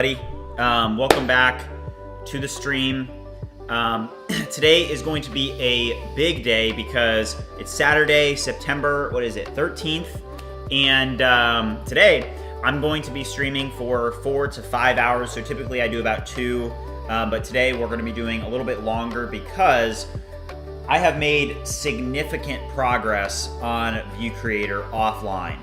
Welcome back to the stream. Today is going to be a big day because it's Saturday, September, 13th? And today I'm going to be streaming for 4 to 5 hours. So typically I do about 2, but today we're going to be doing a little bit longer because I have made significant progress on View Creator offline.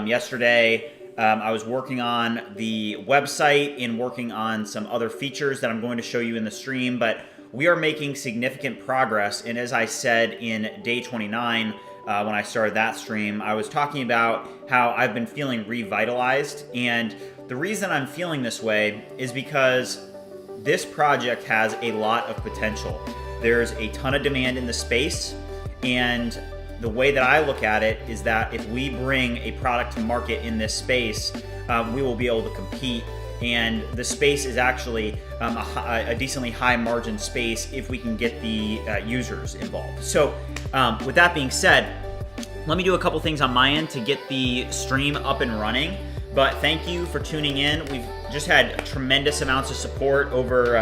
Yesterday, I was working on the website and working on some other features that I'm going to show you in the stream, but we are making significant progress. And as I said in day 29, when I started that stream, I was talking about how I've been feeling revitalized. And the reason I'm feeling this way is because this project has a lot of potential. There's a ton of demand in the space, and the way that I look at it is that if we bring a product to market in this space, we will be able to compete. And the space is actually a decently high margin space if we can get the users involved. So with that being said, let me do a couple things on my end to get the stream up and running. But thank you for tuning in. We've just had tremendous amounts of support over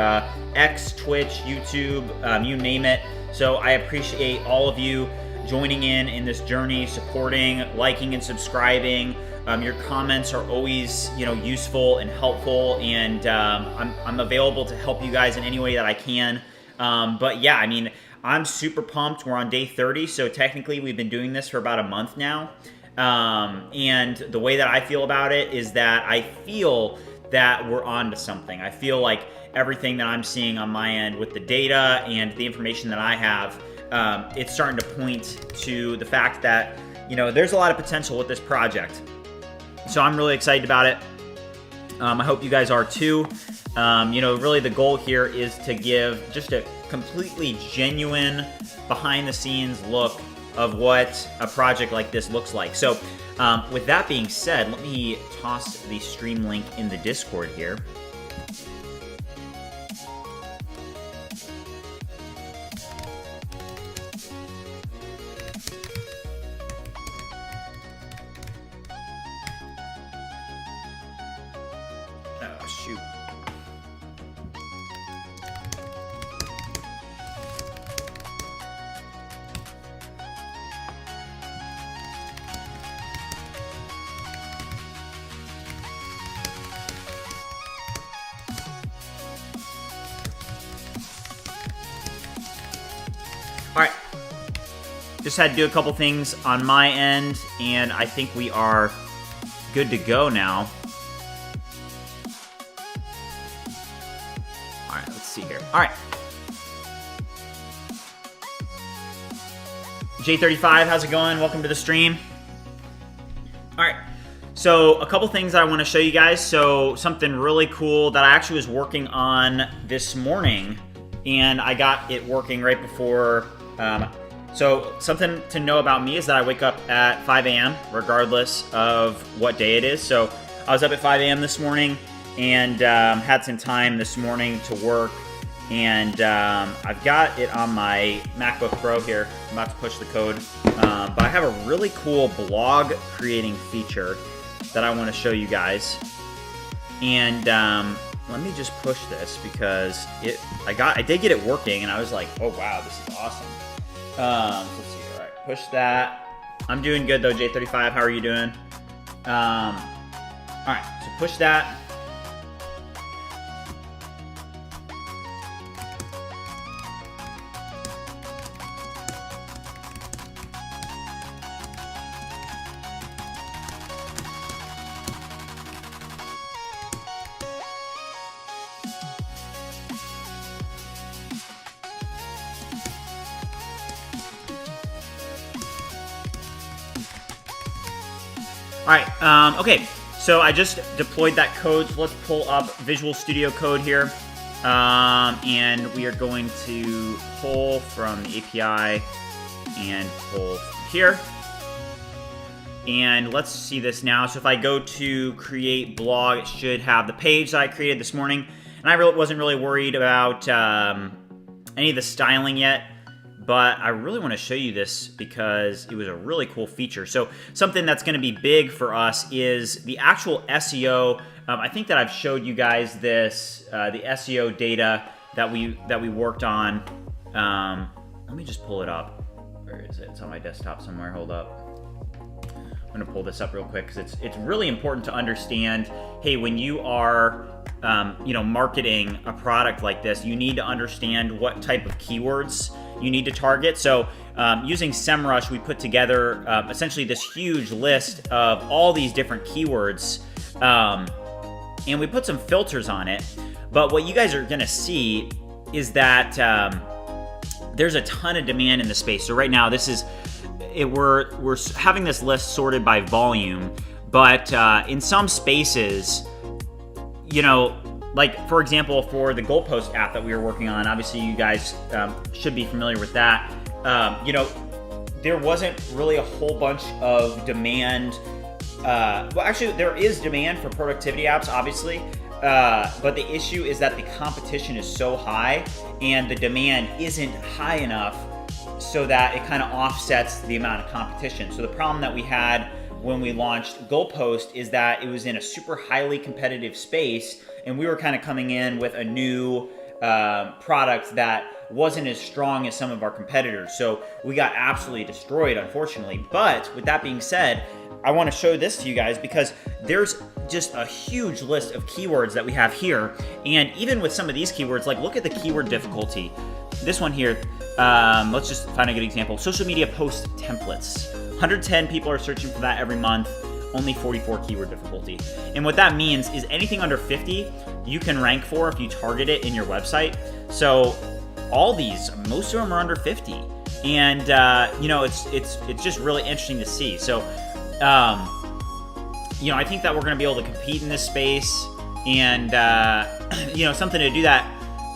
X, Twitch, YouTube, you name it. So I appreciate all of you joining in this journey, supporting, liking, and subscribing. Your comments are always, useful and helpful, and I'm available to help you guys in any way that I can. But yeah, I'm super pumped. We're on day 30, so technically we've been doing this for about a month now. And the way that I feel about it is that I feel that we're on to something. I feel like everything that I'm seeing on my end with the data and the information that I have, it's starting to point to the fact that, there's a lot of potential with this project. So I'm really excited about it. I hope you guys are too. Really the goal here is to give just a completely genuine behind the scenes look of what a project like this looks like. So with that being said, let me toss the stream link in the Discord here. All right, just had to do a couple things on my end, and I think we are good to go now. All right, let's see here. All right. J35, how's it going? Welcome to the stream. All right, so a couple things I want to show you guys. So something really cool that I actually was working on this morning, and I got it working right before. So something to know about me is that I wake up at 5 a.m. regardless of what day it is. So I was up at 5 a.m. this morning and had some time this morning to work. And I've got it on my MacBook Pro here. I'm about to push the code. But I have a really cool blog creating feature that I want to show you guys. And let me just push this because I did get it working, and I was like, oh wow, this is awesome. Let's see here. All right, push that. I'm doing good though, J35. How are you doing? All right, so push that. All right, okay, so I just deployed that code, so let's pull up Visual Studio Code here, and we are going to pull from the API and pull from here, and let's see this now. So if I go to create blog, it should have the page that I created this morning, and I wasn't really worried about any of the styling yet. But I really want to show you this because it was a really cool feature. So something that's going to be big for us is the actual SEO I think that I've showed you guys this, the SEO data that we worked on. Let me just pull it up. Where is it? It's on my desktop somewhere. Hold up. I'm gonna pull this up real quick because it's really important to understand. Hey, when you are marketing a product like this, you need to understand what type of keywords you need to target. So using SEMrush, we put together essentially this huge list of all these different keywords, and we put some filters on it. But what you guys are gonna see is that there's a ton of demand in the space. So right now, we're having this list sorted by volume, but in some spaces, like for example, for the Goalpost app that we were working on, obviously you guys should be familiar with that. There wasn't really a whole bunch of demand. Well, actually, there is demand for productivity apps, obviously, but the issue is that the competition is so high and the demand isn't high enough so that it kind of offsets the amount of competition. So the problem that we had when we launched Goalpost is that it was in a super highly competitive space, and we were kind of coming in with a new product that wasn't as strong as some of our competitors. So we got absolutely destroyed, unfortunately. But with that being said, I want to show this to you guys because there's just a huge list of keywords that we have here. And even with some of these keywords, like look at the keyword difficulty. This one here, let's just find a good example. Social media post templates. 110 people are searching for that every month, only 44 keyword difficulty. And what that means is anything under 50, you can rank for if you target it in your website. So all these, most of them are under 50. And, it's just really interesting to see. So, I think that we're going to be able to compete in this space, and something to do that.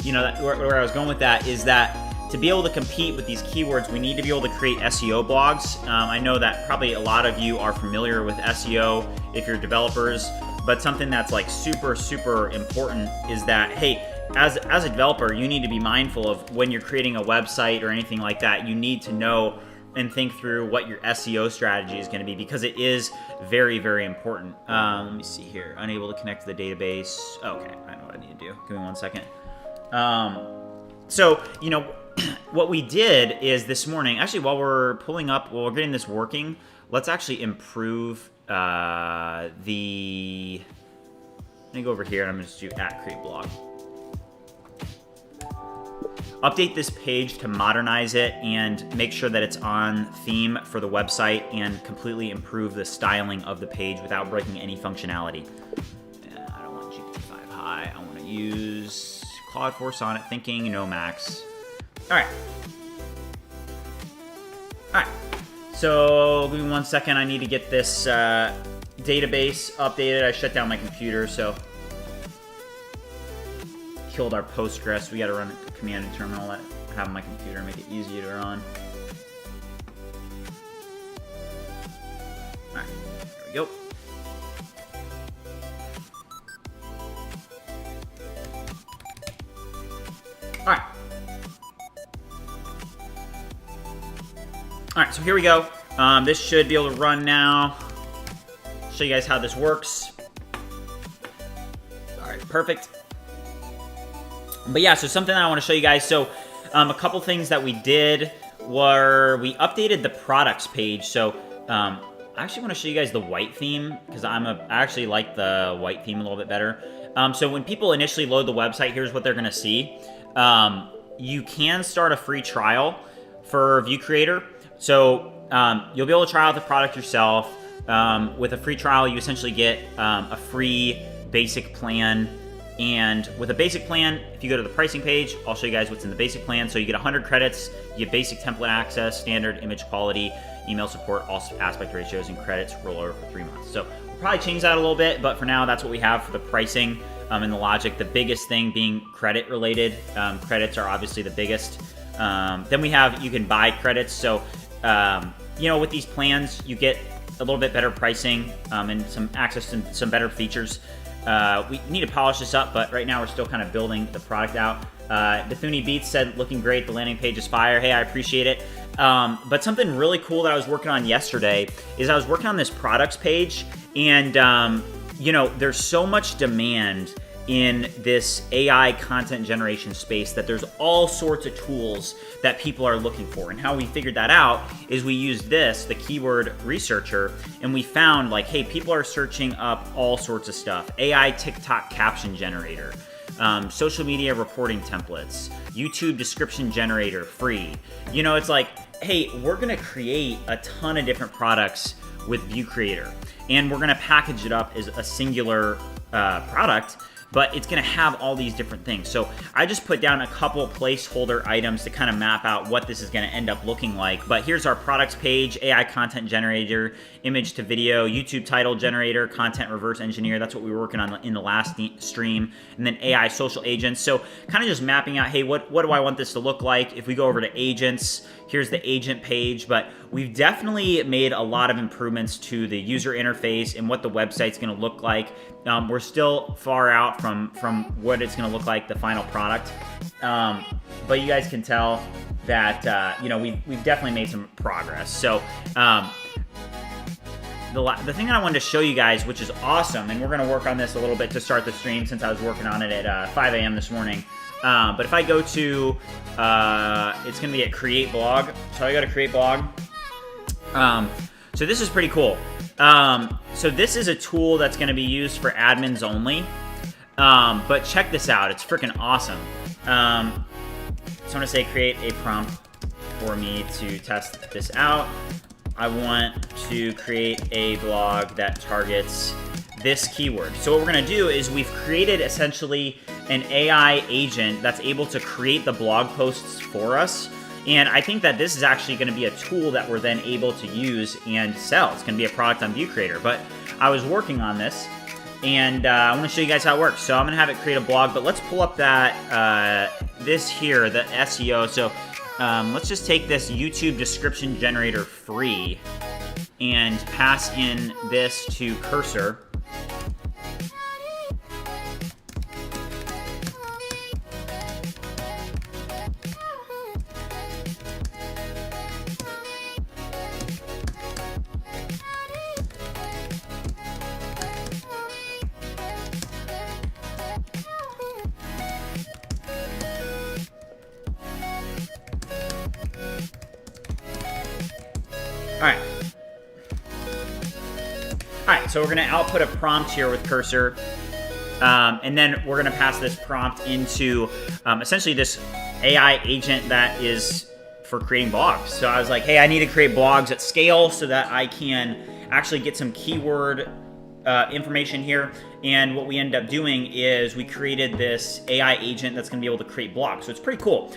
Where I was going with that is that to be able to compete with these keywords, we need to be able to create SEO blogs. I know that probably a lot of you are familiar with SEO if you're developers, but something that's like super, super important is that, hey, as a developer, you need to be mindful of when you're creating a website or anything like that. You need to know and think through what your SEO strategy is going to be, because it is very, very important. Let me see here. Unable to connect to the database. Okay, I know what I need to do. Give me 1 second. What we did is this morning, actually, while we're getting this working, let's actually improve let me go over here and I'm going to just do @createblog. Update this page to modernize it and make sure that it's on theme for the website and completely improve the styling of the page without breaking any functionality. I don't want GPT-5 High. I want to use Claude 4 Sonnet Thinking, no Max. All right. So give me 1 second. I need to get this database updated. I shut down my computer, so killed our Postgres. We got to run a command and terminal that I have on my computer, make it easier to run. All right, there we go. All right, so here we go. This should be able to run now. Show you guys how this works. All right, perfect. But yeah, so something that I want to show you guys. So a couple things that we did were we updated the products page. So I actually want to show you guys the white theme because I actually like the white theme a little bit better. So when people initially load the website, here's what they're going to see. You can start a free trial for View Creator. So you'll be able to try out the product yourself. With a free trial, you essentially get a free basic plan. And with a basic plan, if you go to the pricing page, I'll show you guys what's in the basic plan. So you get 100 credits, you get basic template access, standard image quality, email support, all aspect ratios, and credits roll over for 3 months. So we'll probably change that a little bit, but for now, that's what we have for the pricing and the logic. The biggest thing being credit related. Credits are obviously the biggest. Then we have, you can buy credits. So, with these plans, you get a little bit better pricing and some access to some better features. We need to polish this up, but right now we're still kind of building the product out. Dathuni Beats said, looking great, the landing page is fire. Hey, I appreciate it. But something really cool that I was working on yesterday is I was working on this products page, and there's so much demand in this AI content generation space that there's all sorts of tools that people are looking for. And how we figured that out is we used the keyword researcher, and we found like, hey, people are searching up all sorts of stuff. AI TikTok caption generator, social media reporting templates, YouTube description generator, free. It's like, hey, we're gonna create a ton of different products with View Creator, and we're gonna package it up as a singular product, but it's gonna have all these different things. So I just put down a couple placeholder items to kind of map out what this is gonna end up looking like. But here's our products page: AI content generator, image to video, YouTube title generator, content reverse engineer. That's what we were working on in the last stream. And then AI social agents. So kind of just mapping out, hey, what do I want this to look like? If we go over to agents, here's the agent page, but we've definitely made a lot of improvements to the user interface and what the website's gonna look like. We're still far out from what it's gonna look like, the final product. But you guys can tell that, we've definitely made some progress. So the thing that I wanted to show you guys, which is awesome, and we're gonna work on this a little bit to start the stream since I was working on it at 5 a.m. this morning. But if I go to, it's gonna be at Create Blog. So I go to Create Blog. So this is pretty cool. So this is a tool that's gonna be used for admins only. But check this out, it's freaking awesome. So I'm gonna say create a prompt for me to test this out. I want to create a blog that targets this keyword. So what we're gonna do is we've created essentially an AI agent that's able to create the blog posts for us. And I think that this is actually gonna be a tool that we're then able to use and sell. It's gonna be a product on View Creator. But I was working on this, and I wanna show you guys how it works. So I'm gonna have it create a blog, but let's pull up that, this here, the SEO. So let's just take this YouTube description generator free and pass in this to Cursor. All right, so we're gonna output a prompt here with Cursor, and then we're gonna pass this prompt into essentially this AI agent that is for creating blogs. So I was like, hey, I need to create blogs at scale so that I can actually get some keyword information here. And what we ended up doing is we created this AI agent that's gonna be able to create blogs. So it's pretty cool.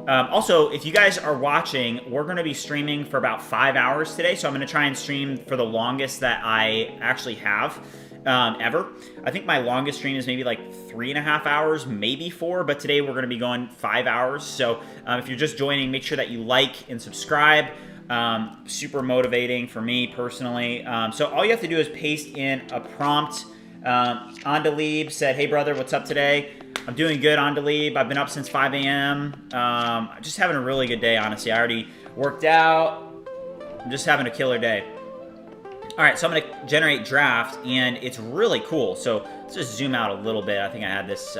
Also, if you guys are watching, we're gonna be streaming for about 5 hours today. So I'm gonna try and stream for the longest that I actually have ever. I think my longest stream is maybe like 3.5 hours, maybe 4, but today we're gonna be going 5 hours. So if you're just joining, make sure that you like and subscribe. Super motivating for me personally. So all you have to do is paste in a prompt. Andalib said, hey brother, what's up today? I'm doing good, Andalib. I've been up since 5 a.m. Just having a really good day, honestly. I already worked out. I'm just having a killer day. All right, so I'm gonna generate draft, and it's really cool. So let's just zoom out a little bit. I think I had this,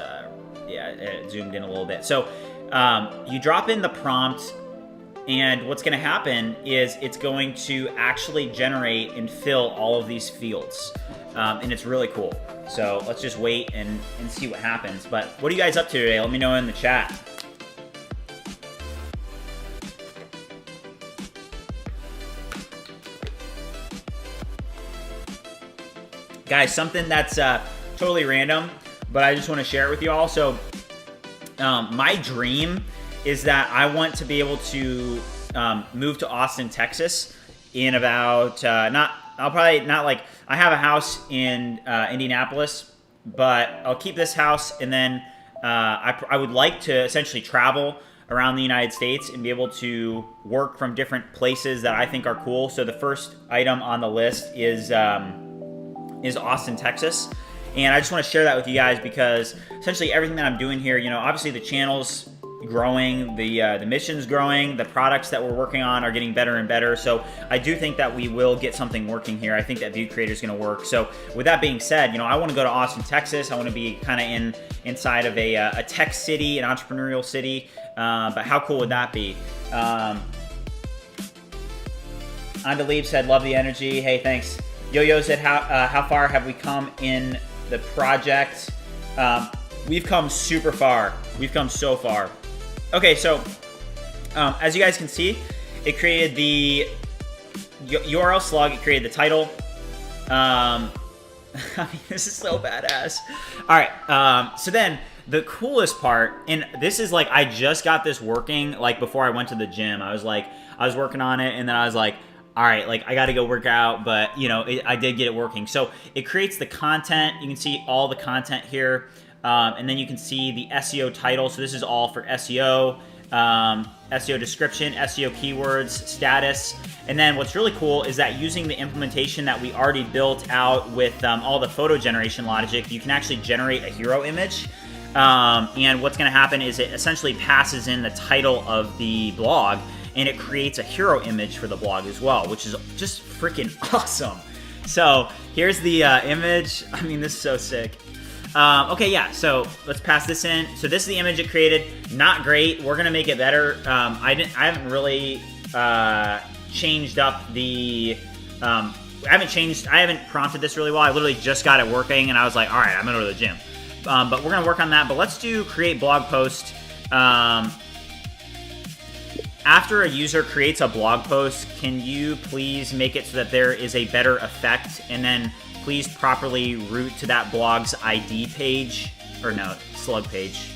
it zoomed in a little bit. So you drop in the prompt, and what's gonna happen is it's going to actually generate and fill all of these fields. And it's really cool. So let's just wait and see what happens. But what are you guys up to today? Let me know in the chat. Guys, something that's totally random, but I just want to share it with you all. So my dream is that I want to be able to move to Austin, Texas in about, I have a house in Indianapolis, but I'll keep this house, and then I would like to essentially travel around the United States and be able to work from different places that I think are cool. So the first item on the list is Austin, Texas. And I just want to share that with you guys because essentially everything that I'm doing here, obviously the channel's growing, the mission's growing, the products that we're working on are getting better and better. So I do think that we will get something working here. I think that Vue Creator is going to work. So with that being said, I want to go to Austin, Texas. I want to be kind of inside of a tech city, an entrepreneurial city. But how cool would that be? Andaleeb said, love the energy. Hey, thanks. Yo-Yo said, how far have we come in the project? We've come super far. We've come so far. Okay, so as you guys can see, it created the URL slug. It created the title. I mean, this is so badass. All right, so then the coolest part, and this is like, I just got this working like before I went to the gym. I was working on it, and then I was like, all right, like I got to go work out, but I did get it working. So it creates the content. You can see all the content here. And then you can see the SEO title. So this is all for SEO, SEO description, SEO keywords, status. And then what's really cool is that using the implementation that we already built out with all the photo generation logic, you can actually generate a hero image. And what's going to happen is it essentially passes in the title of the blog, and it creates a hero image for the blog as well, which is just freaking awesome. So here's the image. I mean, this is so sick. Okay, yeah, so let's pass this in. So this is the image it created. Not great. We're gonna make it better. I haven't really changed up the. I haven't prompted this really well. I literally just got it working, and I was like, all right, I'm gonna go to the gym. But we're gonna work on that. But let's do create blog post. After a user creates a blog post, can you please make it so that there is a better effect, and then please properly route to that blog's ID page, or no, slug page.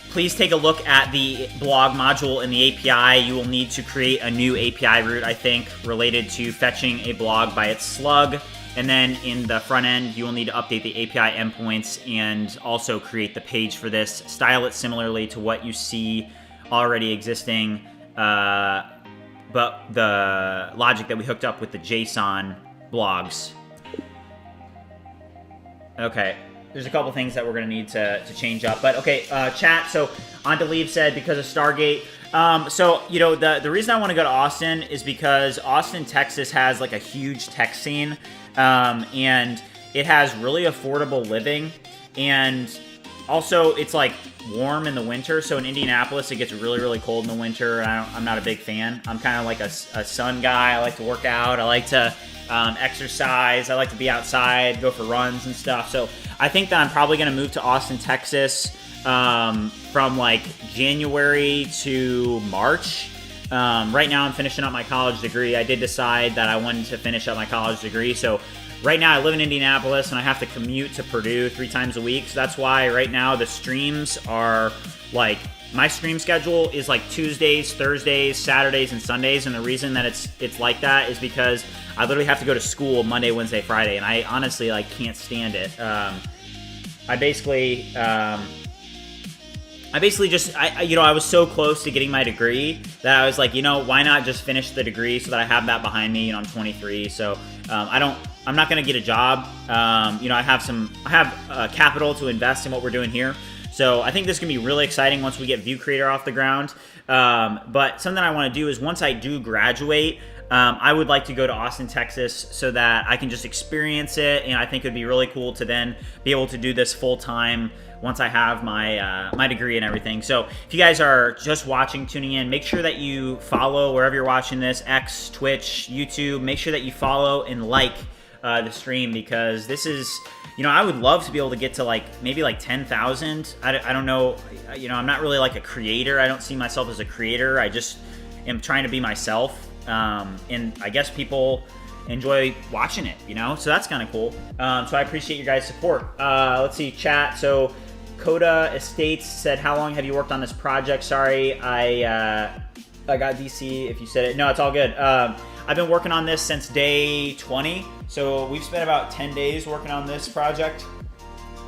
Please take a look at the blog module in the API. You will need to create a new API route, I think, related to fetching a blog by its slug. And then in the front end, you will need to update the API endpoints and also create the page for this. Style it similarly to what you see already existing, but the logic that we hooked up with the JSON blogs. Okay, there's a couple things that we're going to need to change up. But okay, chat, so Andaleeb said because of Stargate. So, the reason I want to go to Austin is because Austin, Texas has like a huge tech scene. And it has really affordable living, and also it's like warm in the winter. So in Indianapolis, it gets really, really cold in the winter. I'm not a big fan. I'm kind of like a sun guy. I like to work out. I like to exercise. I like to be outside, go for runs and stuff. So I think that I'm probably going to move to Austin, Texas, from like January to March. Right now I'm finishing up my college degree. I did decide that I wanted to finish up my college degree. So right now I live in Indianapolis and I have to commute to Purdue 3 times a week. So that's why right now the streams are like, my stream schedule is like Tuesdays, Thursdays, Saturdays, and Sundays. And the reason that it's like that is because I literally have to go to school Monday, Wednesday, Friday. And I honestly like can't stand it. I basically just, I was so close to getting my degree that I was like, why not just finish the degree so that I have that behind me. I'm 23, so I'm not going to get a job. I have capital to invest in what we're doing here. So I think this is going to be really exciting once we get Vue Creator off the ground. But something I want to do is once I do graduate, I would like to go to Austin, Texas so that I can just experience it. And I think it would be really cool to then be able to do this full time once I have my my degree and everything. So if you guys are just watching, tuning in, make sure that you follow wherever you're watching this, X, Twitch, YouTube. Make sure that you follow and like the stream, because this is, I would love to be able to get to like maybe like 10,000. I don't know, I'm not really like a creator. I don't see myself as a creator. I just am trying to be myself, and I guess people enjoy watching it, so that's kind of cool. So I appreciate your guys' support. Let's see, chat. So Coda Estates said, how long have you worked on this project? Sorry, I got DC if you said it. No, it's all good. I've been working on this since day 20, so we've spent about 10 days working on this project.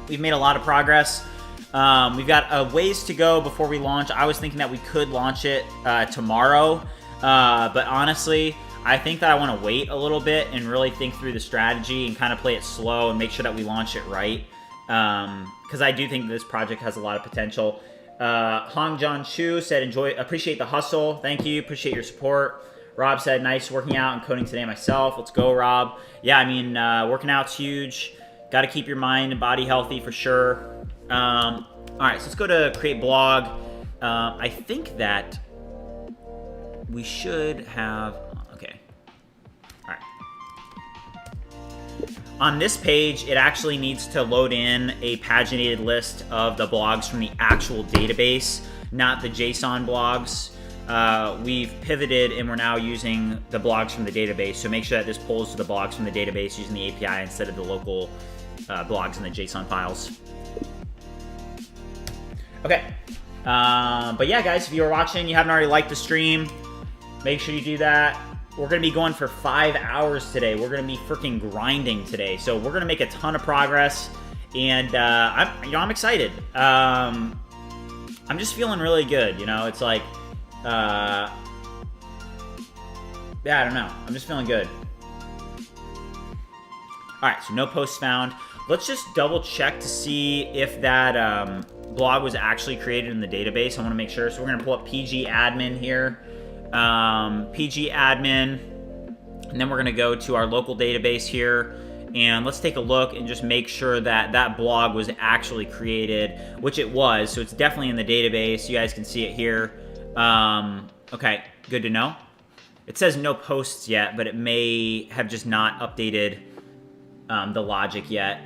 We've made a lot of progress. We've got a ways to go before we launch. I was thinking that we could launch it tomorrow, but honestly, I think that I want to wait a little bit and really think through the strategy and kind of play it slow and make sure that we launch it right. Because I do think this project has a lot of potential. Hong John Chu said, appreciate the hustle. Thank you. Appreciate your support. Rob said, nice working out and coding today myself. Let's go, Rob. Yeah, I mean, working out's huge. Got to keep your mind and body healthy for sure. All right, so let's go to create blog. I think that we should have, okay. All right. On this page, it actually needs to load in a paginated list of the blogs from the actual database, not the JSON blogs. We've pivoted and we're now using the blogs from the database. So make sure that this pulls to the blogs from the database using the API instead of the local blogs in the JSON files. Okay. But yeah, guys, if you're watching, you haven't already liked the stream, make sure you do that. We're going to be going for 5 hours today. We're going to be freaking grinding today. So we're going to make a ton of progress. And I'm excited. I'm just feeling really good. You know, it's like, yeah, I don't know. I'm just feeling good. All right, so no posts found. Let's just double check to see if that blog was actually created in the database. I want to make sure. So we're going to pull up pgadmin here. pgadmin, and then we're going to go to our local database here. And let's take a look and just make sure that that blog was actually created, which it was. So it's definitely in the database. You guys can see it here. Okay, good to know. It says no posts yet, but it may have just not updated the logic yet.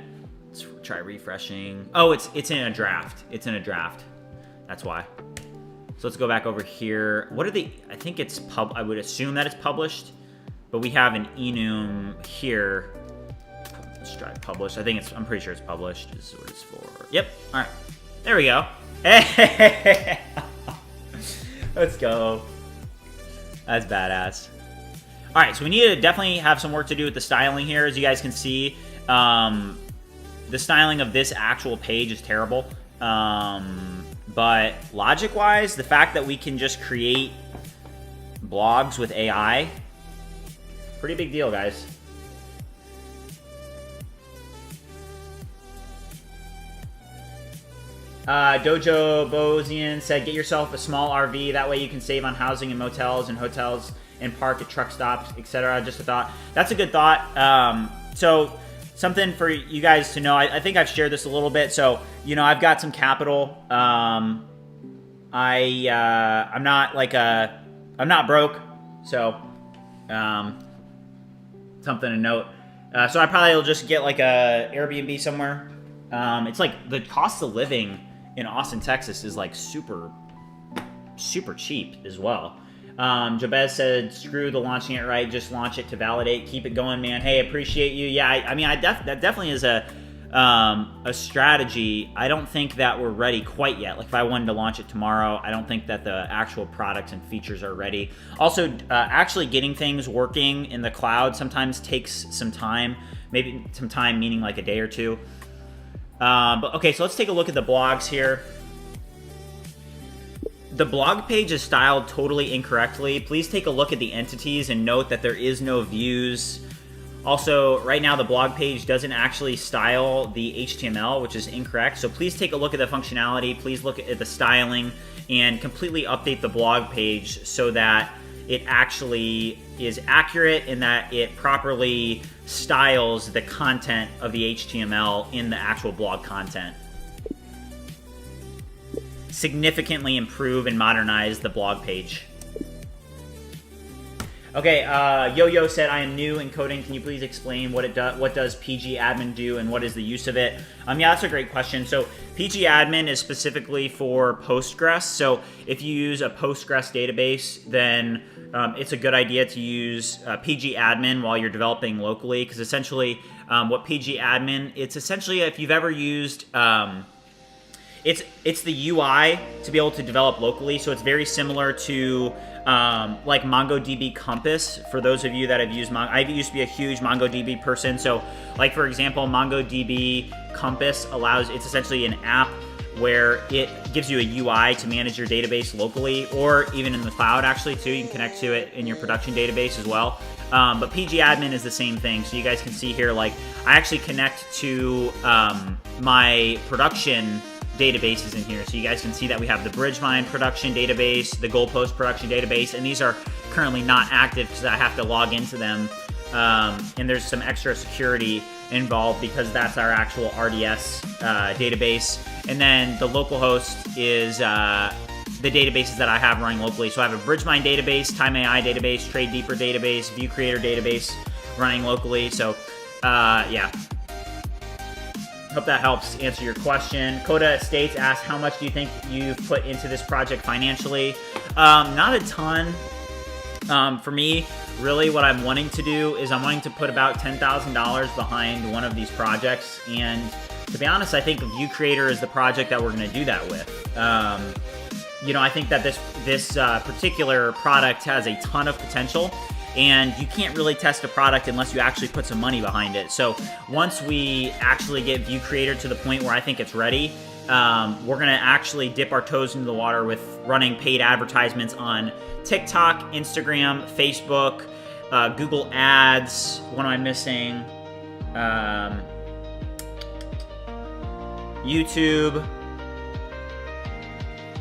Let's try refreshing. Oh, it's in a draft. It's in a draft. That's why. So let's go back over here. What are the? I think it's I would assume that it's published, but we have an enum here. Let's try publish. I'm pretty sure it's published. This is what it's for. Yep. All right. There we go. Hey. Let's go. That's badass. All right, so we need to definitely have some work to do with the styling here. As you guys can see, the styling of this actual page is terrible. But logic-wise, the fact that we can just create blogs with AI, pretty big deal, guys. Dojo Bozian said, get yourself a small RV. That way you can save on housing in motels and hotels and park at truck stops, etc. Just a thought. That's a good thought. So something for you guys to know. I think I've shared this a little bit. So, you know, I've got some capital. I'm not I'm not broke. So, something to note. So I probably will just get like a Airbnb somewhere. It's like the cost of living in Austin, Texas is like super cheap as well. Jabez said, screw the launching it right, just launch it to validate, keep it going, man. Hey, appreciate you. Yeah, I mean, that definitely is a strategy. I don't think that we're ready quite yet. Like if I wanted to launch it tomorrow, I don't think that the actual products and features are ready. Also, actually getting things working in the cloud sometimes takes some time, maybe some time meaning like a day or two. But okay, so let's take a look at the blogs here. The blog page is styled totally incorrectly. Please take a look at the entities and note that there is no views. Also, right now the blog page doesn't actually style the HTML, which is incorrect. So please take a look at the functionality. Please look at the styling and completely update the blog page so that it actually is accurate and that it properly styles the content of the HTML in the actual blog content. Significantly improve and modernize the blog page. Okay, Yo-Yo said, I am new in coding. Can you please explain what does pgadmin do and what is the use of it? Yeah, that's a great question. So pgadmin is specifically for Postgres. So if you use a Postgres database, then it's a good idea to use pgadmin while you're developing locally, because essentially what pgadmin, it's essentially, if you've ever used, it's the UI to be able to develop locally. So it's very similar to like MongoDB Compass. For those of you that have used I used to be a huge MongoDB person. So like, for example, MongoDB Compass it's essentially an app where it gives you a UI to manage your database locally, or even in the cloud actually too. You can connect to it in your production database as well. But pgadmin is the same thing. So you guys can see here, like I actually connect to my production databases in here. So you guys can see that we have the Bridgemine production database, the Goalpost production database, and these are currently not active because I have to log into them. And there's some extra security involved because that's our actual RDS database. And then the local host is the databases that I have running locally. So I have a Bridgemine database, TimeAI database, Trade Deeper database, View Creator database running locally. So yeah. Hope that helps answer your question. Coda States asks, how much do you think you've put into this project financially? Not a ton. For me, really what I'm wanting to do is I'm wanting to put about $10,000 behind one of these projects. And to be honest, I think View Creator is the project that we're going to do that with. You know, I think that this particular product has a ton of potential. And you can't really test a product unless you actually put some money behind it. So once we actually get View Creator to the point where I think it's ready, we're gonna actually dip our toes into the water with running paid advertisements on TikTok, Instagram, Facebook, Google Ads. What am I missing? YouTube.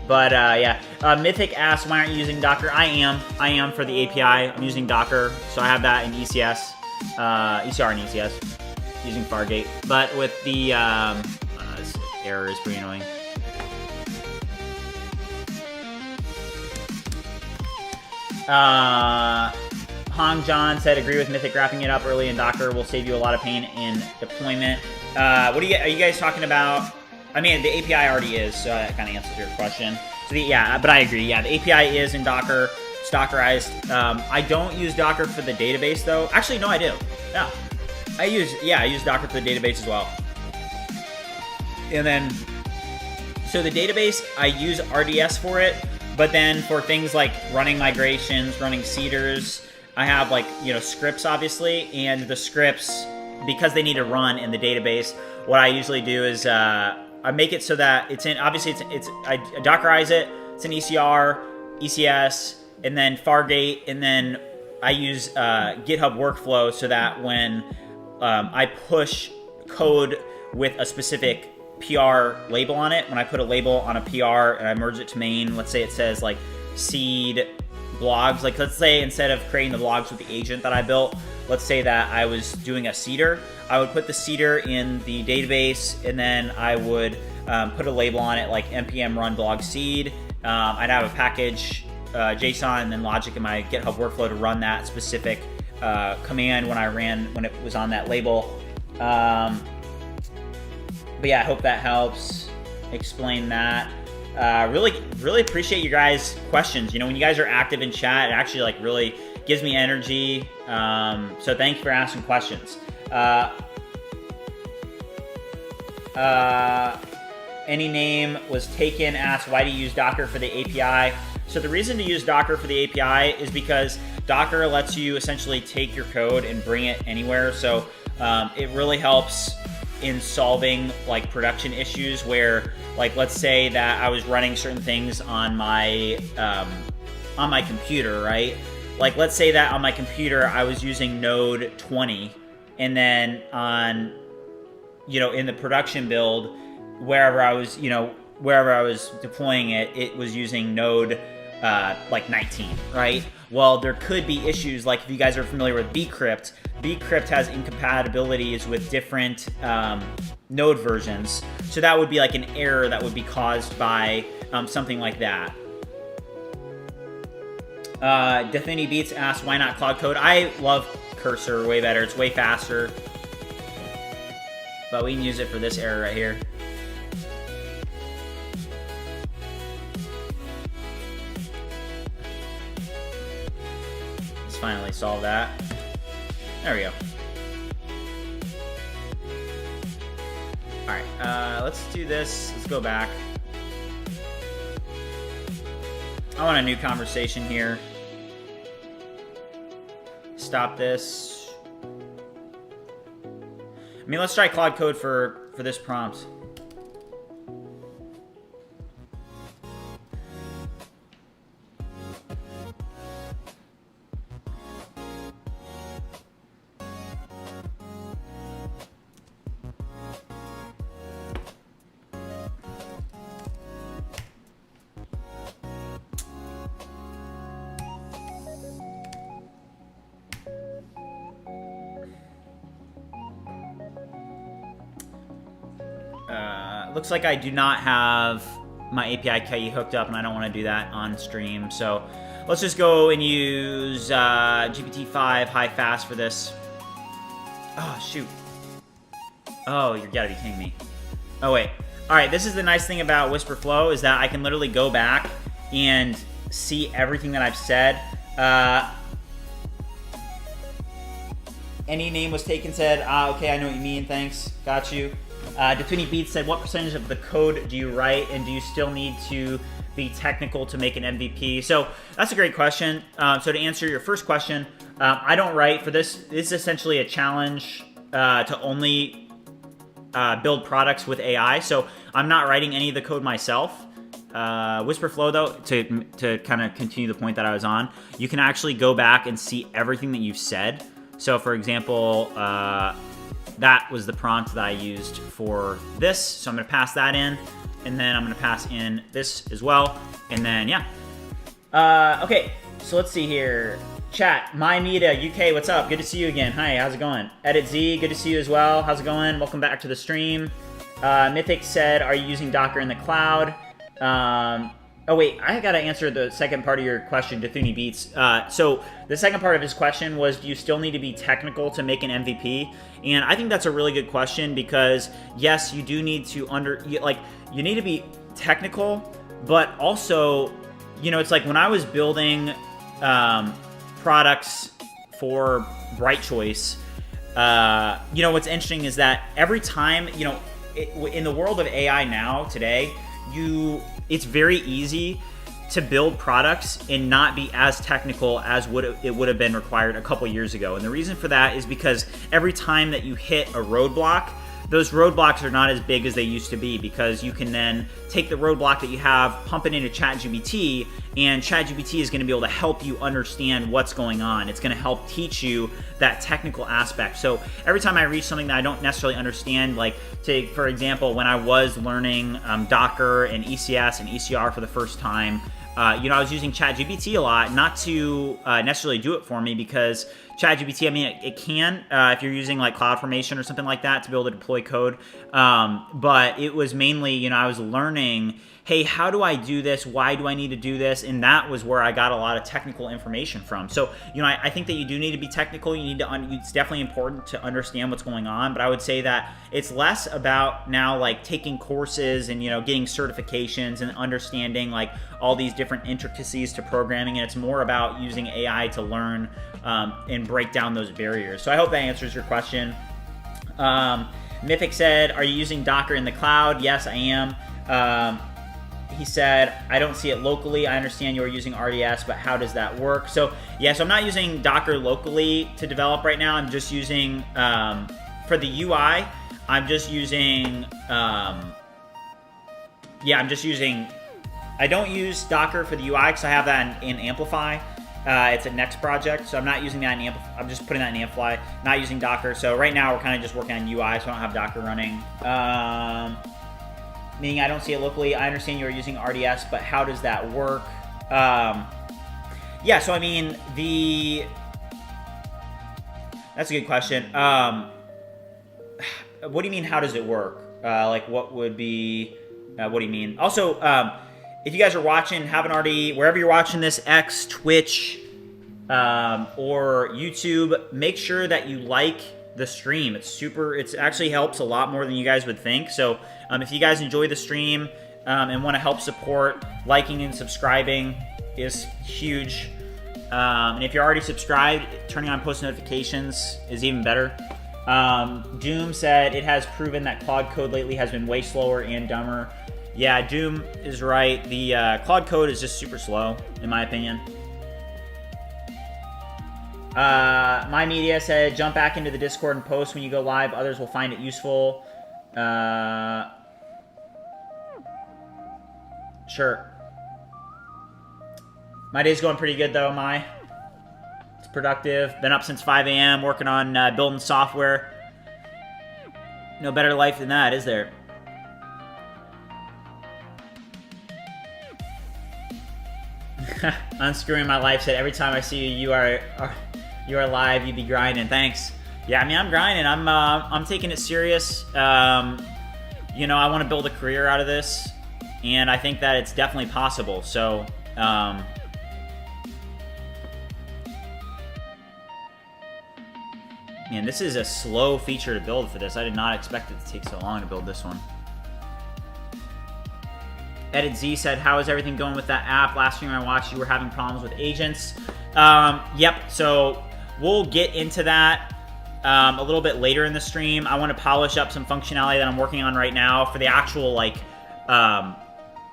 But yeah, Mythic asks, why aren't you using Docker? I am for the API. I'm using Docker, so I have that in ECS, ECR and ECS, using Fargate. But with the this error is pretty annoying. Hong John said, agree with Mythic, wrapping it up early in Docker will save you a lot of pain in deployment. Are you guys talking about? I mean, the API already is, so that kind of answers your question. So yeah, but I agree. Yeah, the API is in Docker. It's Dockerized. I don't use Docker for the database though. Actually, no, I do. Yeah, I use Docker for the database as well. And then, so the database, I use RDS for it. But then for things like running migrations, running seeders, I have like, you know, scripts obviously, and the scripts, because they need to run in the database, what I usually do is I make it so that it's in, obviously I Dockerize it, it's in ECR, ECS, and then Fargate, and then I use GitHub workflow so that when I push code with a specific PR label on it, when I put a label on a PR and I merge it to main, let's say it says like seed blogs, like let's say instead of creating the blogs with the agent that I built, let's say that I was doing a seeder, I would put the seeder in the database, and then I would put a label on it like npm run blog seed. I'd have a package JSON and then logic in my GitHub workflow to run that specific command when it was on that label. But yeah, I hope that helps explain that. Really appreciate you guys' questions. You know, when you guys are active in chat, it actually like really gives me energy. So thank you for asking questions. Any name was taken asked, why do you use Docker for the API? So the reason to use Docker for the API is because Docker lets you essentially take your code and bring it anywhere. So it really helps in solving like production issues where, like, let's say that I was running certain things on my computer, right? Like, let's say that on my computer I was using Node 20, and then on, you know, in the production build, wherever I was deploying it, it was using Node like 19, right? Well, there could be issues, like if you guys are familiar with bcrypt, bcrypt has incompatibilities with different Node versions. So that would be like an error that would be caused by something like that. Defini Beats asks, why not Cloud Code? I love Cursor way better. It's way faster. But we can use it for this error right here. Let's finally solve that. There we go. Alright, let's do this. Let's go back. I want a new conversation here. Stop this. I mean, let's try Cloud Code for this prompt. looks like I do not have my API key hooked up, and I don't want to do that on stream. So let's just go and use GPT-5 high fast for this. Oh, shoot. Oh, you gotta be kidding me. Oh, wait. All right, this is the nice thing about Whisperflow is that I can literally go back and see everything that I've said. Any name was taken said, okay, I know what you mean, thanks, got you. Defini Beats said, what percentage of the code do you write, and do you still need to be technical to make an MVP? So that's a great question. So to answer your first question, I don't write for this. This is essentially a challenge to only build products with AI. So I'm not writing any of the code myself. Whisperflow, though, to kind of continue the point that I was on, you can actually go back and see everything that you've said. So for example, that was the prompt that I used for this. So I'm going to pass that in, and then I'm going to pass in this as well. And then, yeah. Okay, so let's see here. Chat, MyMeta, UK, what's up? Good to see you again. Hi, how's it going? Edit Z, good to see you as well. How's it going? Welcome back to the stream. Mythic said, are you using Docker in the cloud? Oh wait, I gotta answer the second part of your question, Defuni Beats. So the second part of his question was, do you still need to be technical to make an MVP? And I think that's a really good question because yes, you do need to you need to be technical, but also, you know, it's like when I was building products for Bright Choice, you know, what's interesting is that every time, you know, in the world of AI now, today, it's very easy to build products and not be as technical as it would have been required a couple years ago. And the reason for that is because every time that you hit a roadblock, those roadblocks are not as big as they used to be, because you can then take the roadblock that you have, pump it into ChatGPT, and ChatGPT is going to be able to help you understand what's going on. It's going to help teach you that technical aspect. So every time I reach something that I don't necessarily understand, like take, for example, when I was learning Docker and ECS and ECR for the first time, you know, I was using ChatGPT a lot, not to necessarily do it for me, because ChatGPT, I mean, it can if you're using like CloudFormation or something like that to be able to deploy code. But it was mainly, you know, I was learning, hey, how do I do this? Why do I need to do this? And that was where I got a lot of technical information from. So, you know, I think that you do need to be technical. You need to, it's definitely important to understand what's going on. But I would say that it's less about now like taking courses and, you know, getting certifications and understanding like all these different intricacies to programming. And it's more about using AI to learn and break down those barriers. So I hope that answers your question. Mythic said, are you using Docker in the cloud? Yes, I am. He said, I don't see it locally. I understand you're using RDS, but how does that work? So, yeah, so I'm not using Docker locally to develop right now. I'm just using, for the UI, I'm just using, I don't use Docker for the UI because I have that in Amplify. It's a Next project, so I'm not using that in Amplify. I'm just putting that in Amplify, not using Docker. So right now we're kind of just working on UI, so I don't have Docker running. Meaning I don't see it locally. I understand you're using RDS, but how does that work? Yeah, so I mean, that's a good question. What do you mean, how does it work? Like what would be, what do you mean? Also, if you guys are watching, haven't already, wherever you're watching this, X, Twitch, or YouTube, make sure that you like the stream. It actually helps a lot more than you guys would think. So if you guys enjoy the stream and want to help support, liking and subscribing is huge. And if you're already subscribed, turning on post notifications is even better. Doom said it has proven that Claude code lately has been way slower and dumber. Yeah, Doom is right. The Claude code is just super slow, in my opinion. My media said, jump back into the Discord and post when you go live. Others will find it useful. Sure. My day's going pretty good, though, It's productive. Been up since 5 a.m. working on building software. No better life than that, is there? Unscrewing my life said, every time I see you, you are live, you be grinding. Thanks. Yeah, I mean, I'm grinding. I'm taking it serious. you know, I want to build a career out of this, and I think that it's definitely possible. So, man, this is a slow feature to build for this. I did not expect it to take so long to build this one. Edit Z said, how is everything going with that app? Last stream I watched, you were having problems with agents. Yep, so we'll get into that a little bit later in the stream. I want to polish up some functionality that I'm working on right now for the actual, like,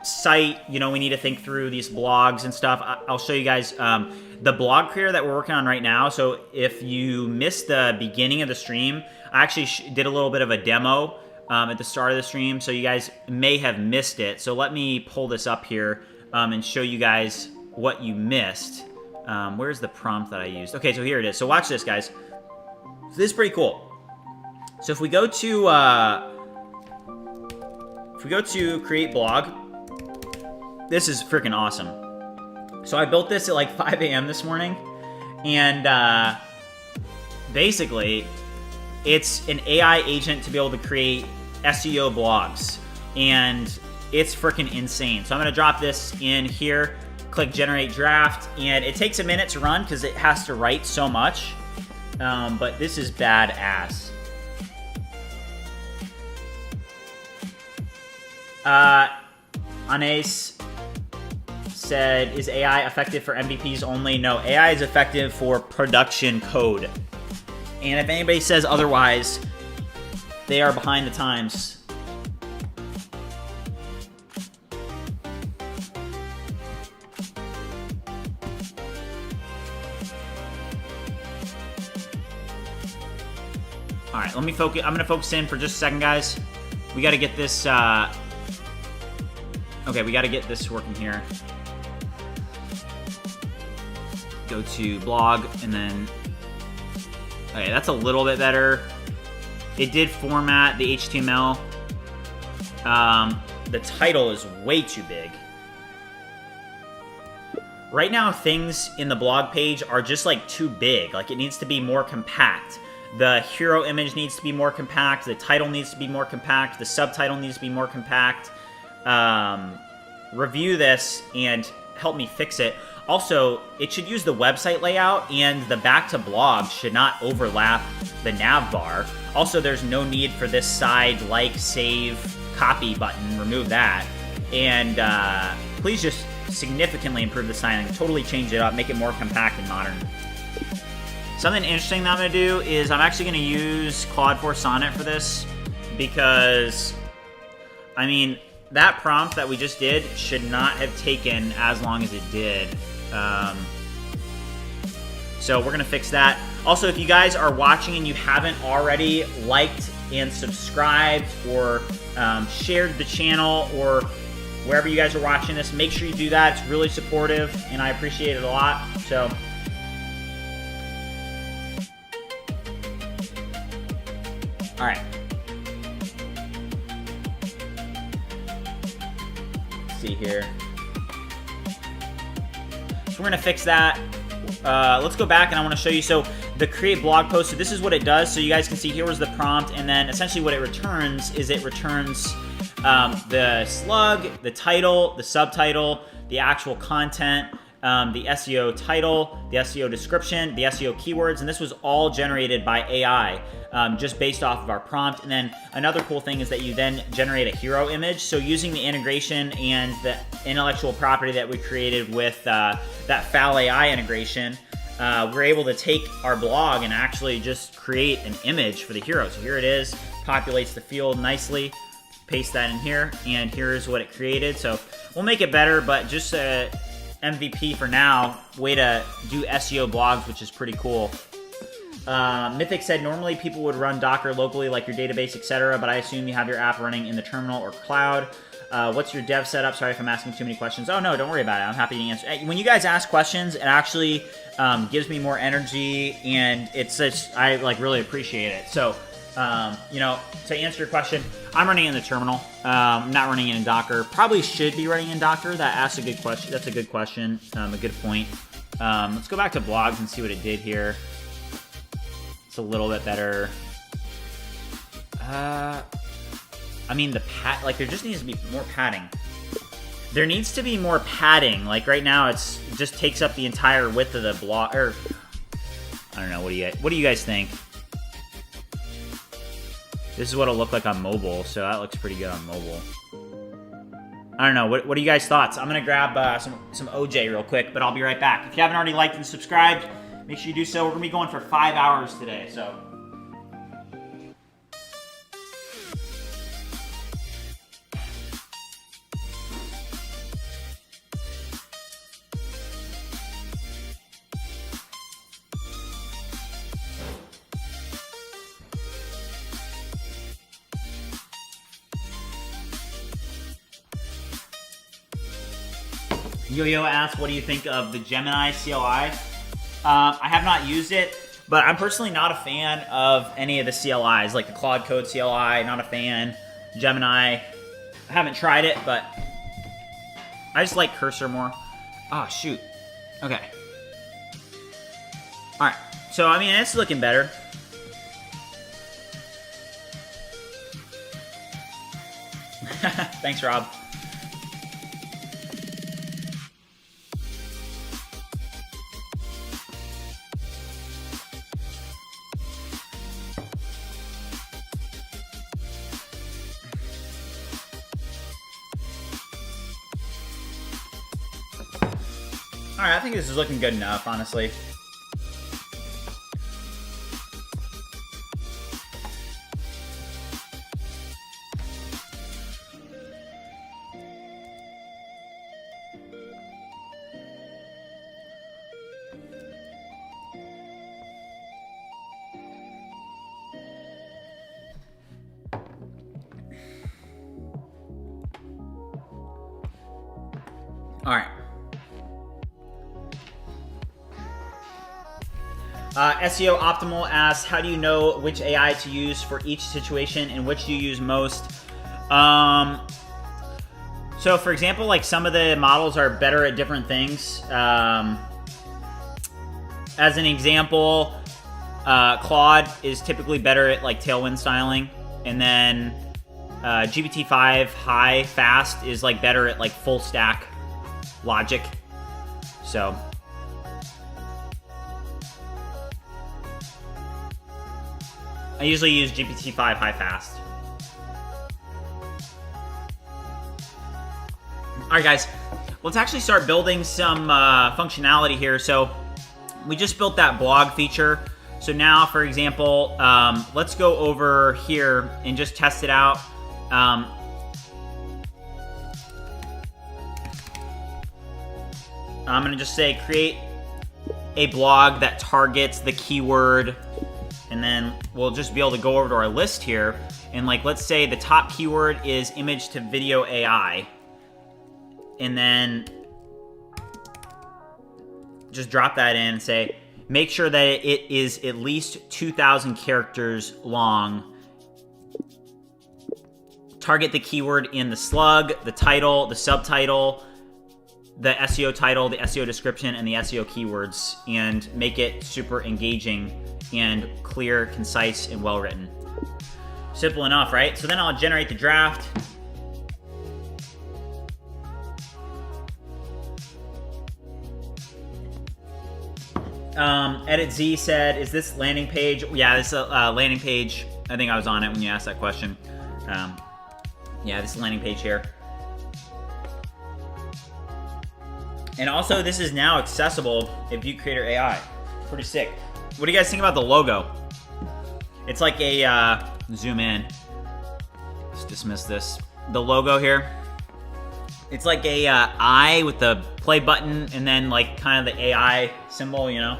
site. You know, we need to think through these blogs and stuff. I'll show you guys the blog creator that we're working on right now. So if you missed the beginning of the stream, I actually did a little bit of a demo at the start of the stream, so you guys may have missed it. So let me pull this up here and show you guys what you missed. Where's the prompt that I used? Okay, so here it is. So watch this, guys. So this is pretty cool. So if we go to create blog, this is freaking awesome. So I built this at like 5 a.m. this morning, and basically it's an AI agent to be able to create SEO blogs, and it's freaking insane. So I'm gonna drop this in here, click generate draft, and it takes a minute to run because it has to write so much, but this is badass. Anais said, is AI effective for MVPs only? No, AI is effective for production code. And if anybody says otherwise, they are behind the times. All right, let me focus. I'm gonna focus in for just a second, guys. We gotta get this, okay, we gotta get this working here. Go to blog, and then, okay, that's a little bit better. It did format the HTML. The title is way too big. Right now, things in the blog page are just like too big. Like, it needs to be more compact. The hero image needs to be more compact. The title needs to be more compact. The subtitle needs to be more compact. Review this and help me fix it. Also, it should use the website layout, and the back to blog should not overlap the nav bar. Also, there's no need for this side like, save, copy button. Remove that. And please just significantly improve the styling. Totally change it up. Make it more compact and modern. Something interesting that I'm going to do is I'm actually going to use Claude 4 Sonnet for this, because, I mean, that prompt that we just did should not have taken as long as it did. So we're going to fix that. Also, if you guys are watching and you haven't already liked and subscribed or shared the channel or wherever you guys are watching this, make sure you do that. It's really supportive, and I appreciate it a lot. So, all right. Let's see here. So we're gonna fix that. Let's go back, and I want to show you. So the create blog post. So this is what it does. So you guys can see here was the prompt, and then essentially what it returns is it returns the slug, the title, the subtitle, the actual content, the SEO title, the SEO description, the SEO keywords, and this was all generated by AI, just based off of our prompt. And then another cool thing is that you then generate a hero image. So using the integration and the intellectual property that we created with that FAL AI integration, we're able to take our blog and actually just create an image for the hero. So here it is, populates the field nicely, paste that in here, and here's what it created. So we'll make it better, but just MVP for now. Way to do SEO blogs, which is pretty cool. Mythic said, normally people would run Docker locally, like your database, etc., but I assume you have your app running in the terminal or cloud. What's your dev setup? Sorry if I'm asking too many questions. Oh, no, don't worry about it. I'm happy to answer. When you guys ask questions, it actually gives me more energy, and it's just, I like really appreciate it. So, you know, to answer your question, I'm running in the terminal. I'm not running in Docker. Probably should be running in Docker. That's a good question. That's a good question. A good point. Let's go back to blogs and see what it did here. It's a little bit better. I I mean, like, there just needs to be more padding. There needs to be more padding. Like, right now, it just takes up the entire width of the block, or, I don't know, what do you guys think? This is what it'll look like on mobile, so that looks pretty good on mobile. I don't know, what are you guys' thoughts? I'm gonna grab some OJ real quick, but I'll be right back. If you haven't already liked and subscribed, make sure you do so. We're gonna be going for 5 hours today, so. Yo-Yo asks, what do you think of the Gemini CLI? I have not used it, but I'm personally not a fan of any of the CLIs, like the Claude Code CLI, not a fan. Gemini, I haven't tried it, but I just like Cursor more. Oh, shoot. Okay. All right, so, I mean, it's looking better. Thanks, Rob. Alright, I think this is looking good enough, honestly. Alright. SEO Optimal asks, how do you know which AI to use for each situation and which do you use most? So for example, like some of the models are better at different things. As an example, Claude is typically better at like tailwind styling, and then GPT-5 high fast is like better at like full stack logic. So I usually use GPT-5 high fast. Alright guys, let's actually start building some functionality here. So we just built that blog feature. So now, for example, let's go over here and just test it out. I'm gonna just say create a blog that targets the keyword, and then we'll just be able to go over to our list here. And like, let's say the top keyword is image to video AI. And then just drop that in and say, make sure that it is at least 2,000 characters long. Target the keyword in the slug, the title, the subtitle, the SEO title, the SEO description, and the SEO keywords, and make it super engaging and clear, concise, and well-written. Simple enough, right? So then I'll generate the draft. Edit Z said, is this landing page? Yeah, this is a landing page. I think I was on it when you asked that question. Yeah, this is a landing page here. And also, this is now accessible in View Creator AI. Pretty sick. What do you guys think about the logo? It's like a, zoom in. Let's dismiss this. The logo here. It's like a eye with the play button and then like kind of the AI symbol, you know?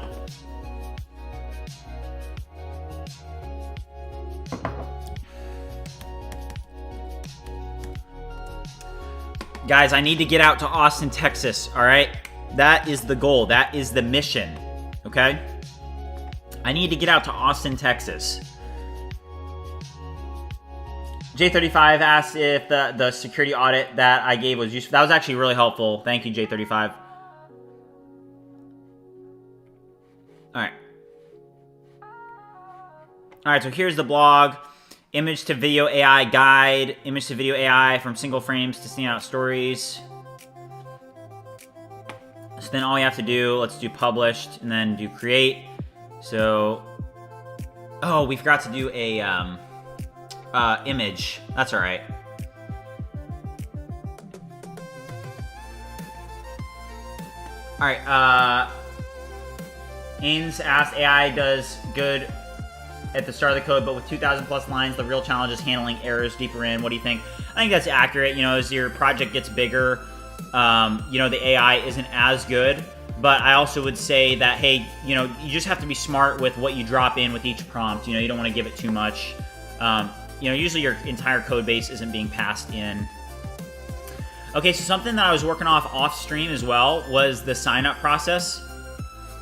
Guys, I need to get out to Austin, Texas, all right? That is the goal. That is the mission, okay? I need to get out to Austin, Texas. J35 asked if the security audit that I gave was useful. That was actually really helpful. Thank you, J35. All right. All right, so here's the blog. Image to video AI guide, image to video AI from single frames to standout stories. So then all you have to do, let's do published and then do create. So, oh, we forgot to do a image. That's all right. All right, Ains asked, AI does good at the start of the code, but with 2,000 plus lines, the real challenge is handling errors deeper in. What do you think? I think that's accurate. You know, as your project gets bigger, you know, the AI isn't as good, but I also would say that, hey, you know, you just have to be smart with what you drop in with each prompt. You know, you don't want to give it too much. You know, usually your entire code base isn't being passed in. Okay, so something that I was working off stream as well was the sign up process.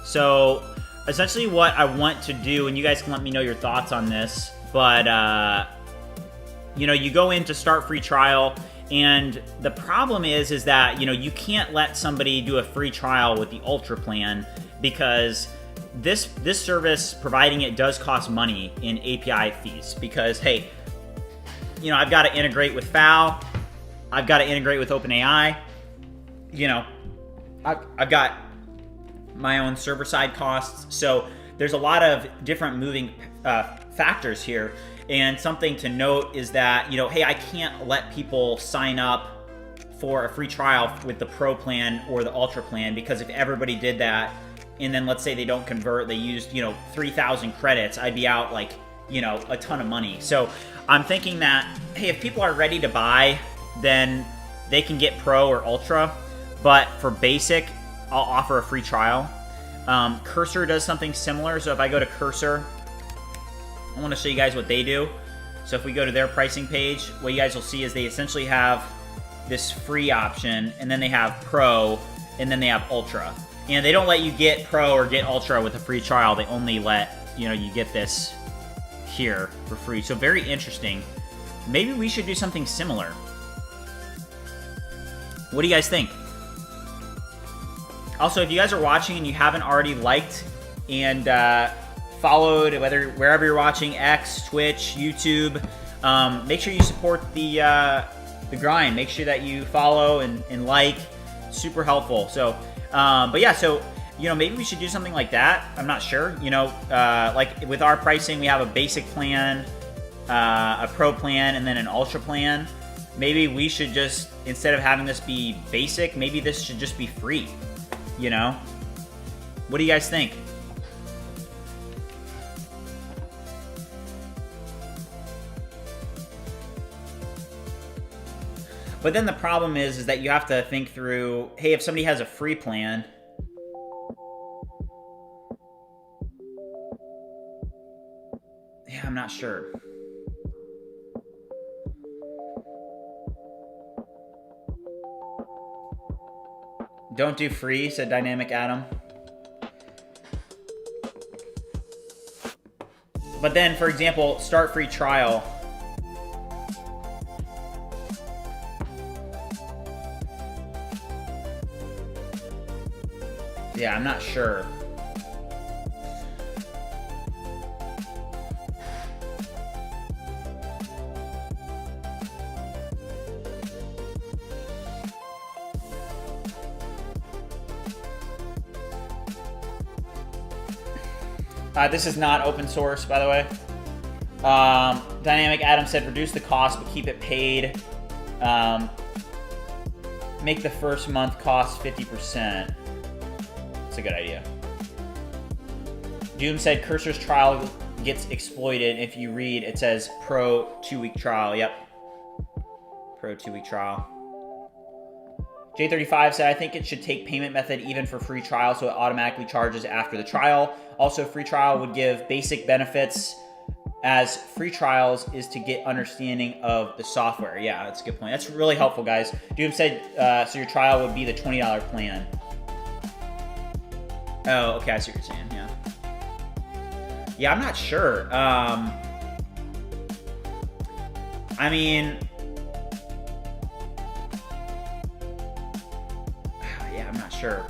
So essentially what I want to do, and you guys can let me know your thoughts on this, but you know, you go in to start free trial, and the problem is that, you know, you can't let somebody do a free trial with the Ultra plan, because this service, providing it, does cost money in API fees, because, hey, you know, I've got to integrate with FAL, I've got to integrate with OpenAI, you know, I've got my own server-side costs, so there's a lot of different moving factors here. And something to note is that, you know, hey, I can't let people sign up for a free trial with the Pro plan or the Ultra plan, because if everybody did that, and then let's say they don't convert, they used, you know, 3,000 credits, I'd be out like, you know, a ton of money. So I'm thinking that, hey, if people are ready to buy, then they can get Pro or Ultra, but for basic, I'll offer a free trial. Cursor does something similar. So if I go to Cursor, I want to show you guys what they do. So if we go to their pricing page, what you guys will see is they essentially have this free option, and then they have Pro, and then they have Ultra. And they don't let you get Pro or get Ultra with a free trial. They only let, you know, you get this here for free. So very interesting. Maybe we should do something similar. What do you guys think? Also, if you guys are watching and you haven't already liked and followed, wherever you're watching, X, Twitch, YouTube, make sure you support the grind. Make sure that you follow and like. Super helpful. So, but yeah, so, you know, maybe we should do something like that. I'm not sure. You know, like with our pricing, we have a basic plan, a Pro plan, and then an Ultra plan. Maybe we should just, instead of having this be basic, maybe this should just be free. You know? What do you guys think? But then the problem is that you have to think through, hey, if somebody has a free plan, yeah, I'm not sure. Don't do free, said Dynamic Adam. But then, for example, start free trial. Yeah, I'm not sure. This is not open source, by the way. Dynamic Adam said, reduce the cost, but keep it paid. Make the first month cost 50%. That's a good idea. Doom said, Cursor's trial gets exploited. If you read, it says Pro 2-week trial. Yep. Pro 2-week trial. J35 said, I think it should take payment method even for free trial, so it automatically charges after the trial. Also, free trial would give basic benefits, as free trials is to get understanding of the software. Yeah, that's a good point. That's really helpful, guys. Doom said, so your trial would be the $20 plan. Oh, okay, I see what you're saying, yeah. Yeah, I'm not sure. I mean, yeah, I'm not sure.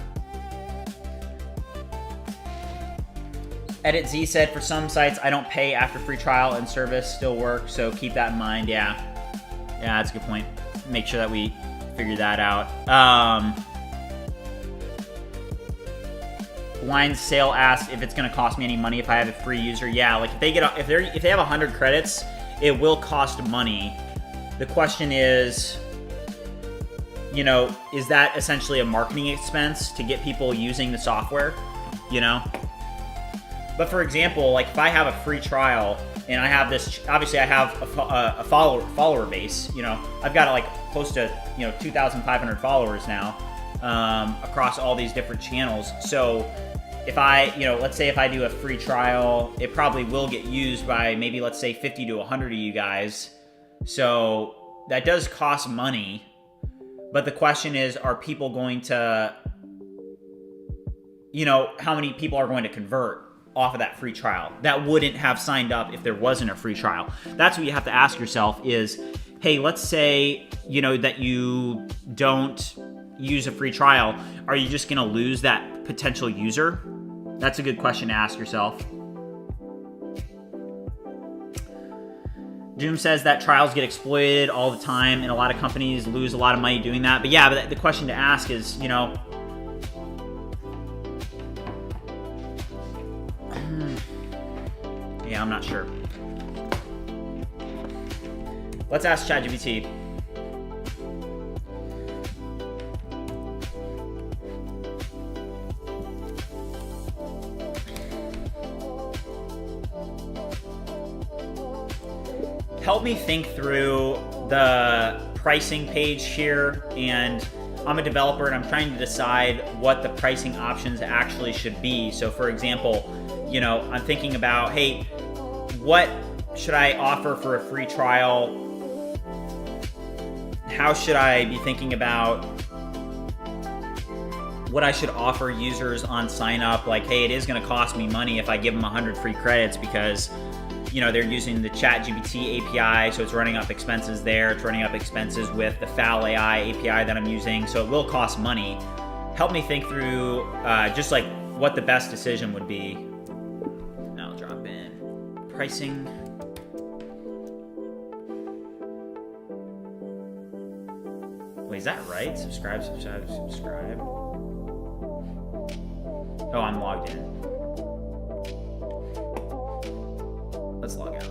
Edit Z said, for some sites, I don't pay after free trial and service still works, so keep that in mind. Yeah, that's a good point. Make sure that we figure that out. Wine Sale asked if it's going to cost me any money if I have a free user. Yeah, like if they have 100 credits, it will cost money. The question is, you know, is that essentially a marketing expense to get people using the software? You know. But for example, like if I have a free trial and I have this, obviously I have a follower base. You know, I've got like close to 2,500 followers now across all these different channels. So if I, let's say if I do a free trial, it probably will get used by maybe, let's say 50 to 100 of you guys. So that does cost money. But the question is, are people going to, how many people are going to convert off of that free trial that wouldn't have signed up if there wasn't a free trial? That's what you have to ask yourself is, hey, let's say, that you don't use a free trial. Are you just going to lose that potential user? That's a good question to ask yourself. Doom says that trials get exploited all the time and a lot of companies lose a lot of money doing that. But yeah, but the question to ask is, yeah, I'm not sure. Let's ask ChatGPT. Help me think through the pricing page here, and I'm a developer and I'm trying to decide what the pricing options actually should be. So for example, I'm thinking about, hey, what should I offer for a free trial? How should I be thinking about what I should offer users on sign up? Like, hey, it is going to cost me money if I give them 100 free credits because they're using the ChatGPT API, so it's running up expenses there. It's running up expenses with the Foul AI API that I'm using, so it will cost money. Help me think through just like what the best decision would be. I'll drop in pricing. Wait, is that right? Subscribe. Oh, I'm logged in. Let's log out.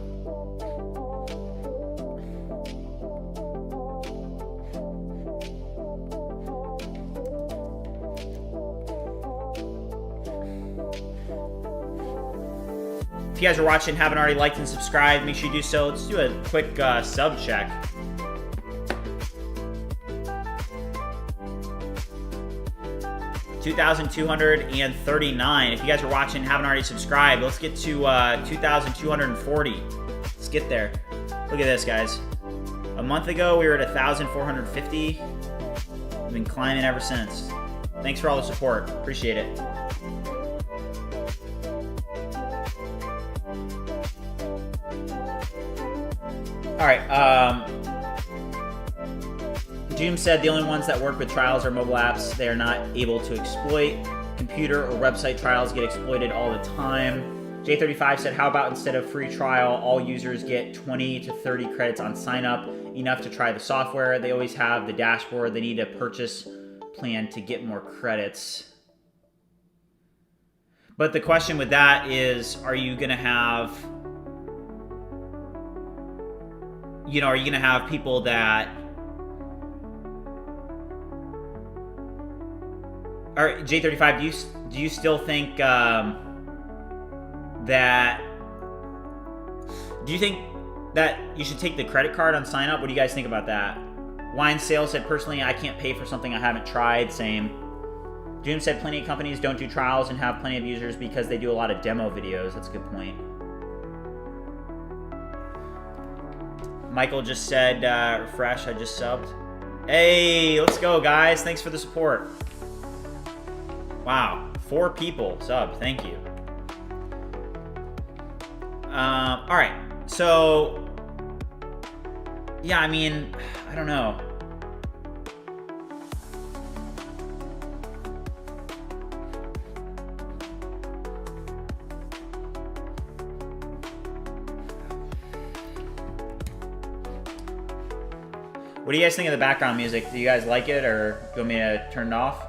If you guys are watching, haven't already liked and subscribed, make sure you do so. Let's do a quick sub check. $2,239. If you guys are watching, haven't already subscribed, let's get to 2,240. Let's get there. Look at this, guys. A month ago, we were at 1,450. We've been climbing ever since. Thanks for all the support. Appreciate it. All right. Doom said the only ones that work with trials are mobile apps. They are not able to exploit. Computer or website trials get exploited all the time. J35 said, how about instead of free trial, all users get 20 to 30 credits on sign up, enough to try the software. They always have the dashboard. They need a purchase plan to get more credits. But the question with that is, are you going to have, are you going to have people that, all right, J35, do you still think that you should take the credit card on sign up? What do you guys think about that? Wine Sales said, personally, I can't pay for something I haven't tried. Same. Doom said plenty of companies don't do trials and have plenty of users because they do a lot of demo videos. That's a good point. Michael just said, refresh, I just subbed. Hey, let's go, guys. Thanks for the support. Wow, 4 people subbed. Thank you. All right. So, yeah, I mean, I don't know. What do you guys think of the background music? Do you guys like it, or do you want me to turn it off?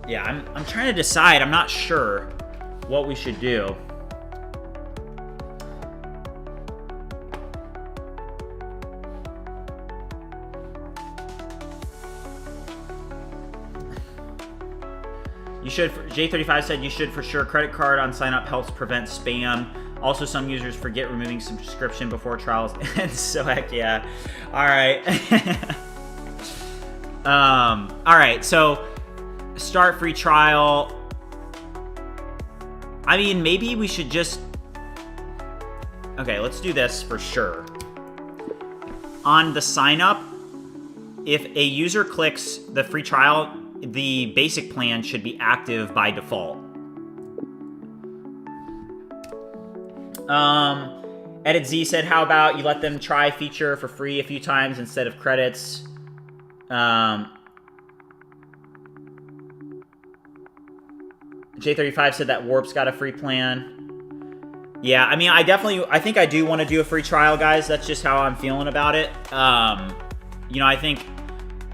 Yeah, I'm trying to decide. I'm not sure what we should do. You should, J35 said you should for sure. Credit card on sign up helps prevent spam. Also, some users forget removing subscription before trials end, so heck yeah. All right. All right, so start free trial. I mean, maybe we should just... Okay, let's do this for sure. On the sign up, if a user clicks the free trial, the basic plan should be active by default. Edit Z said, how about you let them try feature for free a few times instead of credits? J35 said that Warp's got a free plan. Yeah, I mean, I think I do want to do a free trial, guys. That's just how I'm feeling about it. You know, I think,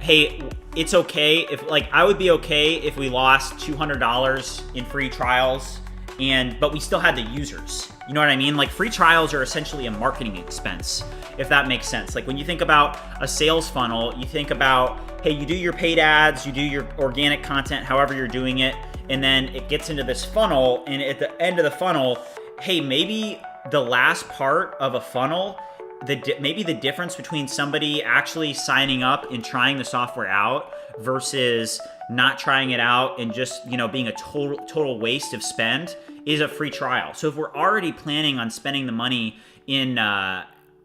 hey, it's okay if, like, I would be okay if we lost $200 in free trials, but we still had the users. You know what I mean? Like, free trials are essentially a marketing expense, if that makes sense. Like, when you think about a sales funnel, you think about, hey, you do your paid ads, you do your organic content, however you're doing it, and then it gets into this funnel, and at the end of the funnel, hey, maybe the last part of a funnel, maybe the difference between somebody actually signing up and trying the software out versus not trying it out and just, you know, being a total waste of spend is a free trial. So if we're already planning on spending the money in,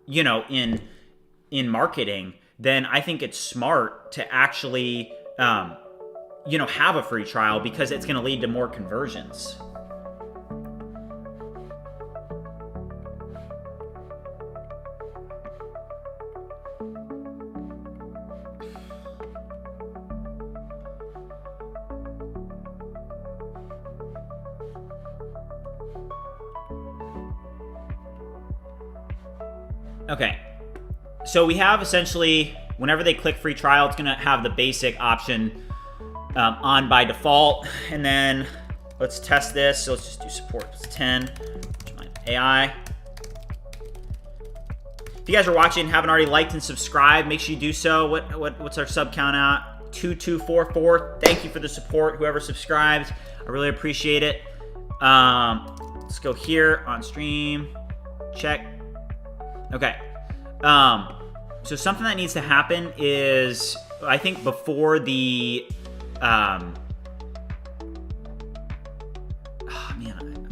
you know, in marketing, then I think it's smart to actually, you know, have a free trial because it's going to lead to more conversions. Okay, so we have essentially, whenever they click free trial, it's going to have the basic option on by default. And then let's test this. So let's just do support 10, AI. If you guys are watching and haven't already liked and subscribed, make sure you do so. What's our sub count at? 2244. Thank you for the support, whoever subscribed. I really appreciate it. Let's go here on stream. Check. Okay. So something that needs to happen is, I think before the, oh man,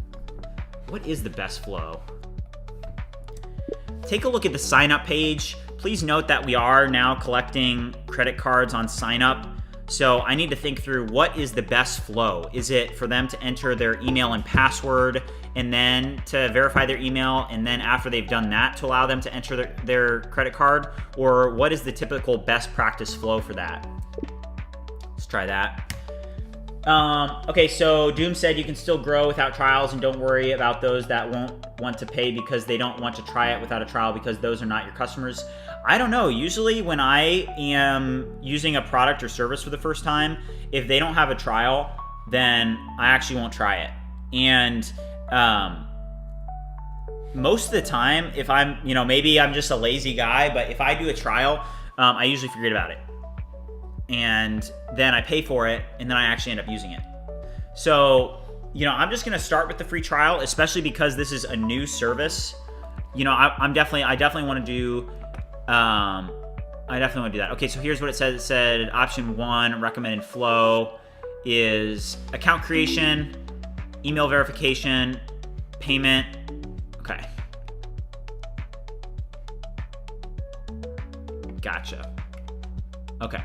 what is the best flow? Take a look at the sign up page. Please note that we are now collecting credit cards on sign up. So I need to think through what is the best flow. Is it for them to enter their email and password and then to verify their email, and then after they've done that to allow them to enter their credit card? Or what is the typical best practice flow for that? Let's try that. Okay, so Doom said you can still grow without trials, and don't worry about those that won't want to pay because they don't want to try it without a trial because those are not your customers. I don't know. Usually when I am using a product or service for the first time, if they don't have a trial, then I actually won't try it. And most of the time, if I'm, you know, maybe I'm just a lazy guy, but if I do a trial, I usually forget about it. And then I pay for it, and then I actually end up using it. So, you know, I'm just going to start with the free trial, especially because this is a new service. You know, I definitely want to do, I definitely want to do that. Okay, so here's what it says. It said option 1, recommended flow, is account creation, email verification, payment. Okay. Gotcha. Okay.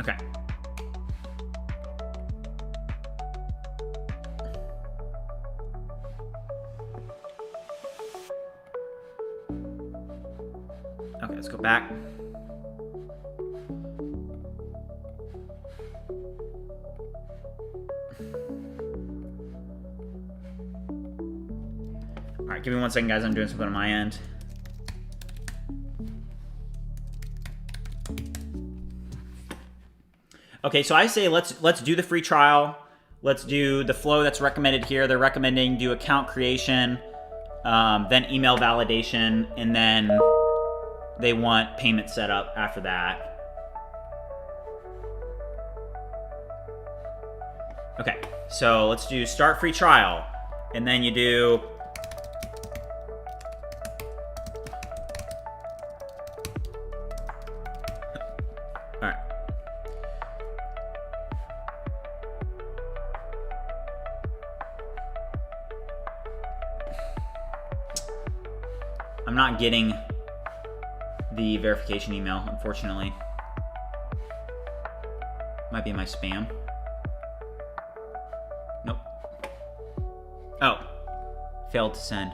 Okay. Okay, let's go back. All right, give me 1 second, guys. I'm doing something on my end. Okay, so I say let's do the free trial. Let's do the flow that's recommended here. They're recommending do account creation, then email validation, and then they want payment setup after that. Okay, so let's do start free trial, and then you do all right. I'm not getting the verification email, unfortunately. Might be in my spam. Nope. Oh, failed to send.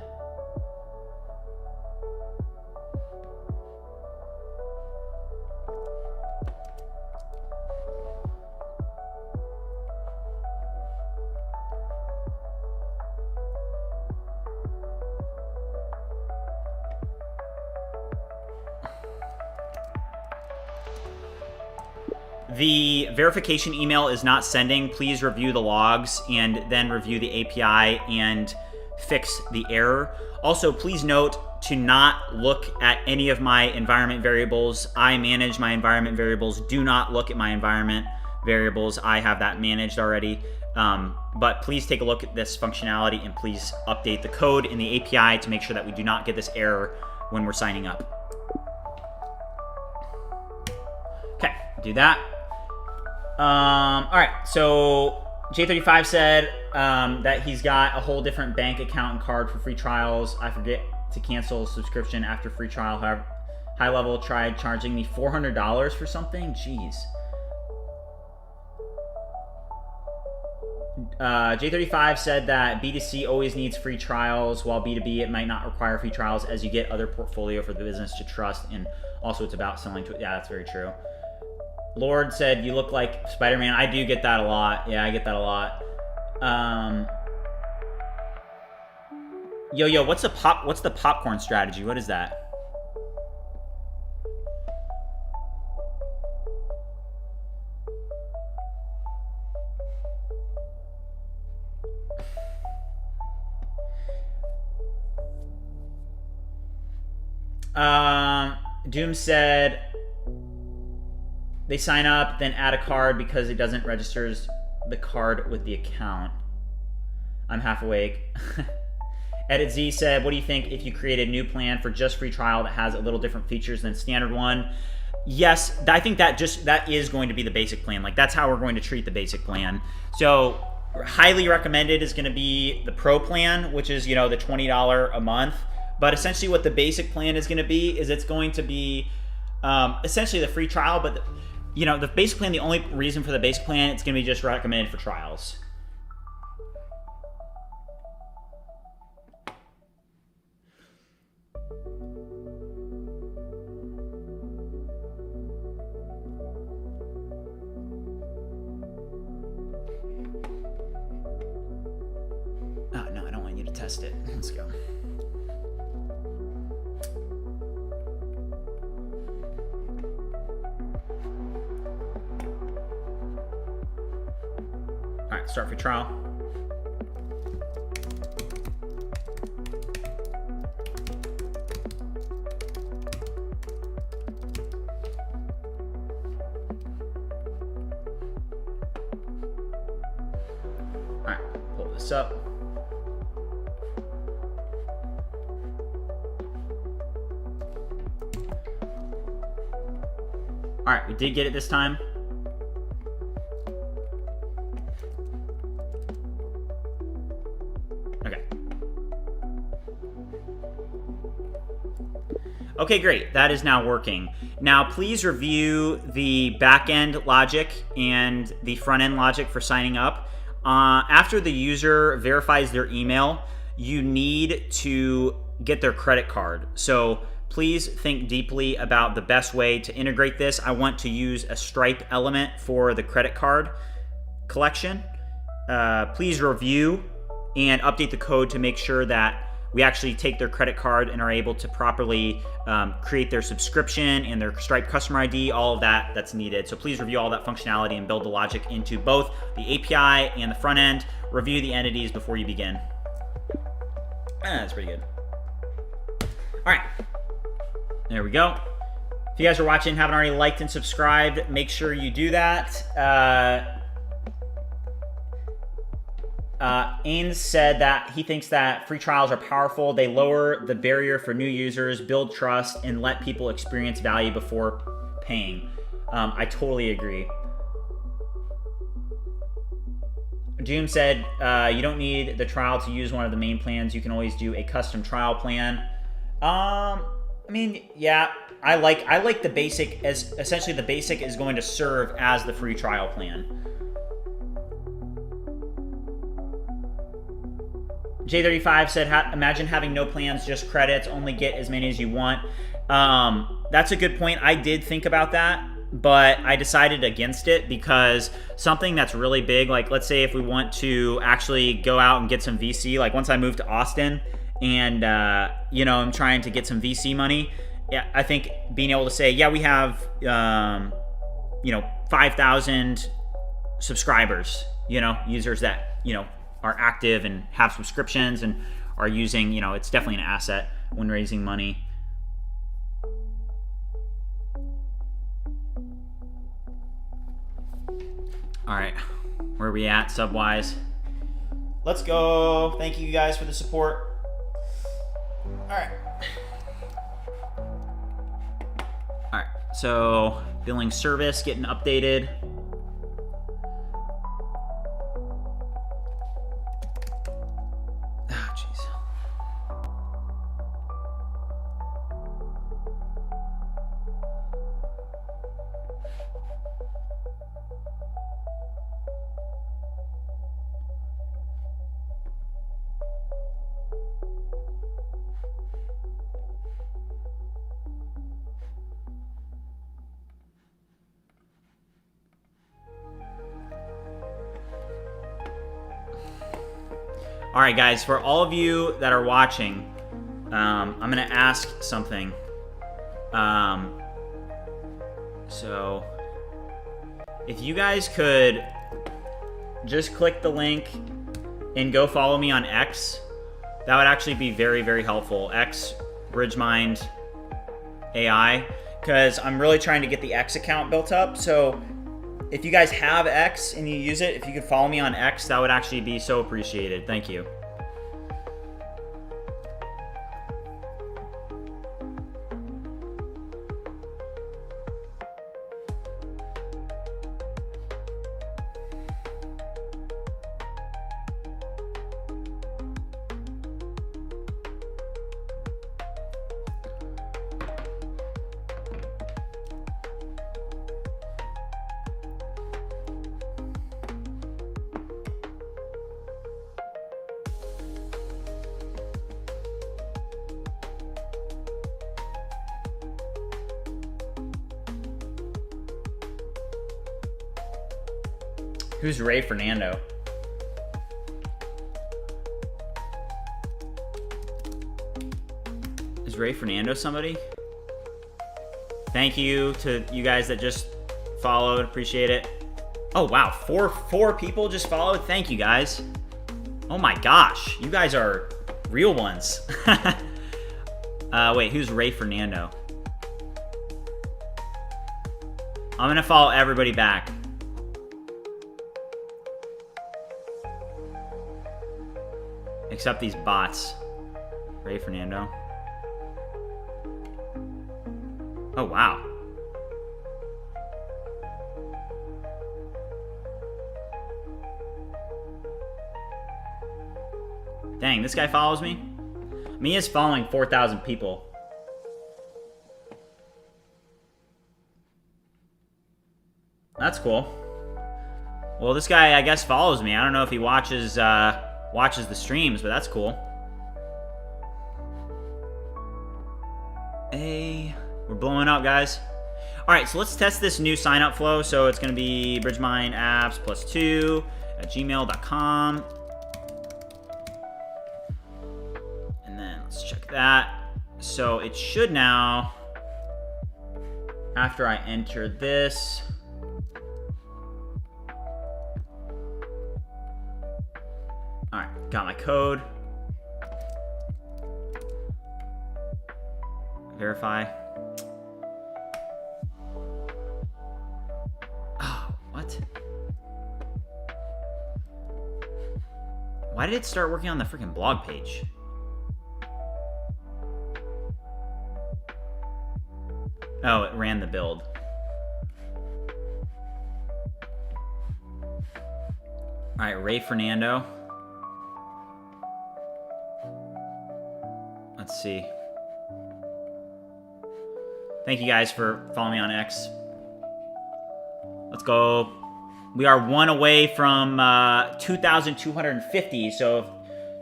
The verification email is not sending. Please review the logs and then review the API and fix the error. Also, please note to not look at any of my environment variables. I manage my environment variables. Do not look at my environment variables. I have that managed already. But please take a look at this functionality and please update the code in the API to make sure that we do not get this error when we're signing up. Okay, do that. All right, so J35 said that he's got a whole different bank account and card for free trials. I forget to cancel subscription after free trial. However, High Level tried charging me $400 for something. Jeez. J35 said that B2C always needs free trials, while B2B it might not require free trials as you get other portfolio for the business to trust, and also it's about selling to it. Yeah, that's very true. Lord said, you look like Spider-Man. I do get that a lot. Yeah, I get that a lot. Yo, what's the popcorn strategy? What is that? Doom said they sign up, then add a card because it doesn't register the card with the account. I'm half awake. Edit Z said, what do you think if you create a new plan for just free trial that has a little different features than standard one? Yes, I think that is going to be the basic plan. Like, that's how we're going to treat the basic plan. So highly recommended is going to be the pro plan, which is, you know, the $20 a month. But essentially what the basic plan is going to be is it's going to be essentially the free trial, but you know, the basic plan, the only reason for the basic plan, it's going to be just recommended for trials. Oh, no, I don't want you to test it. Let's go. All right, start free trial. All right, pull this up. All right, we did get it this time. Okay, great. That is now working. Now, please review the backend logic and the front-end logic for signing up. After the user verifies their email, you need to get their credit card. So please think deeply about the best way to integrate this. I want to use a Stripe element for the credit card collection. Please review and update the code to make sure that we actually take their credit card and are able to properly create their subscription and their Stripe customer ID, all of that's needed. So please review all that functionality and build the logic into both the API and the front end. Review the entities before you begin. That's pretty good. All right, there we go. If you guys are watching and haven't already liked and subscribed, make sure you do that. Ains said that he thinks that free trials are powerful. They lower the barrier for new users, build trust, and let people experience value before paying. I totally agree. Doom said you don't need the trial to use one of the main plans. You can always do a custom trial plan. I mean, yeah, I like the basic, as essentially the basic is going to serve as the free trial plan. J35 said, imagine having no plans, just credits, only get as many as you want. That's a good point. I did think about that, but I decided against it because something that's really big, like let's say if we want to actually go out and get some VC, like once I move to Austin and, I'm trying to get some VC money, yeah, I think being able to say, yeah, we have, 5,000 subscribers, users that, are active and have subscriptions and are using, it's definitely an asset when raising money. All right, where are we at sub-wise? Let's go. Thank you guys for the support. All right. All right, so billing service getting updated. All right, guys, for all of you that are watching, I'm going to ask something. So if you guys could just click the link and go follow me on X, that would actually be very, very helpful. X, BridgeMind AI, because I'm really trying to get the X account built up. So if you guys have X and you use it, if you could follow me on X, that would actually be so appreciated. Thank you. Who's Ray Fernando? Is Ray Fernando somebody? Thank you to you guys that just followed. Appreciate it. Oh, wow. Four people just followed. Thank you, guys. Oh, my gosh. You guys are real ones. Wait, who's Ray Fernando? I'm going to follow everybody back. Except these bots. Ray Fernando. Oh, wow. Dang, this guy follows me? I mean, he is following 4,000 people. That's cool. Well, this guy, I guess, follows me. I don't know if he watches watches the streams, but that's cool. Hey, we're blowing up, guys. All right, so let's test this new sign-up flow. So it's going to be bridgemindapps+2@gmail.com. And then let's check that. So it should now, after I enter this, all right, got my code. Verify. Oh, what? Why did it start working on the freaking blog page? Oh, it ran the build. All right, Ray Fernando. Let's see. Thank you guys for following me on X. Let's go. We are one away from 2,250. So if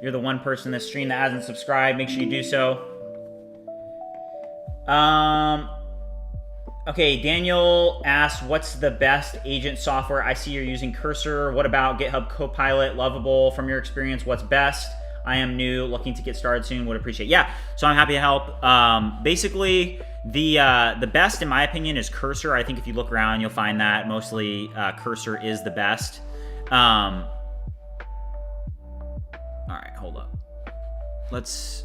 you're the one person in this stream that hasn't subscribed, make sure you do so. Okay, Daniel asks, what's the best agent software? I see you're using Cursor. What about GitHub Copilot, Lovable? From your experience, what's best? I am new, looking to get started soon. Would appreciate. Yeah, so I'm happy to help. Basically, the best, in my opinion, is Cursor. I think if you look around, you'll find that mostly Cursor is the best. All right, hold up. Looks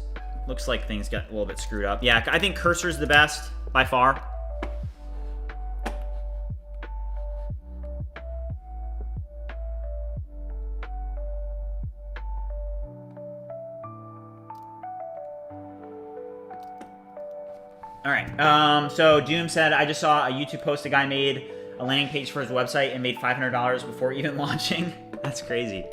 like things got a little bit screwed up. Yeah, I think Cursor is the best by far. All right, so Doom said, I just saw a YouTube post a guy made a landing page for his website and made $500 before even launching. That's crazy.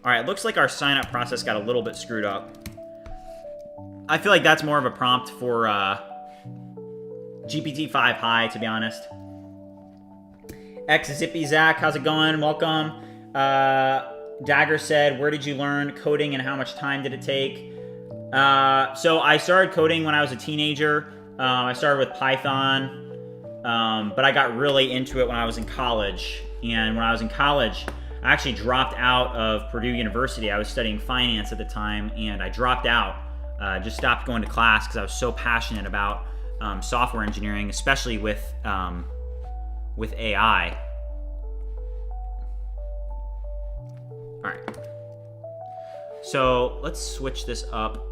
All right, looks like our sign up process got a little bit screwed up. I feel like that's more of a prompt for GPT-5 High, to be honest. Zippy Zach, how's it going? Welcome. Dagger said, where did you learn coding and how much time did it take? So I started coding when I was a teenager. I started with Python, but I got really into it when I was in college. And when I was in college, I actually dropped out of Purdue University. I was studying finance at the time, and I dropped out. Just stopped going to class because I was so passionate about software engineering, especially with AI. All right, so let's switch this up.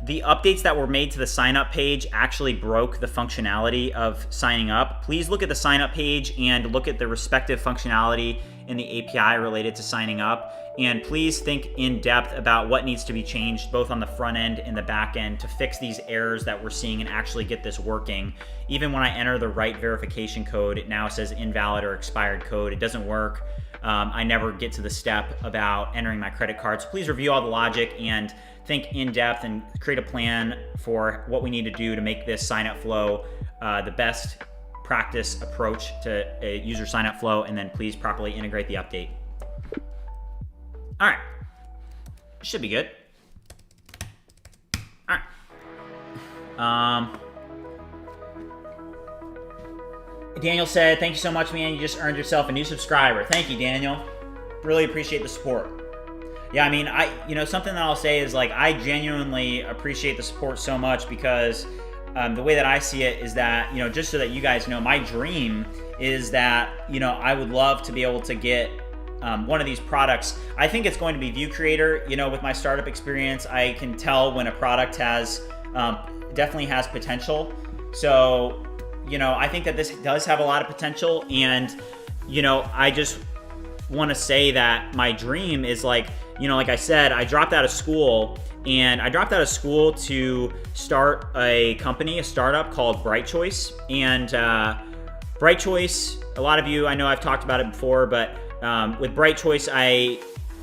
The updates that were made to the sign up page actually broke the functionality of signing up. Please look at the sign up page and look at the respective functionality in the API related to signing up. And please think in depth about what needs to be changed both on the front end and the back end to fix these errors that we're seeing and actually get this working. Even when I enter the right verification code, it now says invalid or expired code. It doesn't work. I never get to the step about entering my credit card. So please review all the logic and think in depth and create a plan for what we need to do to make this sign up flow the best practice approach to a user sign up flow, and then please properly integrate the update. All right, should be good. All right. Daniel said, thank you so much, man. You just earned yourself a new subscriber. Thank you, Daniel. Really appreciate the support. Yeah, I mean, something that I'll say is, like, I genuinely appreciate the support so much because the way that I see it is that, just so that you guys know, my dream is that, I would love to be able to get one of these products. I think it's going to be View Creator. With my startup experience, I can tell when a product has definitely has potential. So, I think that this does have a lot of potential, and I just want to say that my dream is like I said, I dropped out of school, and I dropped out of school to start a company, a startup called Bright Choice. And Bright Choice, a lot of you, I know I've talked about it before, but with Bright Choice, I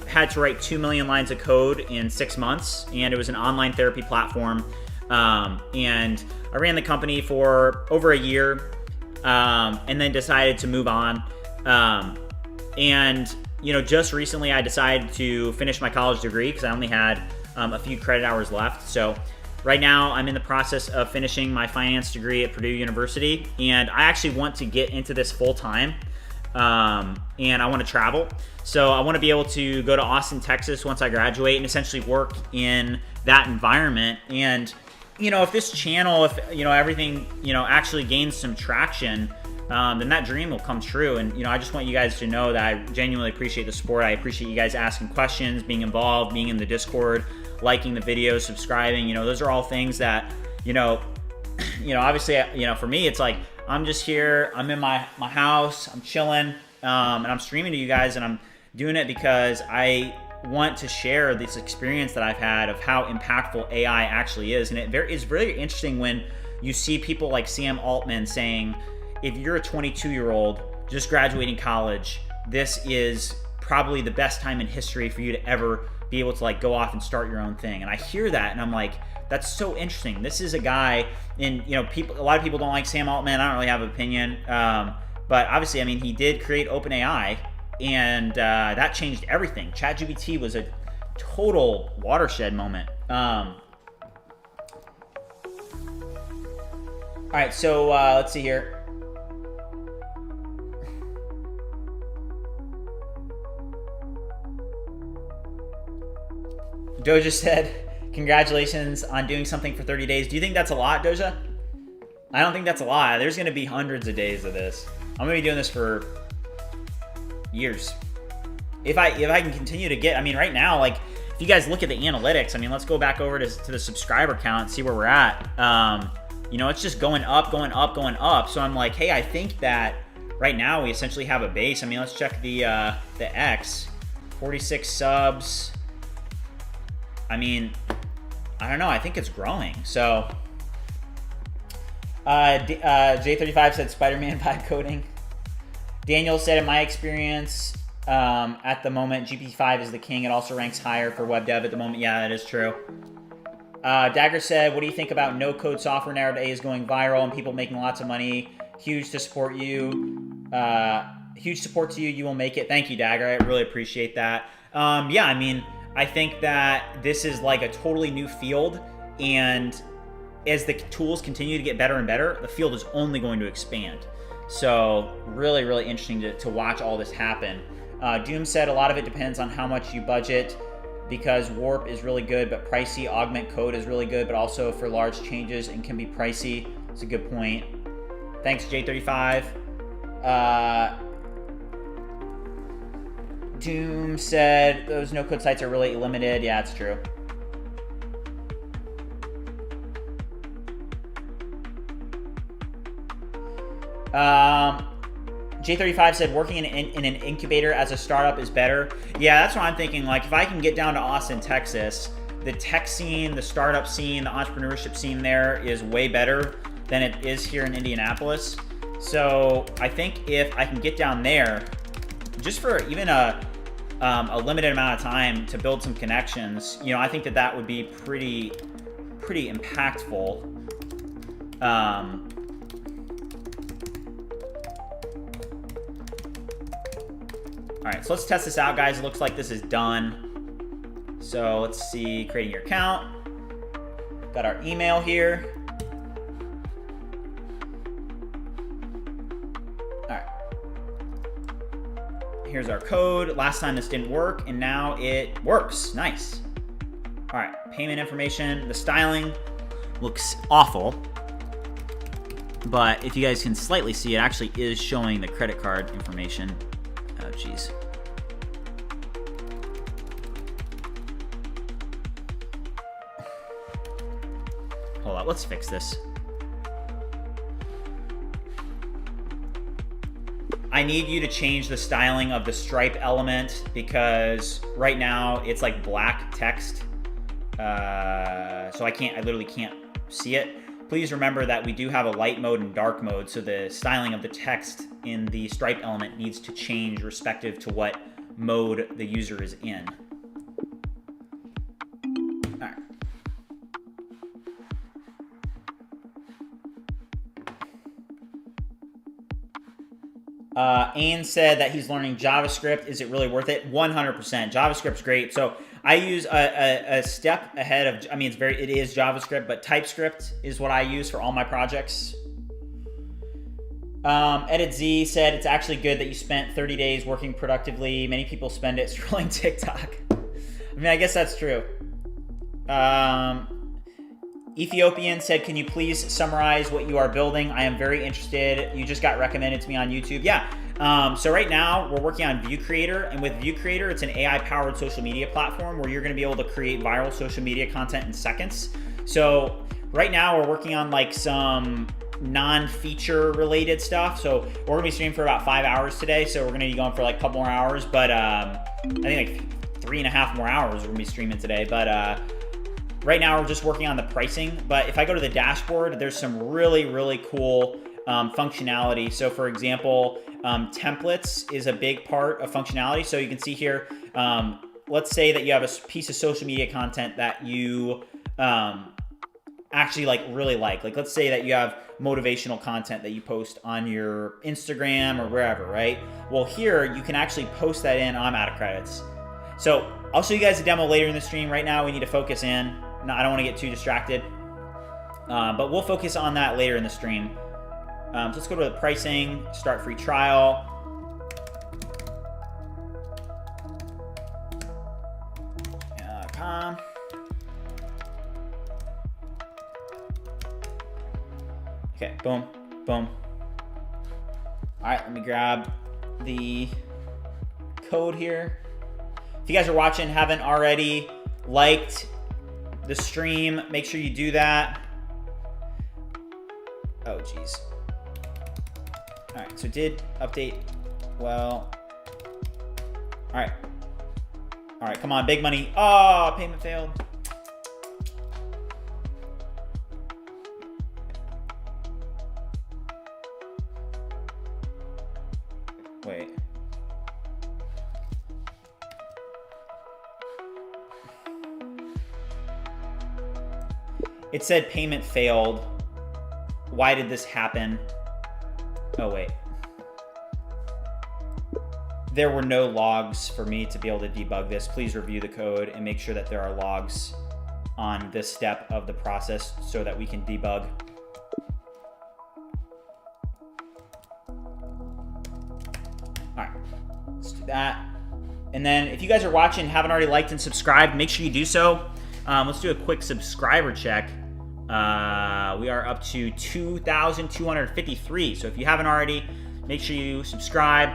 had to write 2 million lines of code in 6 months, and it was an online therapy platform. And I ran the company for over a year, and then decided to move on. And just recently I decided to finish my college degree because I only had a few credit hours left. So right now I'm in the process of finishing my finance degree at Purdue University, and I actually want to get into this full time. And I want to travel. So I want to be able to go to Austin, Texas once I graduate and essentially work in that environment. And, if this channel, if everything, actually gains some traction, then that dream will come true. And, I just want you guys to know that I genuinely appreciate the support. I appreciate you guys asking questions, being involved, being in the Discord, liking the videos, subscribing. Those are all things that, obviously, for me, it's like, I'm just here, I'm in my house, I'm chilling, and I'm streaming to you guys, and I'm doing it because I want to share this experience that I've had of how impactful AI actually is. And it's very interesting when you see people like Sam Altman saying, if you're a 22-year-old just graduating college, this is probably the best time in history for you to ever be able to go off and start your own thing. And I hear that and I'm like, that's so interesting. This is a guy, and a lot of people don't like Sam Altman. I don't really have an opinion, but obviously, he did create OpenAI, and that changed everything. ChatGPT was a total watershed moment. All right, so let's see here. Doja said, congratulations on doing something for 30 days. Do you think that's a lot, Doja? I don't think that's a lot. There's going to be hundreds of days of this. I'm going to be doing this for years. If I can continue to get, right now, if you guys look at the analytics, let's go back over to the subscriber count and see where we're at. It's just going up, going up, going up. So I'm like, hey, I think that right now we essentially have a base. Let's check the X, 46 subs. I don't know. I think it's growing. So, J35 said Spider-Man vibe coding. Daniel said, in my experience, at the moment, GPT-5 is the king. It also ranks higher for web dev at the moment. Yeah, that is true. Dagger said, what do you think about no-code software nowadays going viral and people making lots of money? Huge support to you. You will make it. Thank you, Dagger. I really appreciate that. I think that this is a totally new field, and as the tools continue to get better and better, the field is only going to expand. So really, really interesting to watch all this happen. Doom said a lot of it depends on how much you budget, because Warp is really good but pricey. Augment Code is really good, but also for large changes and can be pricey. It's a good point. Thanks, J35. Doom said those no-code sites are really limited. Yeah, it's true. J35 said working in an incubator as a startup is better. Yeah, that's what I'm thinking. If I can get down to Austin, Texas, the tech scene, the startup scene, the entrepreneurship scene there is way better than it is here in Indianapolis. So I think if I can get down there, just for even a limited amount of time to build some connections, I think that would be pretty impactful. All right, so let's test this out, guys. It looks like this is done. So let's see, creating your account. Got our email here. All right. Here's our code. Last time this didn't work, and now it works. Nice. All right, payment information. The styling looks awful, but if you guys can slightly see, it actually is showing the credit card information. Oh, jeez. Hold on, let's fix this. I need you to change the styling of the Stripe element because right now it's black text. So I literally can't see it. Please remember that we do have a light mode and dark mode, so the styling of the text in the Stripe element needs to change respective to what mode the user is in. All right. Ain said that he's learning JavaScript. Is it really worth it? 100%. JavaScript's great. So I use a step ahead of, I mean, it is JavaScript, but TypeScript is what I use for all my projects. Edit Z said it's actually good that you spent 30 days working productively. Many people spend it scrolling TikTok. I mean, I guess that's true. Ethiopian said, can you please summarize what you are building? I am very interested. You just got recommended to me on YouTube. Yeah. So right now we're working on View Creator, and with View Creator, it's an AI-powered social media platform where you're going to be able to create viral social media content in seconds. So right now we're working on like some non-feature related stuff. So we're gonna be streaming for about 5 hours today. So we're gonna be going for like a couple more hours, but I think like 3.5 more hours we're gonna be streaming today. But right now we're just working on the pricing. But if I go to the dashboard, there's some really, really cool functionality. So for example, templates is a big part of functionality. So you can see here, let's say that you have a piece of social media content that you actually really like let's say that you have motivational content that you post on your Instagram or wherever, right? Well, here you can actually post that in. I'm out of credits. So I'll show you guys a demo later in the stream. Right now we need to focus in. No, I don't want to get too distracted, but we'll focus on that later in the stream. So let's go to the pricing, start free trial. Okay, boom, boom. All right, let me grab the code here. If you guys are watching, haven't already liked the stream, make sure you do that. Oh, geez. All right, so did update well. All right. All right, come on, big money. Oh, payment failed. Wait. It said payment failed. Why did this happen? Oh, wait. There were no logs for me to be able to debug this. Please review the code and make sure that there are logs on this step of the process so that we can debug. All right, let's do that. And then if you guys are watching, haven't already liked and subscribed, make sure you do so. Let's do a quick subscriber check. We are up to 2,253. So if you haven't already, make sure you subscribe.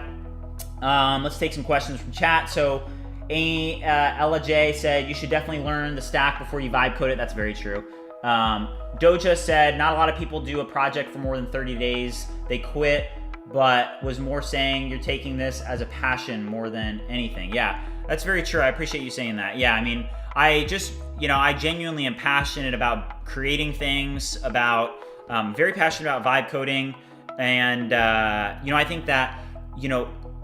Let's take some questions from chat. So Ella J said, you should definitely learn the stack before you vibe code it. That's very true. Doja said, not a lot of people do a project for more than 30 days. They quit, but was more saying you're taking this as a passion more than anything. Yeah, that's very true. I appreciate you saying that. Yeah, I mean, I just, I genuinely am passionate about creating things, very passionate about vibe coding. And, I think that,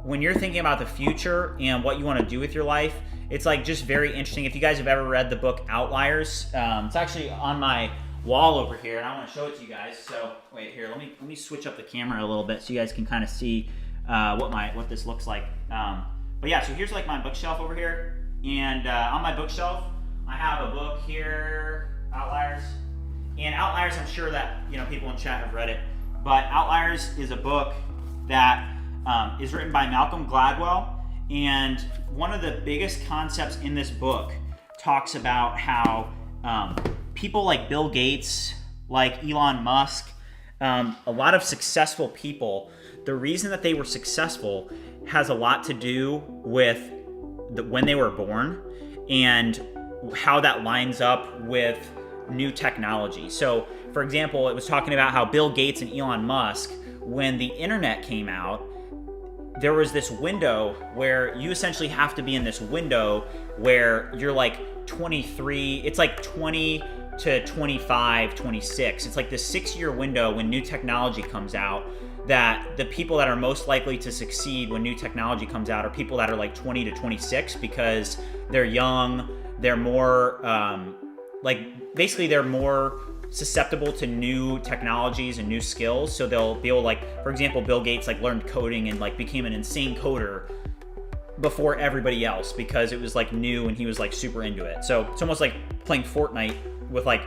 when you're thinking about the future and what you want to do with your life, it's just very interesting. If you guys have ever read the book Outliers, it's actually on my wall over here, and I want to show it to you guys. So wait here, let me switch up the camera a little bit so you guys can kind of see what this looks like. But yeah, so here's my bookshelf over here, and on my bookshelf I have a book here, Outliers. And Outliers, I'm sure that people in chat have read it, but Outliers is a book that is written by Malcolm Gladwell, and one of the biggest concepts in this book talks about how people like Bill Gates, like Elon Musk, a lot of successful people, the reason that they were successful has a lot to do with when they were born and how that lines up with new technology. So, for example, it was talking about how Bill Gates and Elon Musk, when the internet came out, there was this window where you essentially have to be in this window where you're 23, it's 20 to 25, 26. It's this 6-year window when new technology comes out that the people that are most likely to succeed when new technology comes out are people that are like 20 to 26, because they're young, they're more basically they're more susceptible to new technologies and new skills. So they'll be able, like, for example, Bill Gates like learned coding and like became an insane coder before everybody else because it was like new and he was like super into it. So it's almost like playing Fortnite with, like,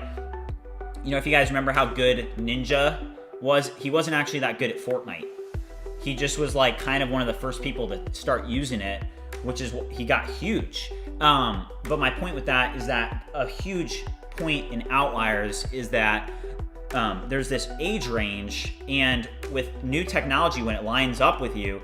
you know, if you guys remember how good Ninja was, he wasn't actually that good at Fortnite. He just was like kind of one of the first people to start using it, which is what he got huge. But my point with that is that a huge point in outliers is that there's this age range, and with new technology, when it lines up with you,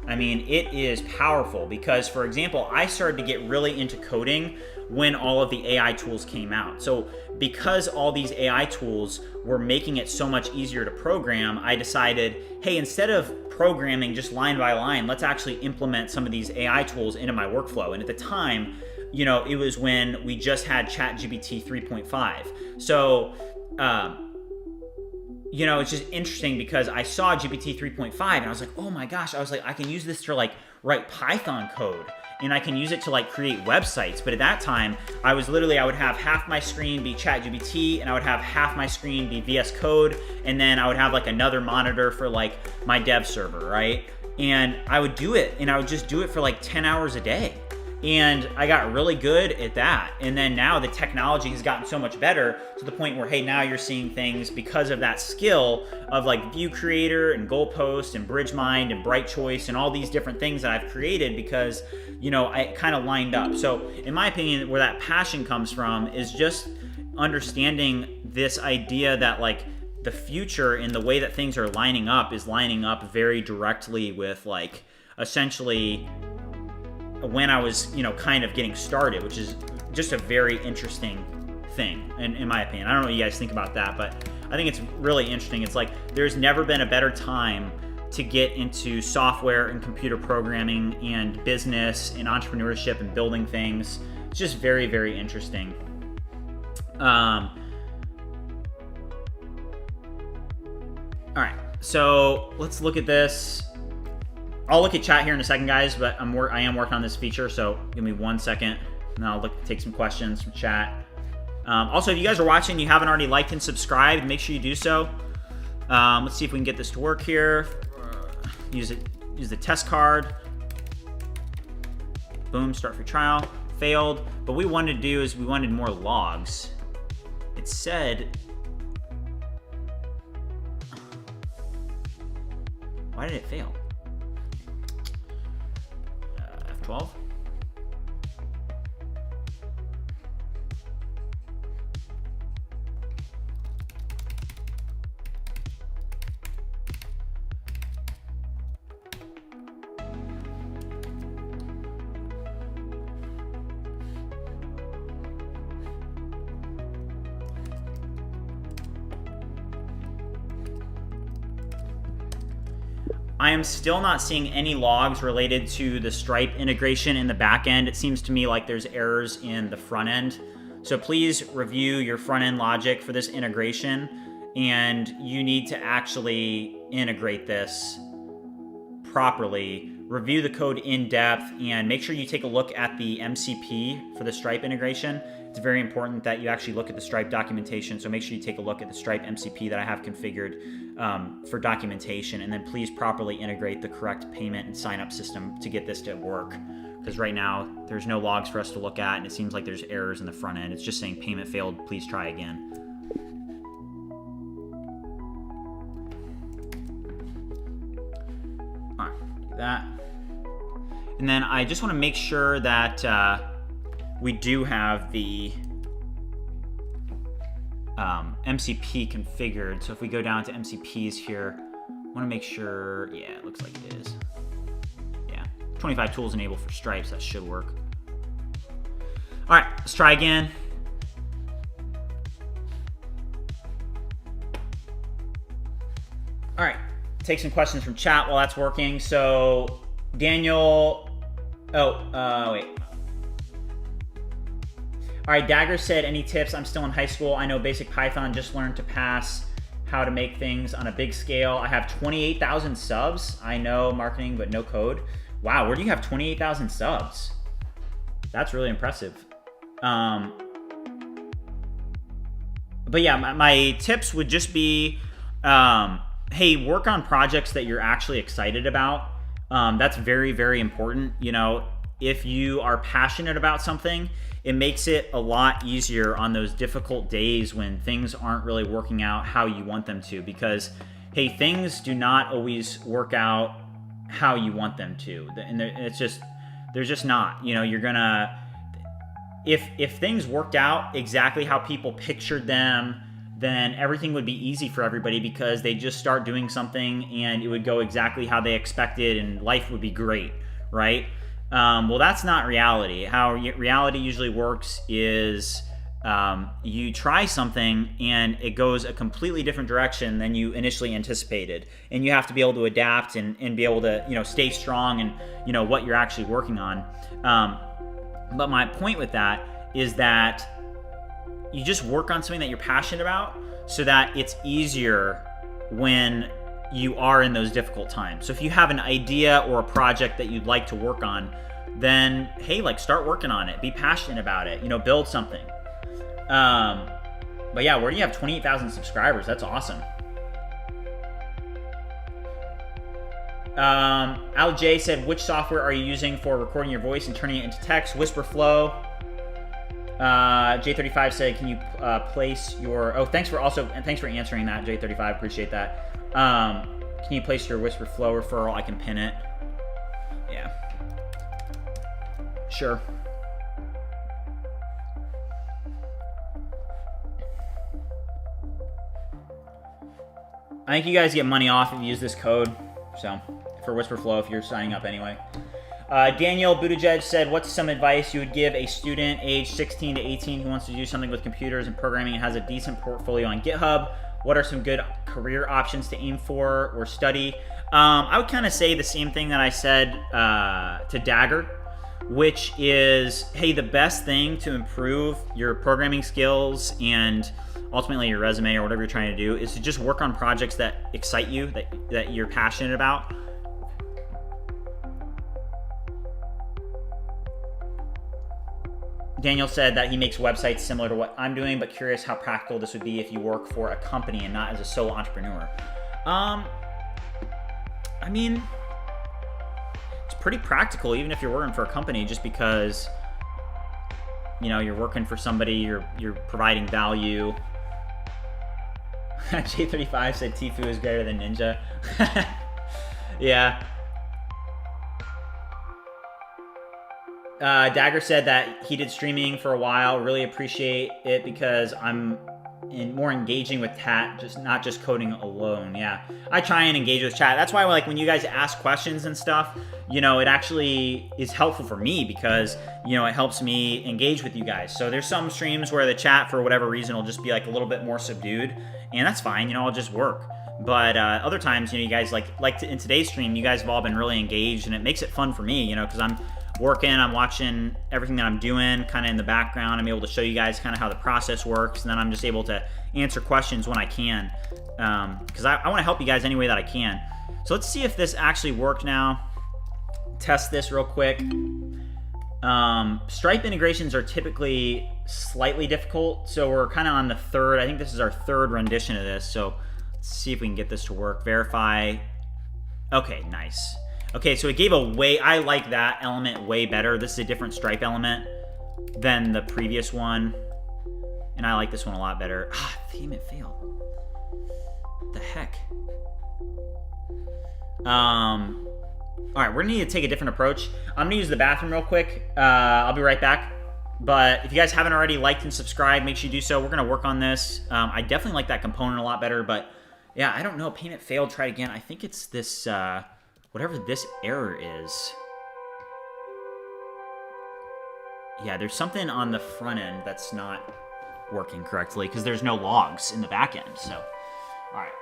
I mean, it is powerful. Because, for example, I started to get really into coding when all of the AI tools came out. So because all these AI tools were making it so much easier to program, I decided, hey, instead of programming just line by line, let's actually implement some of these AI tools into my workflow. And at the time, you know, it was when we just had ChatGPT 3.5. So, you know, it's just interesting because I saw GPT 3.5 and I was like, oh my gosh, I was like, I can use this to like write Python code and I can use it to like create websites. But at that time, I would have half my screen be ChatGPT and I would have half my screen be VS Code. And then I would have like another monitor for like my dev server, right? And I would do it, and I would just do it for like 10 hours a day. And I got really good at that. And then now the technology has gotten so much better to the point where, hey, now you're seeing things because of that skill of like View Creator and Goalpost and BridgeMind and Bright Choice and all these different things that I've created because, you know, I kind of lined up. So in my opinion, where that passion comes from is just understanding this idea that like the future and the way that things are lining up is lining up very directly with like essentially when I was, you know, kind of getting started, which is just a very interesting thing, in my opinion. I don't know what you guys think about that, but I think it's really interesting. It's like there's never been a better time to get into software and computer programming and business and entrepreneurship and building things. It's just very, very interesting. All right, so let's look at this. I'll look at chat here in a second, guys, but I am working on this feature, so give me 1 second, and I'll take some questions from chat. Also, if you guys are watching and you haven't already liked and subscribed, make sure you do so. Let's see if we can get this to work here. Use the test card. Boom, start free trial. Failed. But what we wanted to do is we wanted more logs. It said... Why did it fail? F12. I am still not seeing any logs related to the Stripe integration in the back end. It seems to me like there's errors in the front end. So please review your front end logic for this integration, and you need to actually integrate this properly. Review the code in depth and make sure you take a look at the MCP for the Stripe integration. It's very important that you actually look at the Stripe documentation, so make sure you take a look at the Stripe MCP that I have configured for documentation, and then please properly integrate the correct payment and sign-up system to get this to work. Because right now, there's no logs for us to look at, and it seems like there's errors in the front end. It's just saying payment failed, please try again. All right, do that. And then I just want to make sure that we do have the MCP configured. So if we go down to MCPs here, I want to make sure, yeah, it looks like it is. Yeah, 25 tools enabled for Stripes, that should work. All right, let's try again. All right, take some questions from chat while that's working. So Daniel, wait. All right, Dagger said, any tips? I'm still in high school. I know basic Python, just learned to pass. how to make things on a big scale. I have 28,000 subs. I know marketing, but no code. Wow, where do you have 28,000 subs? That's really impressive. But yeah, my tips would just be, hey, work on projects that you're actually excited about. That's very, very important. You know, if you are passionate about something, it makes it a lot easier on those difficult days when things aren't really working out how you want them to, because hey, things do not always work out how you want them to, and they're just not. You know, you're gonna, if things worked out exactly how people pictured them, then everything would be easy for everybody, because they just start doing something and it would go exactly how they expected and life would be great, right? Well, that's not reality. How reality usually works is you try something and it goes a completely different direction than you initially anticipated, and you have to be able to adapt and be able to, you know, stay strong in, you know, what you're actually working on. But my point with that is that you just work on something that you're passionate about, so that it's easier when you are in those difficult times. So if you have an idea or a project that you'd like to work on, then hey, like, start working on it. Be passionate about it. You know, build something. But yeah, where do you have 28,000 subscribers? That's awesome. Al J said, which software are you using for recording your voice and turning it into text? Whisperflow. J35 said, can you place your... Oh, thanks for answering that, J35. Appreciate that. Can you place your Whisperflow referral? I can pin it. Yeah. Sure. I think you guys get money off if you use this code. So, for Whisperflow, if you're signing up anyway. Daniel Buttigieg said, what's some advice you would give a student age 16 to 18 who wants to do something with computers and programming and has a decent portfolio on GitHub? What are some good career options to aim for or study? I would kind of say the same thing that I said to Dagger, which is, hey, the best thing to improve your programming skills and ultimately your resume or whatever you're trying to do is to just work on projects that excite you, that you're passionate about. Daniel said that he makes websites similar to what I'm doing, but curious how practical this would be if you work for a company and not as a solo entrepreneur. I mean, it's pretty practical even if you're working for a company, just because, you know, you're working for somebody, you're providing value. J35 said Tfue is greater than Ninja. Yeah. Dagger said that he did streaming for a while. Really appreciate it because I'm more engaging with chat, not just coding alone. Yeah, I try and engage with chat. That's why, like, when you guys ask questions and stuff, you know, it actually is helpful for me because, you know, it helps me engage with you guys. So there's some streams where the chat, for whatever reason, will just be like a little bit more subdued, and that's fine. You know, I'll just work. But other times, you know, you guys in today's stream, you guys have all been really engaged, and it makes it fun for me, you know, because I'm working, I'm watching everything that I'm doing kind of in the background. I'm able to show you guys kind of how the process works, and then I'm just able to answer questions when I can, because I want to help you guys any way that I can. So let's see if this actually worked now. Test this real quick. Stripe integrations are typically slightly difficult, so we're kind of on the third. I think this is our third rendition of this, so let's see if we can get this to work. Verify. Okay, nice. Okay, so it gave I like that element way better. This is a different Stripe element than the previous one, and I like this one a lot better. Payment failed. What the heck? All right, we're gonna need to take a different approach. I'm gonna use the bathroom real quick. I'll be right back. But if you guys haven't already liked and subscribed, make sure you do so. We're gonna work on this. I definitely like that component a lot better, but yeah, I don't know. Payment failed. Try it again. I think it's this, whatever this error is. Yeah, there's something on the front end that's not working correctly because there's no logs in the back end. So, all right.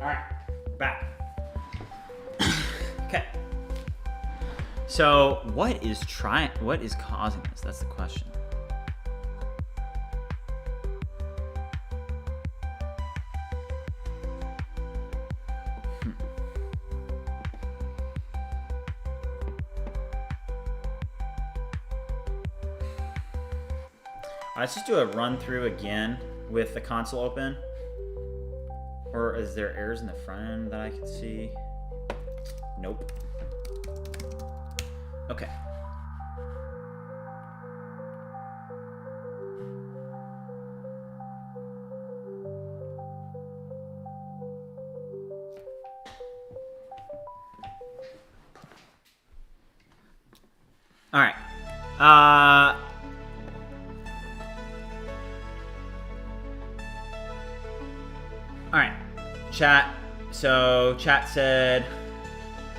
All right, we're back. Okay. So what is causing this? That's the question. Let's just do a run through again with the console open. Or is there errors in the front end that I can see? Nope. Okay. All right. All right, chat. So chat said,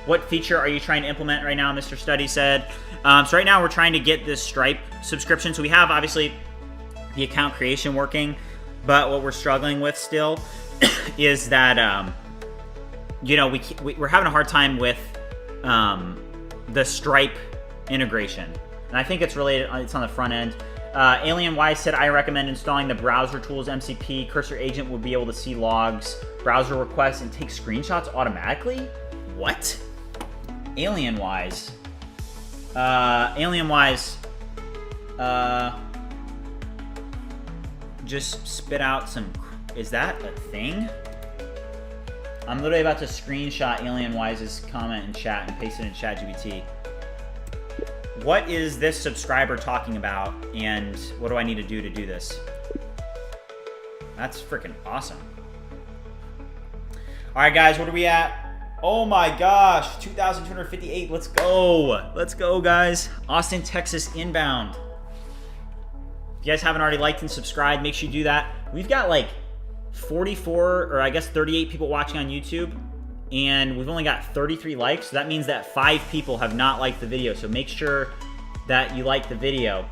what feature are you trying to implement right now? Mr. Study said. So right now we're trying to get this Stripe subscription. So we have obviously the account creation working, but what we're struggling with still is that, you know, we're having a hard time with the Stripe integration. And I think it's related, it's on the front end. Alien Wise said, I recommend installing the browser tools MCP. Cursor agent will be able to see logs, browser requests, and take screenshots automatically? What? Alien Wise. Just spit out some, is that a thing? I'm literally about to screenshot Alien Wise's comment in chat and paste it in ChatGPT. What is this subscriber talking about, and what do I need to do this? That's freaking awesome. All right, guys, what are we at? Oh my gosh, 2,258. Let's go. Let's go, guys. Austin, Texas inbound. If you guys haven't already liked and subscribed, make sure you do that. We've got like 44, or I guess 38 people watching on YouTube, and we've only got 33 likes. So that means that 5 people have not liked the video. So make sure that you like the video.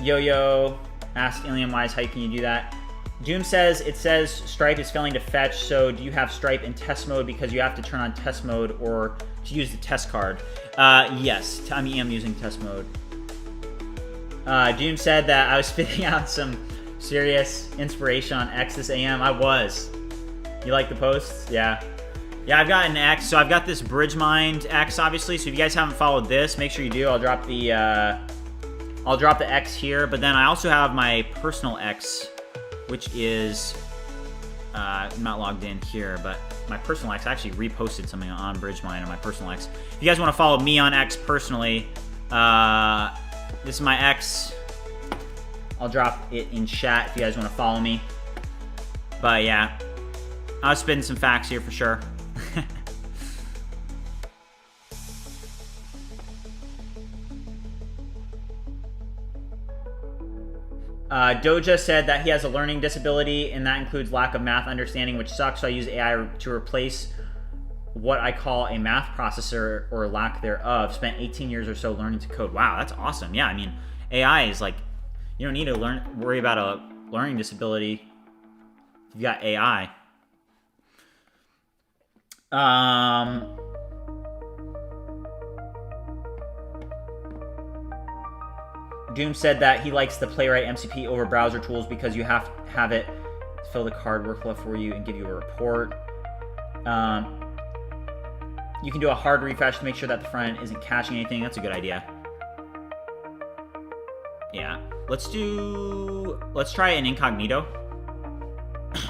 Yo-Yo asked Alien Wise, how can you do that? Doom says, it says Stripe is failing to fetch, so do you have Stripe in test mode because you have to turn on test mode or to use the test card? Yes, I am using test mode. Doom said that I was spitting out some serious inspiration on X this AM. I was. You like the posts? Yeah. Yeah, I've got an X. So I've got this BridgeMind X, obviously. So if you guys haven't followed this, make sure you do. I'll drop the X here. But then I also have my personal X, which is I'm not logged in here, but my personal X, I actually reposted something on BridgeMind on my personal X. If you guys want to follow me on X personally, this is my X. I'll drop it in chat if you guys want to follow me. But yeah, I was spitting some facts here for sure. Doja said that he has a learning disability, and that includes lack of math understanding, which sucks. So I use AI to replace what I call a math processor, or lack thereof. Spent 18 years or so learning to code. Wow, that's awesome. Yeah, I mean, AI is like, you don't need to worry about a learning disability. You've got AI. Doom said that he likes the Playwright MCP over browser tools because you have to have it fill the card workflow for you and give you a report. You can do a hard refresh to make sure that the front end isn't caching anything. That's a good idea. Yeah. Let's try an incognito.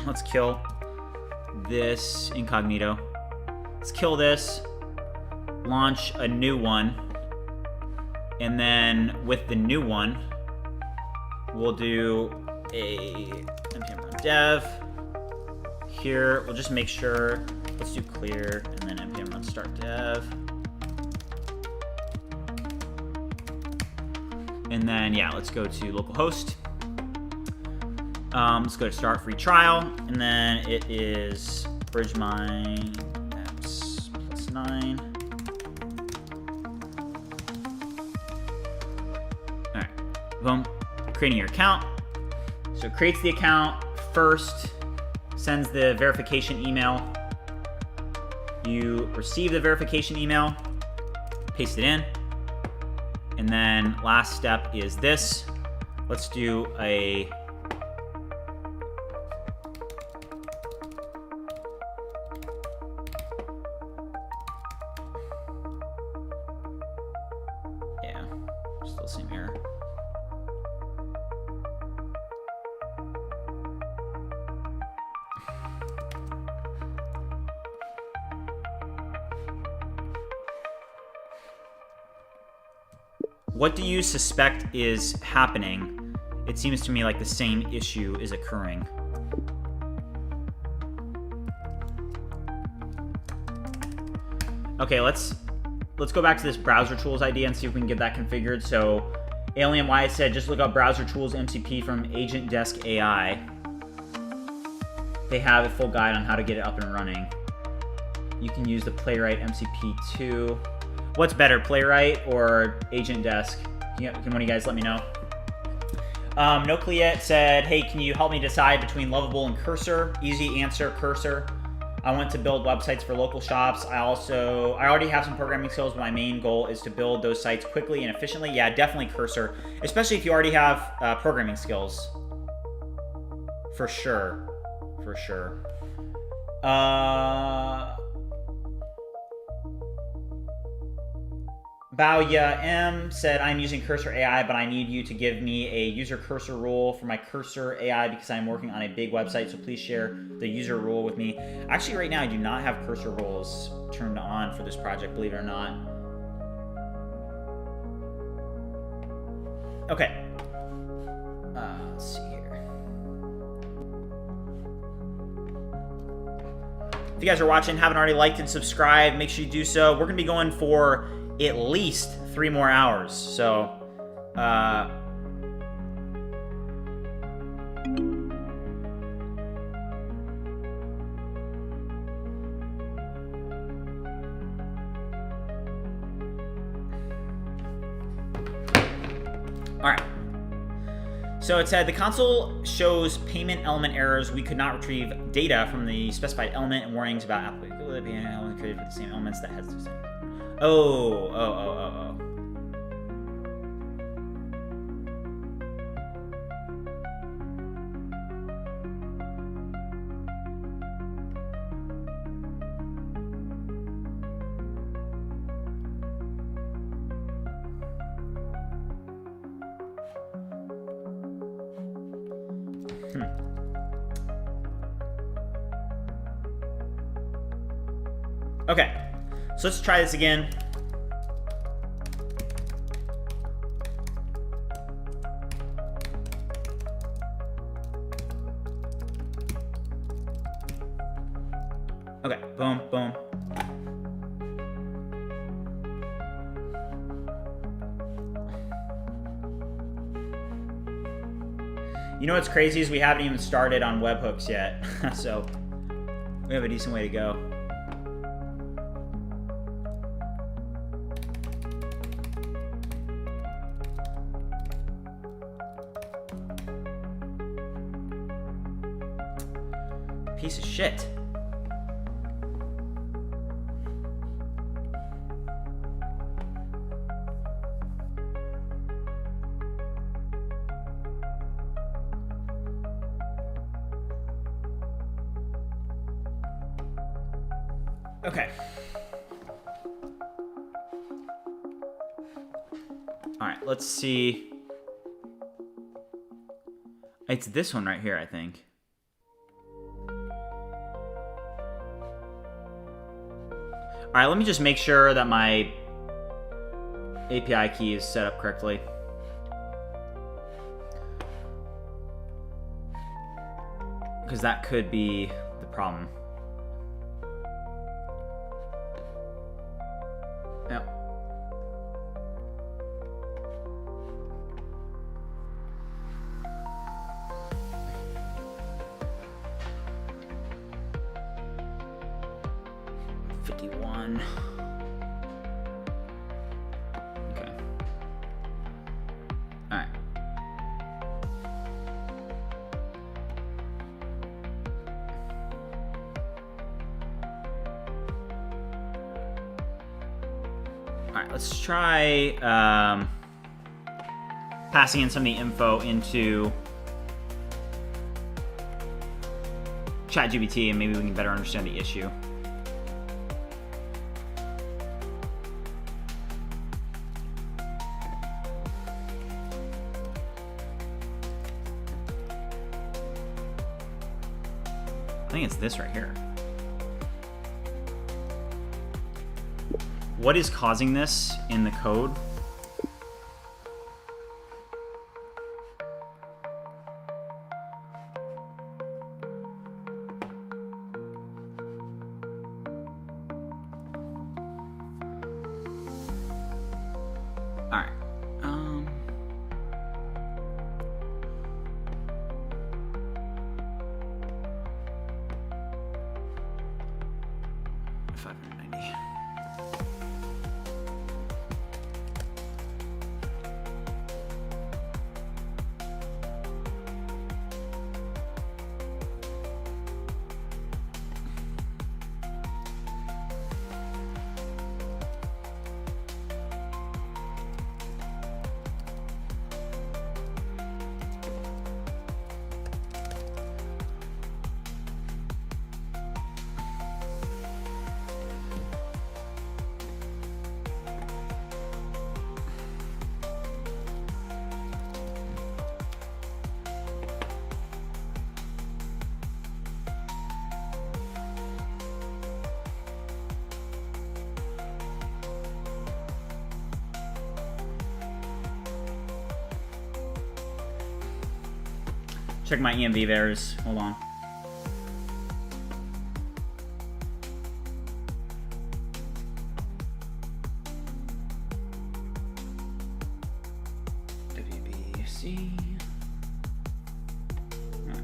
Let's kill this incognito. Let's kill this. Launch a new one. And then with the new one, we'll do a npm run dev. Here, we'll just make sure, let's do clear, and then npm run start dev. And then, yeah, let's go to localhost. Let's go to start free trial, and then it is BridgeMind X +9. All right, boom. creating your account. So it creates the account first, sends the verification email. You receive the verification email, paste it in, and then last step is this. Let's do a still same error. What do you suspect is happening? It seems to me like the same issue is occurring. Okay, let's go back to this browser tools idea and see if we can get that configured. So Alien Y said, just look up browser tools MCP from Agent Desk AI. They have a full guide on how to get it up and running. You can use the Playwright MCP too. What's better, Playwright or Agent Desk? Can one of you guys let me know? No Cliet said, hey, can you help me decide between Lovable and Cursor? Easy answer, Cursor. I want to build websites for local shops. I already have some programming skills, but my main goal is to build those sites quickly and efficiently. Yeah, definitely Cursor, especially if you already have programming skills. For sure, for sure. Baoya M said, I'm using Cursor AI, but I need you to give me a user cursor rule for my Cursor AI because I'm working on a big website, so please share the user rule with me. Actually, right now, I do not have cursor rules turned on for this project, believe it or not. Okay. Let's see here. If you guys are watching, haven't already liked and subscribed, make sure you do so. We're going to be going for at least 3 more hours. So, all right. So it said the console shows payment element errors. We could not retrieve data from the specified element and warnings about applicability being an element created for the same elements that has the same. Oh. Okay, so let's try this again. Okay, boom, boom. You know what's crazy is we haven't even started on webhooks yet, so we have a decent way to go. Piece of shit. Okay. All right, let's see. It's this one right here, I think. All right, let me just make sure that my API key is set up correctly. Because that could be the problem. Yep. Okay. All right. All right, let's try passing in some of the info into ChatGPT, and maybe we can better understand the issue. I think it's this right here. What is causing this in the code? All right. $590. Check my EMV errors. Hold on. WBC. Right.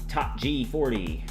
Top G40.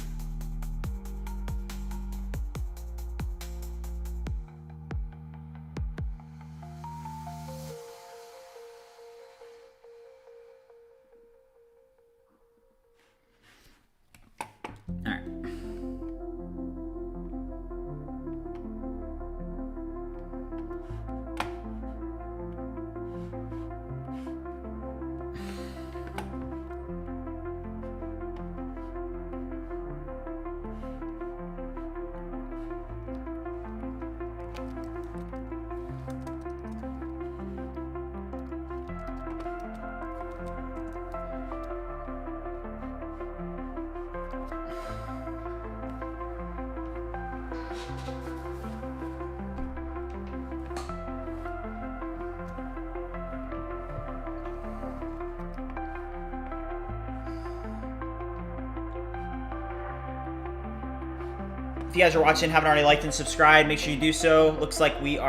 If you guys are watching, haven't already liked and subscribed, make sure you do so. Looks like we're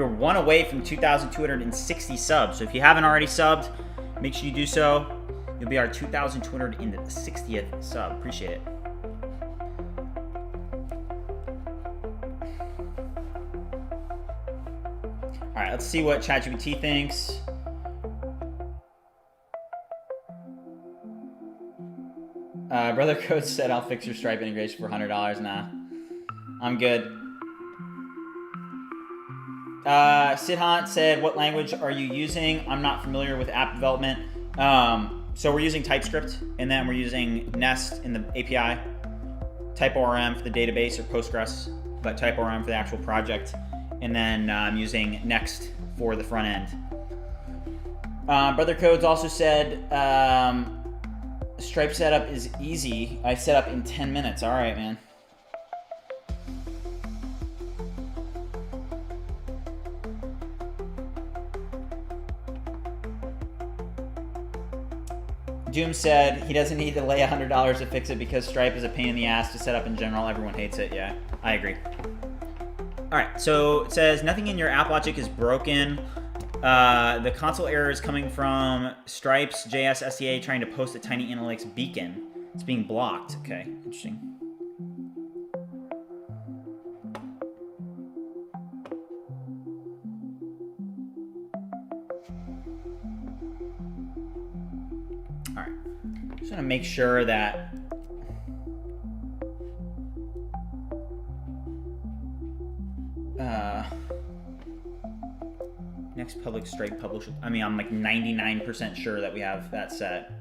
one away from 2,260 subs. So if you haven't already subbed, make sure you do so. You'll be our 2,260th sub. Appreciate it. All right, let's see what ChatGPT thinks. Brother Code said, I'll fix your Stripe integration for $100. Nah, I'm good. Sidhant said, what language are you using? I'm not familiar with app development. So we're using TypeScript, and then we're using Nest in the API, TypeORM for the database, or Postgres, but TypeORM for the actual project. And then I'm using Next for the front end. Brother Codes also said, Stripe setup is easy. I set up in 10 minutes. All right, man. Doom said he doesn't need to lay $100 to fix it because Stripe is a pain in the ass to set up in general. Everyone hates it. Yeah, I agree. All right, so it says nothing in your app logic is broken. The console error is coming from Stripe's JS SDA trying to post a tiny analytics beacon. It's being blocked. Okay, interesting. All right, just want to make sure that next public Stripe publish. I mean, I'm like 99% sure that we have that set.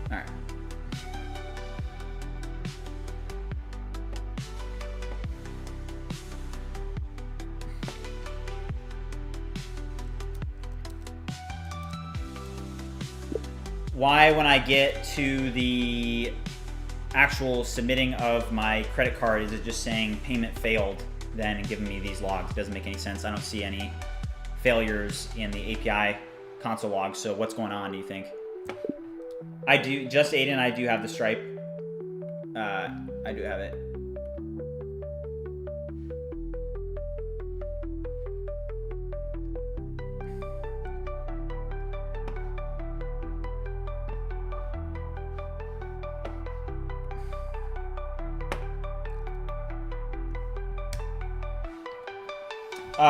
All right. Why, when I get to the actual submitting of my credit card, is it just saying payment failed then and giving me these logs? It doesn't make any sense. I don't see any failures in the API console logs. So what's going on, do you think? I do, just Aiden, I do have the Stripe. I do have it.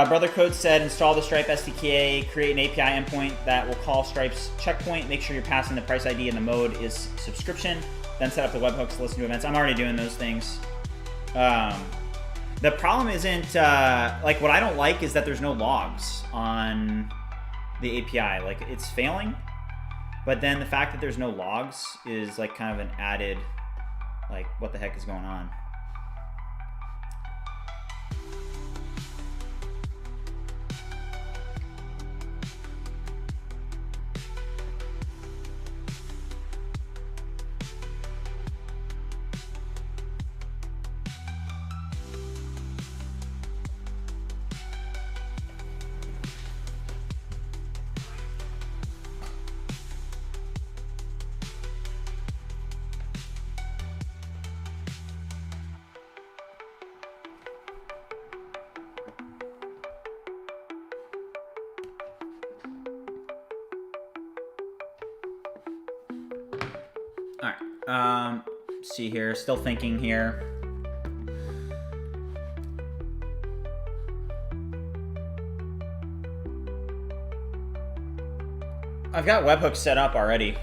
Brother Code said, install the Stripe SDK, create an API endpoint that will call Stripe's checkpoint. Make sure you're passing the price ID and the mode is subscription. Then set up the webhooks to listen to events. I'm already doing those things. The problem isn't, like, what I don't like is that there's no logs on the API. Like, it's failing, but then the fact that there's no logs is like kind of an added, like, what the heck is going on? All right, see here, still thinking here. I've got webhooks set up already.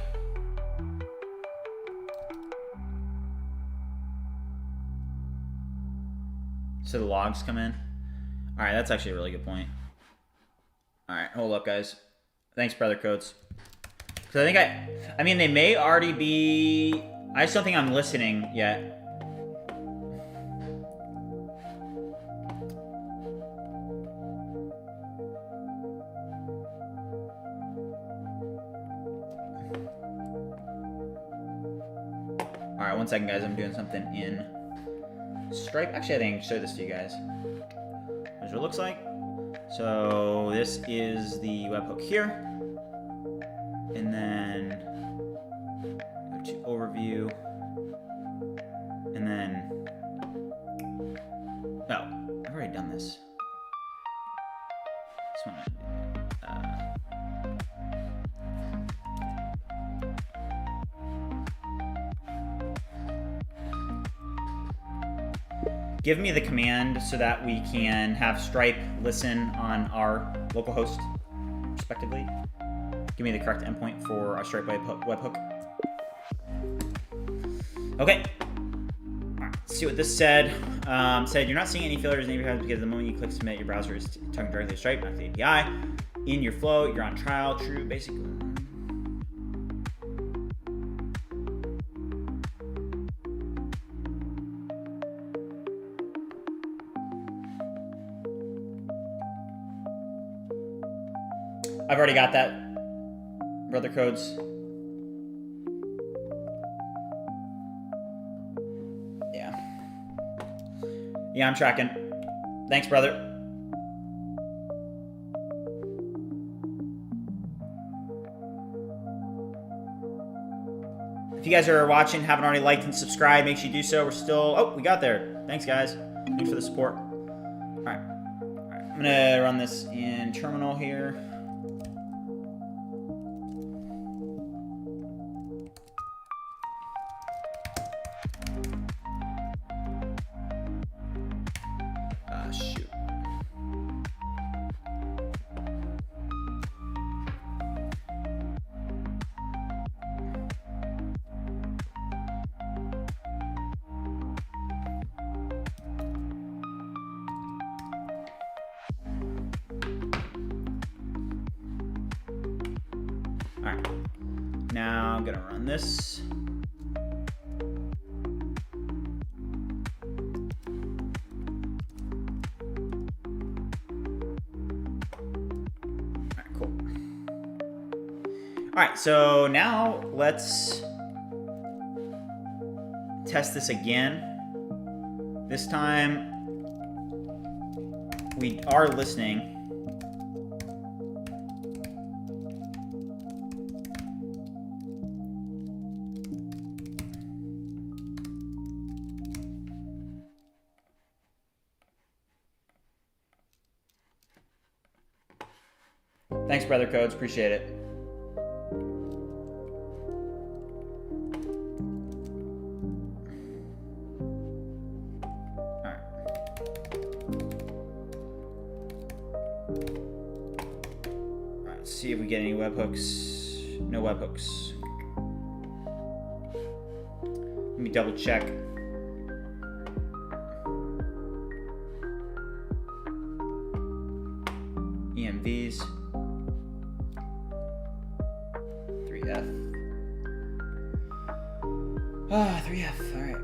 So the logs come in. All right, that's actually a really good point. All right, hold up, guys. Thanks, Brother Codes. So I think I mean, they may already be, I just don't think I'm listening yet. All right, 1 second, guys. I'm doing something in Stripe. Actually, I think I can show this to you guys. Here's what it looks like. So this is the webhook here. And then go to overview, and then, oh, I've already done this. Just want to give me the command so that we can have Stripe listen on our local host, respectively. Give me the correct endpoint for our Stripe webhook. Okay. All right, let's see what this said. Said you're not seeing any failures in APIs because the moment you click submit, your browser is talking directly to Stripe, not to the API. In your flow, you're on trial. True, basically. I've already got that. Brother Codes. Yeah, I'm tracking. Thanks, brother. If you guys are watching, haven't already liked and subscribed, make sure you do so. We're still, oh, we got there. Thanks, guys. Thanks for the support. All right. I'm gonna run this in terminal here. All right, now I'm gonna run this. All right, cool. All right, so now let's test this again. This time we are listening. Thanks, Brother Codes. Appreciate it. All right. All right, let's see if we get any webhooks. No webhooks. Let me double check. EMVs. 3F. 3F. All right.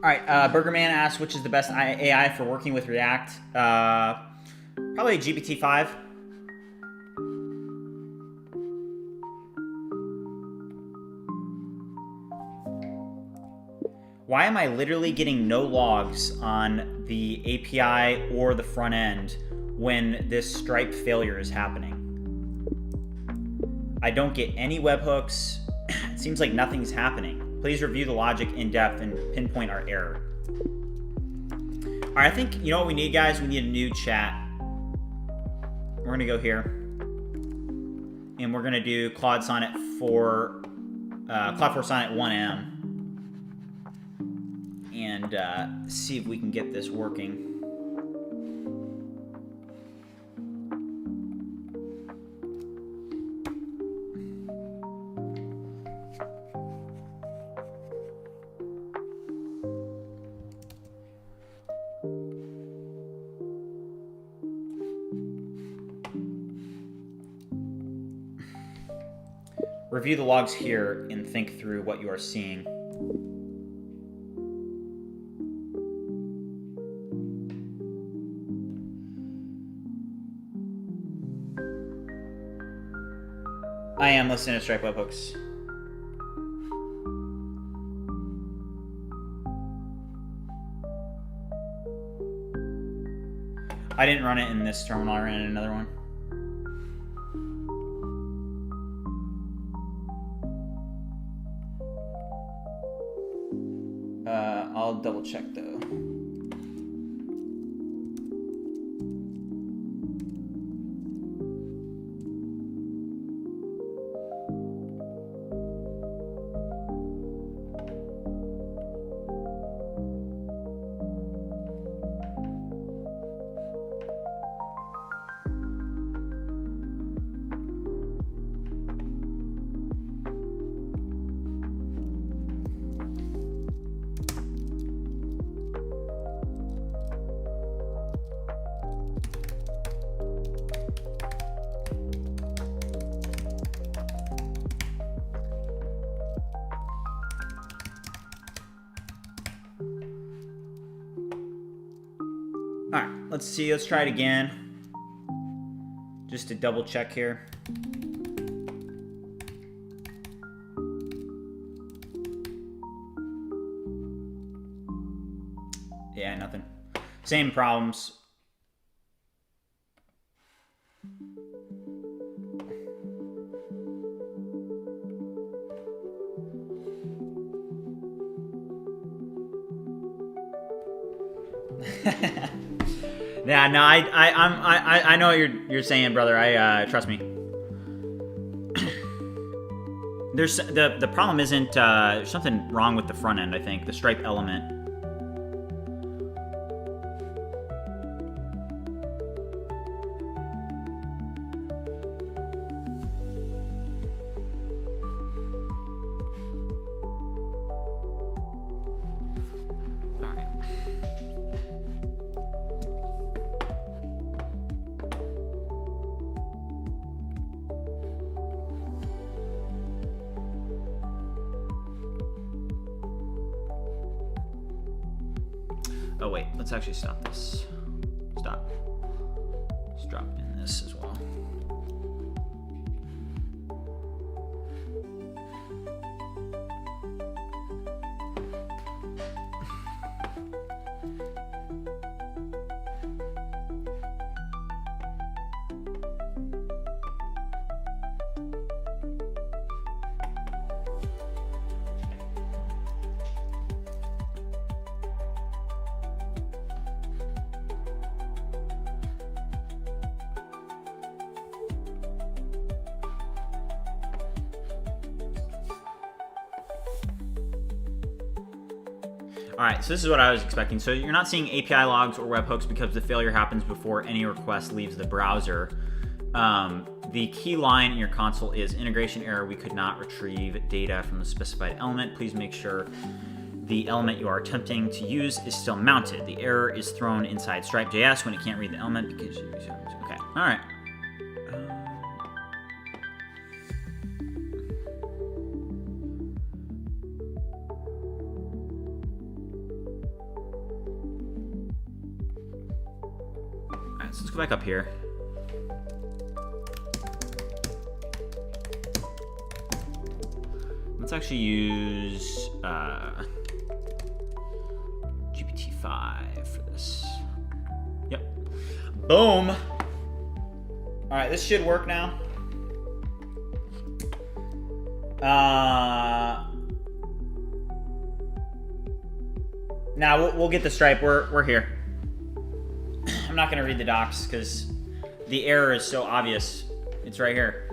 All right, Burgerman asks, which is the best AI for working with React? Probably GPT-5. Why am I literally getting no logs on the API or the front end when this Stripe failure is happening? I don't get any webhooks. It seems like nothing's happening. Please review the logic in depth and pinpoint our error. All right, I think, you know what we need, guys? We need a new chat. We're gonna go here. And we're gonna do Claude Sonnet 4, Claude 4 Sonnet 1M. And see if we can get this working. Review the logs here and think through what you are seeing. I am listening to Stripe webhooks. I didn't run it in this terminal, I ran it in another one. I'll double check though. All right, let's see. Let's try it again. Just to double check here. Yeah, nothing. Same problems. Yeah, no, I know what you're saying, brother. Trust me. There's the problem isn't there's something wrong with the front end. I think the Stripe element. Oh wait, let's actually stop this. Stop. Let's drop in this as well. All right, so this is what I was expecting. So you're not seeing API logs or webhooks because the failure happens before any request leaves the browser. The key line in your console is integration error. We could not retrieve data from the specified element. Please make sure the element you are attempting to use is still mounted. The error is thrown inside Stripe.js when it can't read the element because you use it. Okay, all right. So let's go back up here. Let's actually use GPT-5 for this. Yep. Boom. All right, this should work now. Now we'll get the Stripe. We're here. I'm not going to read the docs because the error is so obvious. It's right here.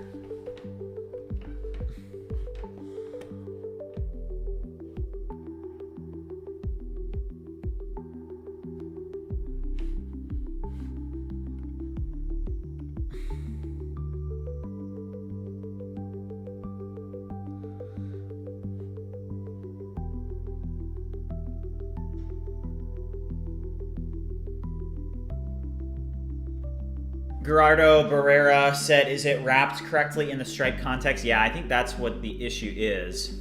Gerardo Barrera said, is it wrapped correctly in the Stripe context? Yeah, I think that's what the issue is.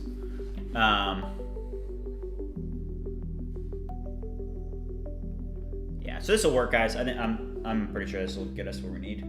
Yeah, so this will work, guys. I think I'm pretty sure this will get us where we need.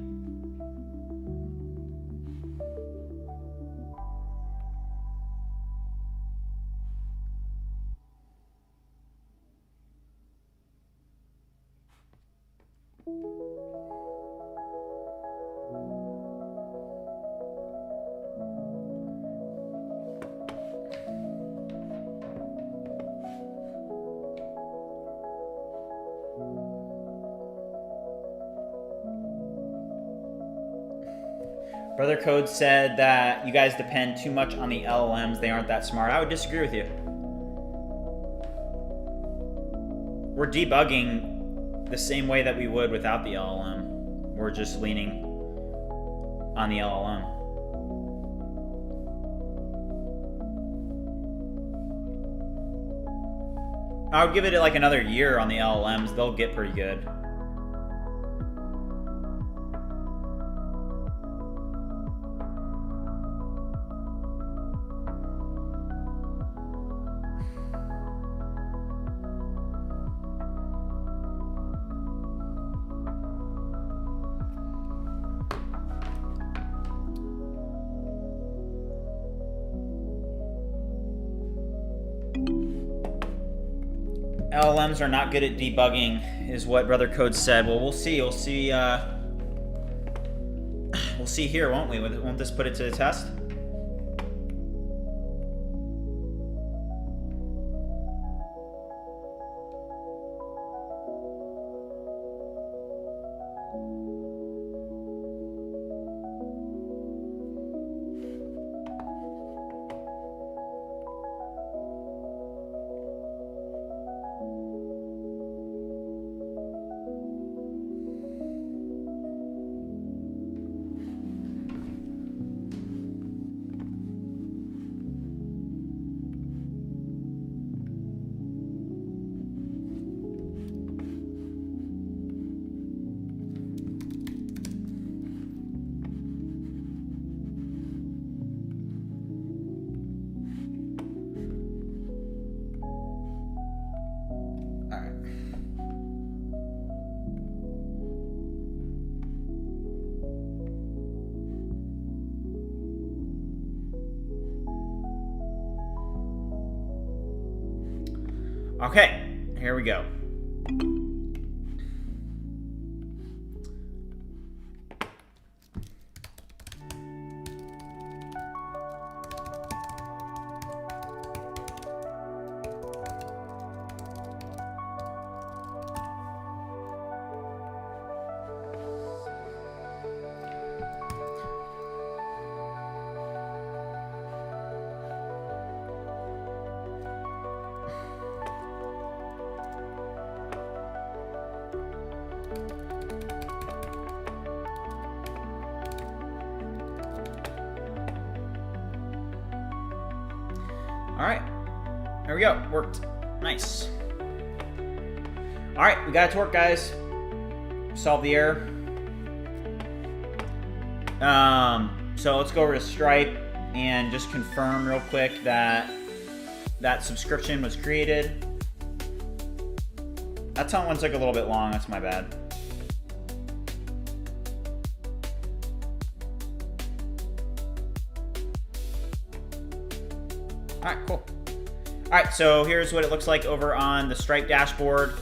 Brother Code said that you guys depend too much on the LLMs. They aren't that smart. I would disagree with you. We're debugging the same way that we would without the LLM. We're just leaning on the LLM. I would give it like another year on the LLMs. They'll get pretty good. LLMs are not good at debugging, is what Brother Code said. Well, we'll see. We'll see. We'll see here, won't we? Won't this put it to the test? Okay, here we go. All right, there we go, worked, nice. All right, we got it to work, guys. Solve the error. So let's go over to Stripe and just confirm real quick that that subscription was created. That one's like a little bit long, that's my bad. All right, cool. All right, so here's what it looks like over on the Stripe dashboard.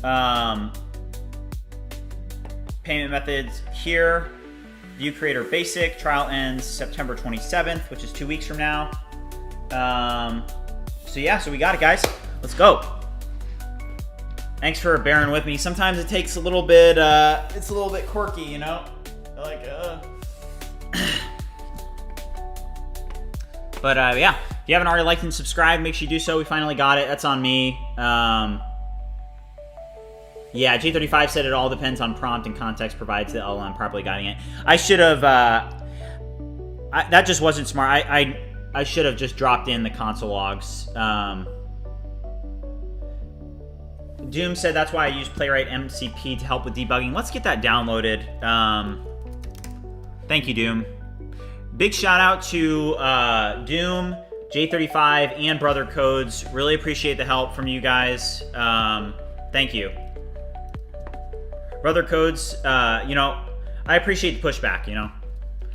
Payment methods here. View creator basic. Trial ends September 27th, which is 2 weeks from now. So yeah, so we got it, guys. Let's go. Thanks for bearing with me. Sometimes it takes a little bit, it's a little bit quirky, you know? Like, But yeah, if you haven't already liked and subscribed, make sure you do so. We finally got it. That's on me. Yeah, J35 said it all depends on prompt and context provided to the LLM properly guiding it. I should have, that just wasn't smart. I should have just dropped in the console logs. Doom said that's why I use Playwright MCP to help with debugging. Let's get that downloaded. Thank you, Doom. Big shout out to Doom, J35, and Brother Codes. Really appreciate the help from you guys. Thank you. Brother Codes, you know, I appreciate the pushback, you know.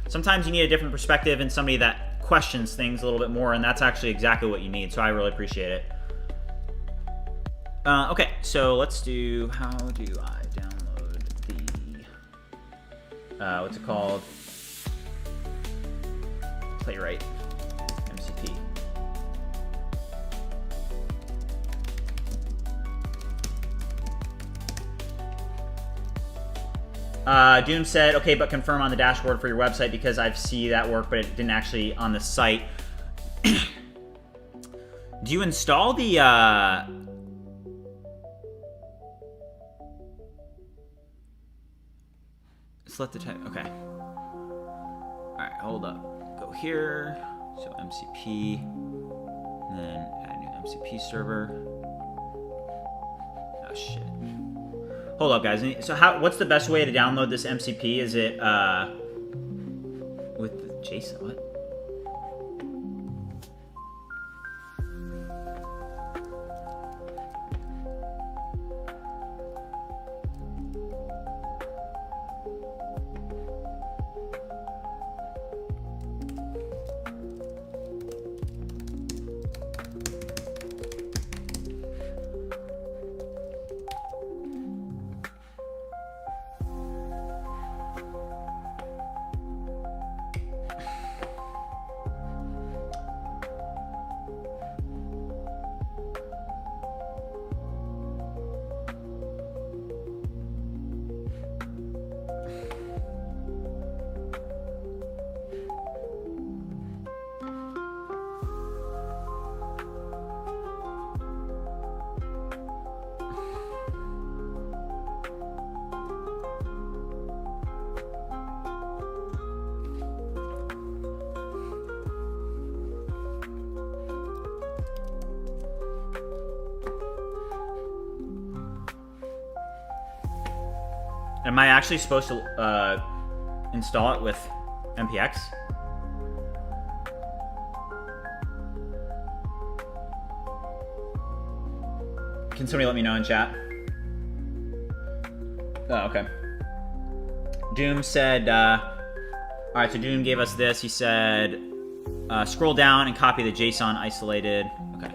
Sometimes you need a different perspective and somebody that questions things a little bit more, and that's actually exactly what you need, so I really appreciate it. Okay, so let's do, how do I download the, what's it called? Playwright MCP. Doom said, okay, but confirm on the dashboard for your website because I've seen that work, but it didn't actually on the site. Do you install the, select the type, okay. All right, hold up. Go here, so MCP, and then add new MCP server. Oh shit. Hold up, guys. So what's the best way to download this MCP? Is it with the JSON? What? Am I actually supposed to install it with npx? Can somebody let me know in chat? Oh, okay. Doom said, all right, so Doom gave us this. He said, scroll down and copy the JSON isolated. Okay.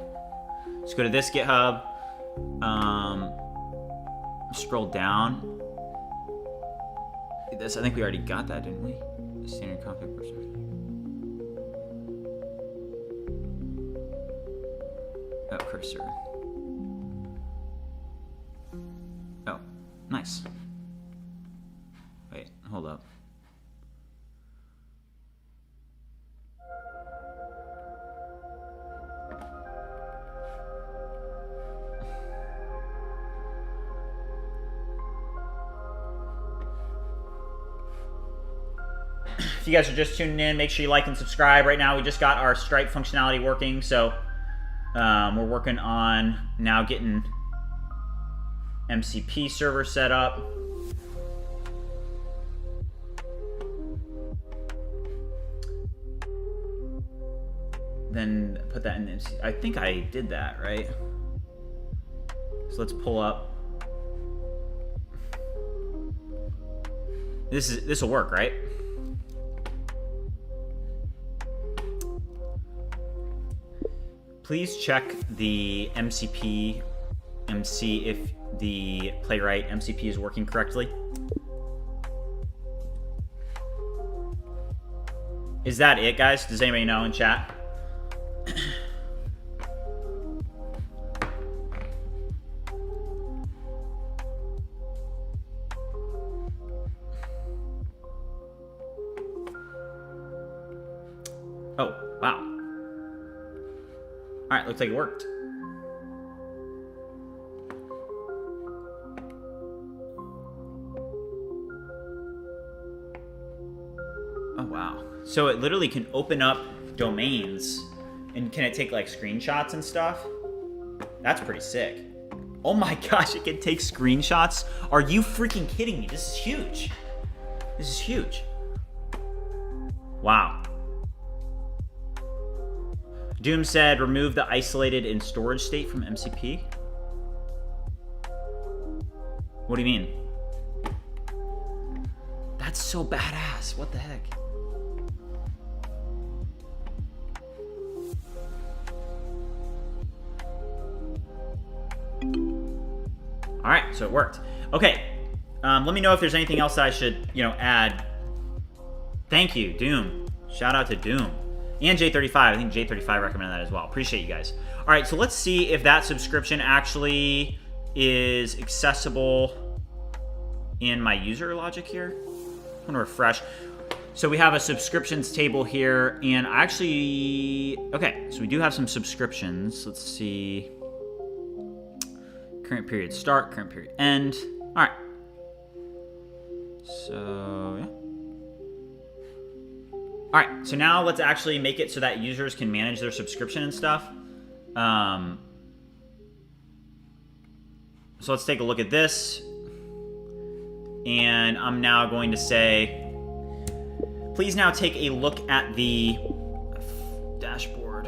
Let's go to this GitHub. Scroll down. This, I think we already got that, didn't we? The standard config person. Oh, cursor. Oh, nice. Wait, hold up. If you guys are just tuning in, make sure you like and subscribe. Right now, we just got our Stripe functionality working, so we're working on now getting MCP server set up. Then put that in the MCP. I think I did that, right? So let's pull up. This will work, right? Please check the MCP and see if the Playwright MCP is working correctly. Is that it, guys? Does anybody know in chat? Oh, wow. All right, looks like it worked. Oh, wow. So it literally can open up domains, and can it take like screenshots and stuff? That's pretty sick. Oh my gosh, it can take screenshots? Are you freaking kidding me? This is huge. This is huge. Wow. Doom said, remove the isolated in storage state from MCP. What do you mean? That's so badass. What the heck? All right, so it worked. Okay, let me know if there's anything else I should, add. Thank you, Doom. Shout out to Doom. And J35, I think J35 recommended that as well. Appreciate you guys. All right, so let's see if that subscription actually is accessible in my user logic here. I'm gonna refresh. So we have a subscriptions table here, and okay, so we do have some subscriptions. Let's see. Current period start, current period end. All right. So, yeah. All right, so now let's actually make it so that users can manage their subscription and stuff. So let's take a look at this. And I'm now going to say, please now take a look at the dashboard.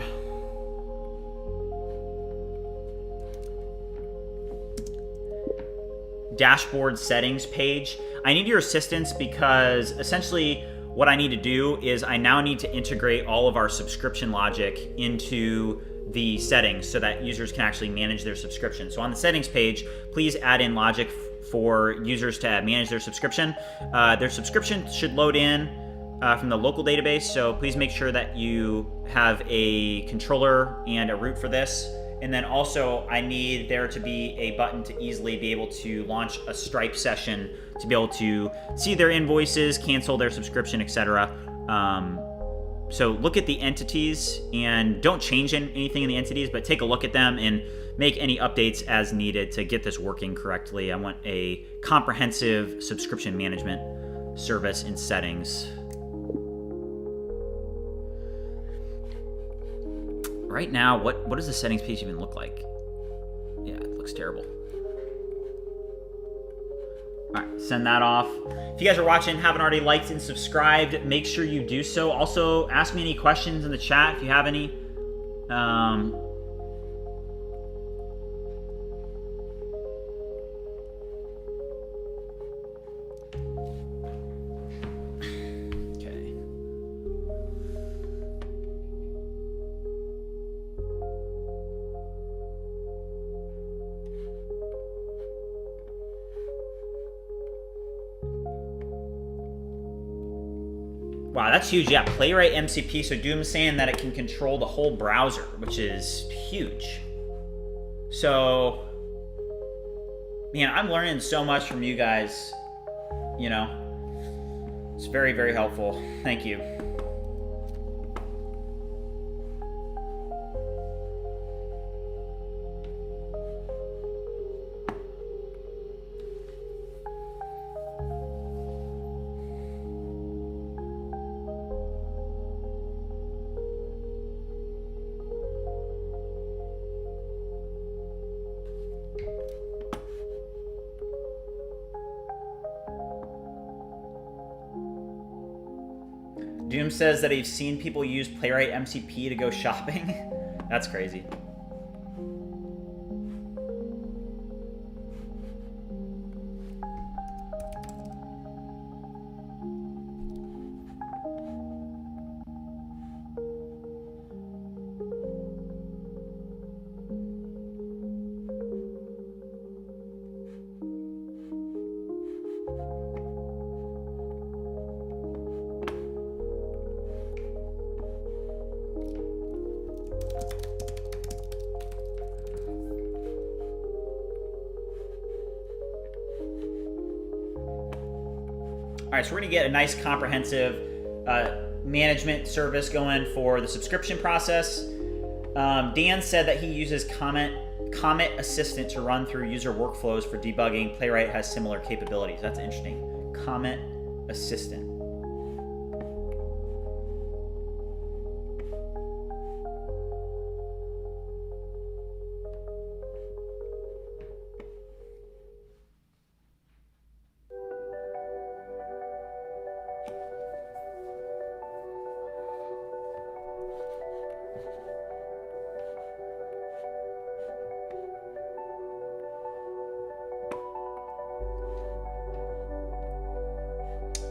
Dashboard settings page. I need your assistance because essentially what I need to do is I now need to integrate all of our subscription logic into the settings so that users can actually manage their subscription. So on the settings page, please add in logic for users to manage their subscription. Their subscription should load in from the local database, so please make sure that you have a controller and a root for this. And then also I need there to be a button to easily be able to launch a Stripe session to be able to see their invoices, cancel their subscription, etc. So look at the entities and don't change anything in the entities, but take a look at them and make any updates as needed to get this working correctly. I want a comprehensive subscription management service in settings. Right now, what does the settings page even look like? Yeah, it looks terrible. All right, send that off. If you guys are watching, haven't already liked and subscribed, make sure you do so. Also, ask me any questions in the chat if you have any. Okay. Wow, that's huge. Yeah, Playwright MCP. So Doom's saying that it can control the whole browser, which is huge. So, man, I'm learning so much from you guys. You know, it's very, very helpful. Thank you. Doom says that he's seen people use Playwright MCP to go shopping. That's crazy. All right, so we're gonna get a nice comprehensive management service going for the subscription process. Dan said that he uses Comet Assistant to run through user workflows for debugging. Playwright has similar capabilities. That's interesting. Comet Assistant.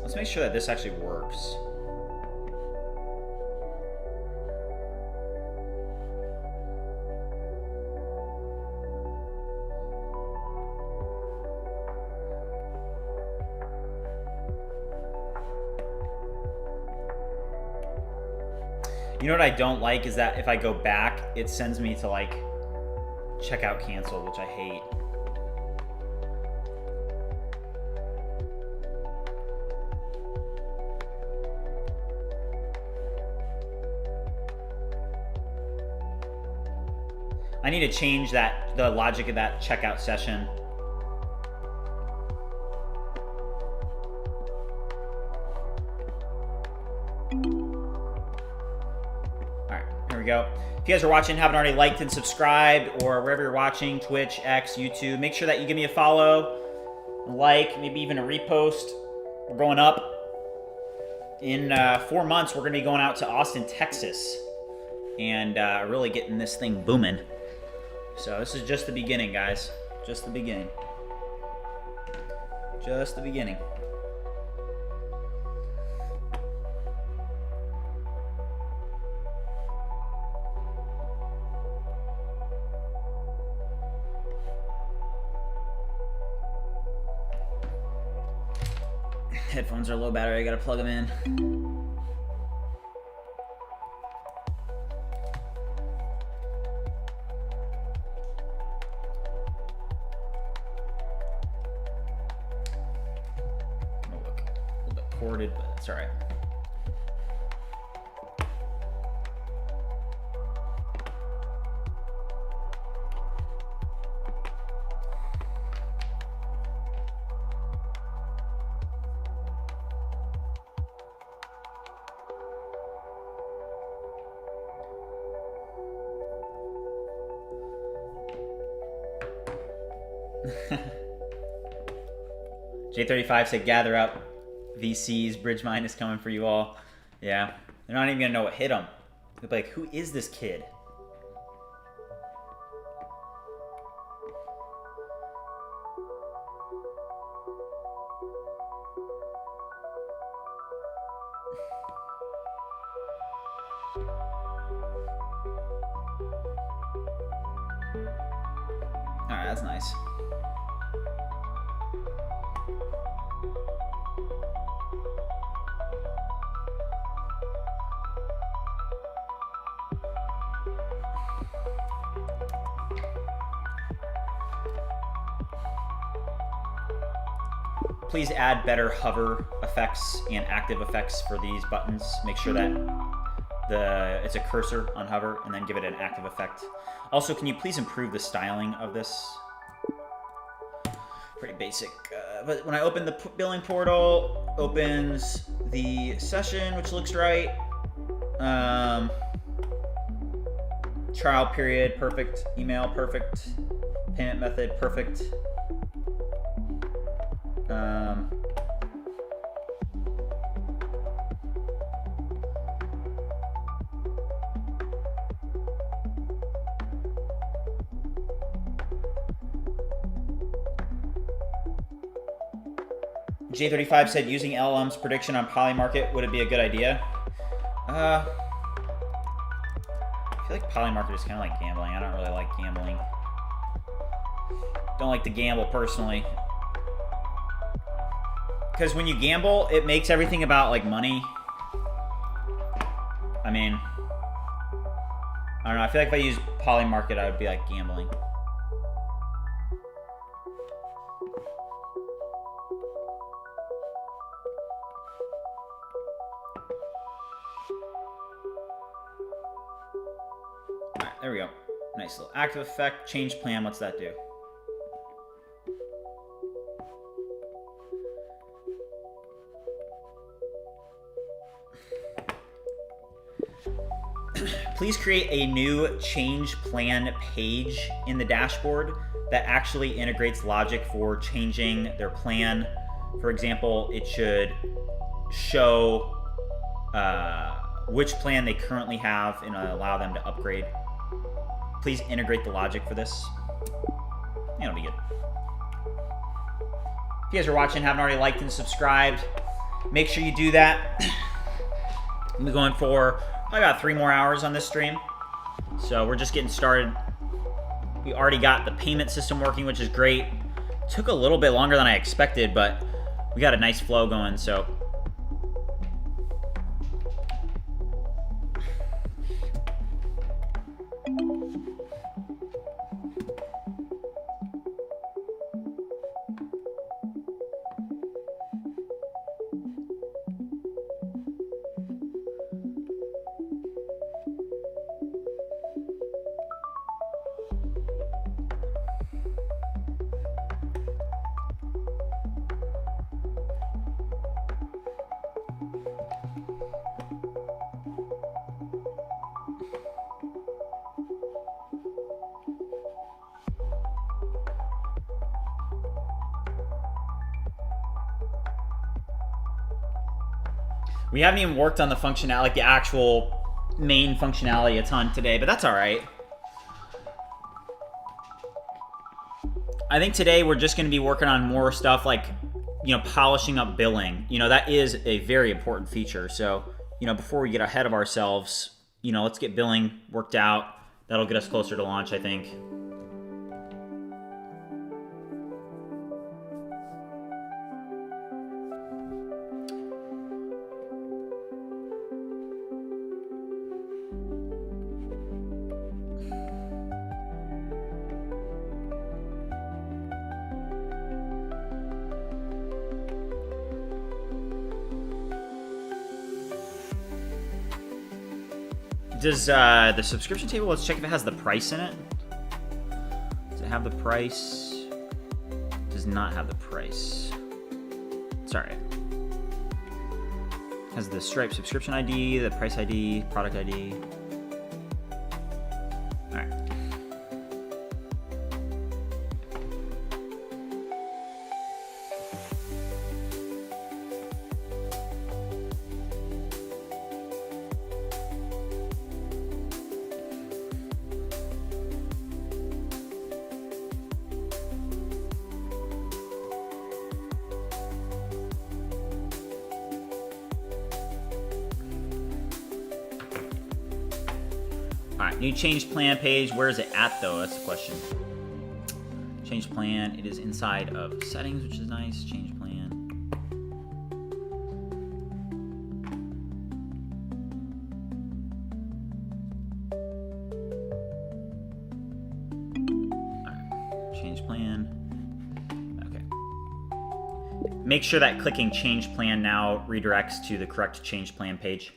Let's make sure that this actually works. You know what I don't like is that if I go back, it sends me to like checkout cancel, which I hate. I need to change the logic of that checkout session. All right, here we go. If you guys are watching, haven't already liked and subscribed, or wherever you're watching, Twitch, X, YouTube, make sure that you give me a follow, a like, maybe even a repost. We're going up. In 4 months, we're going to be going out to Austin, Texas, and really getting this thing booming. So this is just the beginning, guys. Just the beginning. Just the beginning. Headphones are low battery. I gotta plug them in. Corded, but it's all right. J35 said, gather up VCs, bridge mine is coming for you all. Yeah, they're not even gonna know what hit them. They'll be like, who is this kid? All right, that's nice. Please add better hover effects and active effects for these buttons. Make sure that it's a cursor on hover and then give it an active effect. Also, can you please improve the styling of this? Pretty basic. But when I open the billing portal, opens the session, which looks right. Trial period, perfect. Email, perfect. Payment method, perfect. J35 said using LLM's prediction on Polymarket, would it be a good idea? I feel like Polymarket is kind of like gambling. I don't really like gambling. Don't like to gamble personally. Because when you gamble, it makes everything about like money. I mean, I don't know. I feel like if I use Polymarket, I would be like gambling. Alright, there we go. Nice little active effect. Change plan. What's that do? Please create a new change plan page in the dashboard that actually integrates logic for changing their plan. For example, it should show which plan they currently have and allow them to upgrade. Please integrate the logic for this. It'll be good. If you guys are watching, haven't already liked and subscribed, make sure you do that. I'm going for probably about 3 more hours on this stream. So we're just getting started. We already got the payment system working, which is great. Took a little bit longer than I expected, but we got a nice flow going, so. We haven't even worked on the functionality, like the actual main functionality a ton today, but that's all right. I think today we're just going to be working on more stuff like, you know, polishing up billing. You know, that is a very important feature. So, you know, before we get ahead of ourselves, you know, let's get billing worked out. That'll get us closer to launch, I think. Does the subscription table, let's check if it has the price in it. Does it have the price? Does not have the price. Sorry. Has the Stripe subscription ID, the price ID, product ID. All right. new change plan page. Where is it at though? That's the question. Change plan. It is inside of settings, which is nice. Change plan. All right. Change plan. Okay. Make sure that clicking change plan now redirects to the correct change plan page.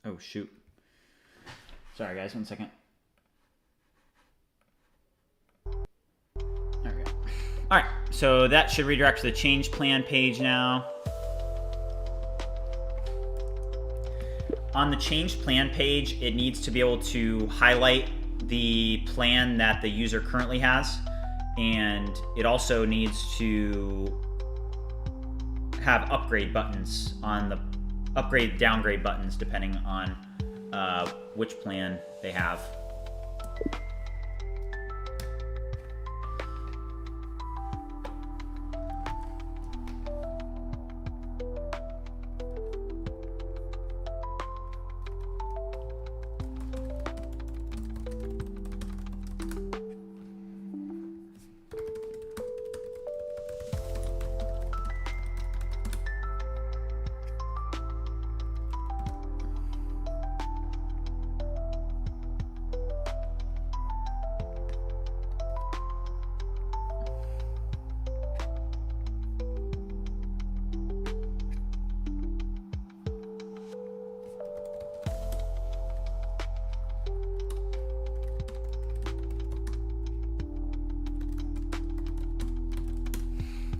Oh, shoot. Sorry, guys. 1 second. There we go. All right. So that should redirect to the change plan page now. On the change plan page, it needs to be able to highlight the plan that the user currently has. And it also needs to have upgrade buttons on the upgrade, downgrade buttons, depending on which plan they have.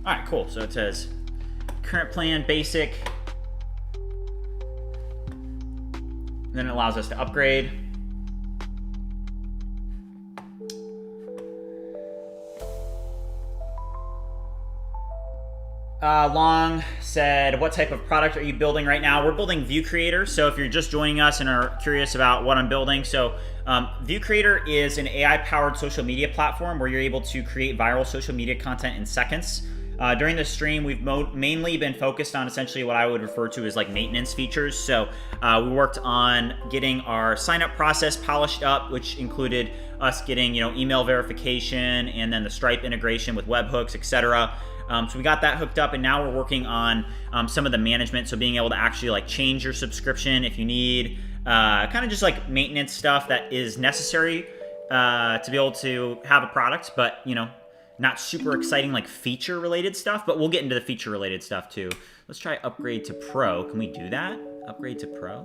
All right, cool. So it says current plan, basic. And then it allows us to upgrade. Long said, what type of product are you building right now? We're building View Creator. So if you're just joining us and are curious about what I'm building, so View Creator is an AI-powered social media platform where you're able to create viral social media content in seconds. During the stream, we've mainly been focused on essentially what I would refer to as like maintenance features. So we worked on getting our sign-up process polished up, which included us getting email verification and then the Stripe integration with webhooks, etc. So we got that hooked up, and now we're working on some of the management. So being able to actually like change your subscription if you need, kind of just like maintenance stuff that is necessary to be able to have a product, but not super exciting like feature related stuff, but we'll get into the feature related stuff too. Let's try upgrade to Pro. Can we do that? Upgrade to Pro?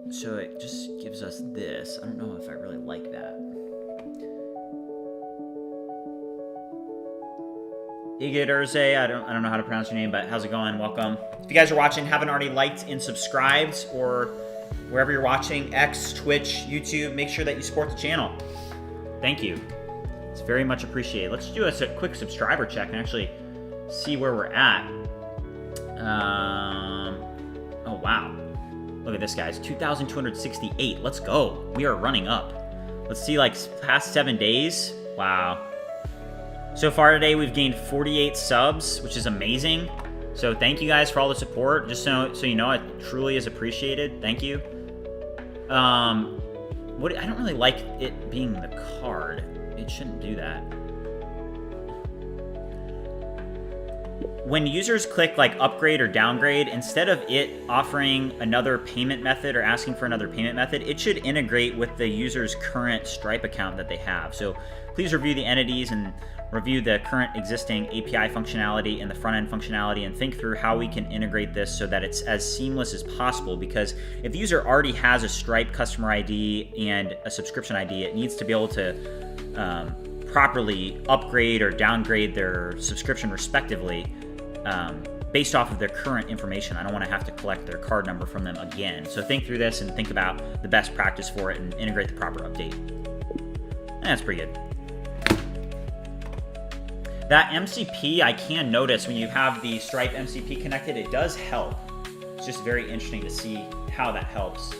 So it just gives us this. I don't know if I really like that. Igidurze, I don't know how to pronounce your name, but how's it going? Welcome. If you guys are watching, haven't already liked and subscribed, or wherever you're watching, X, Twitch, YouTube, make sure that you support the channel. Thank you. It's very much appreciated. Let's do a quick subscriber check and actually see where we're at. Oh, wow. Look at this, guys. 2,268. Let's go. We are running up. Let's see, like past 7 days. Wow. So far today, we've gained 48 subs, which is amazing. So thank you guys for all the support. Just so you know, it truly is appreciated. Thank you. I don't really like it being the card. It shouldn't do that. When users click like upgrade or downgrade, instead of it offering another payment method or asking for another payment method, it should integrate with the user's current Stripe account that they have. So please review the entities and review the current existing API functionality and the front-end functionality and think through how we can integrate this so that it's as seamless as possible, because if the user already has a Stripe customer ID and a subscription ID, it needs to be able to properly upgrade or downgrade their subscription respectively based off of their current information. I don't want to have to collect their card number from them again. So think through this and think about the best practice for it and integrate the proper update. And that's pretty good. That MCP, I can notice when you have the Stripe MCP connected, it does help. It's just very interesting to see how that helps.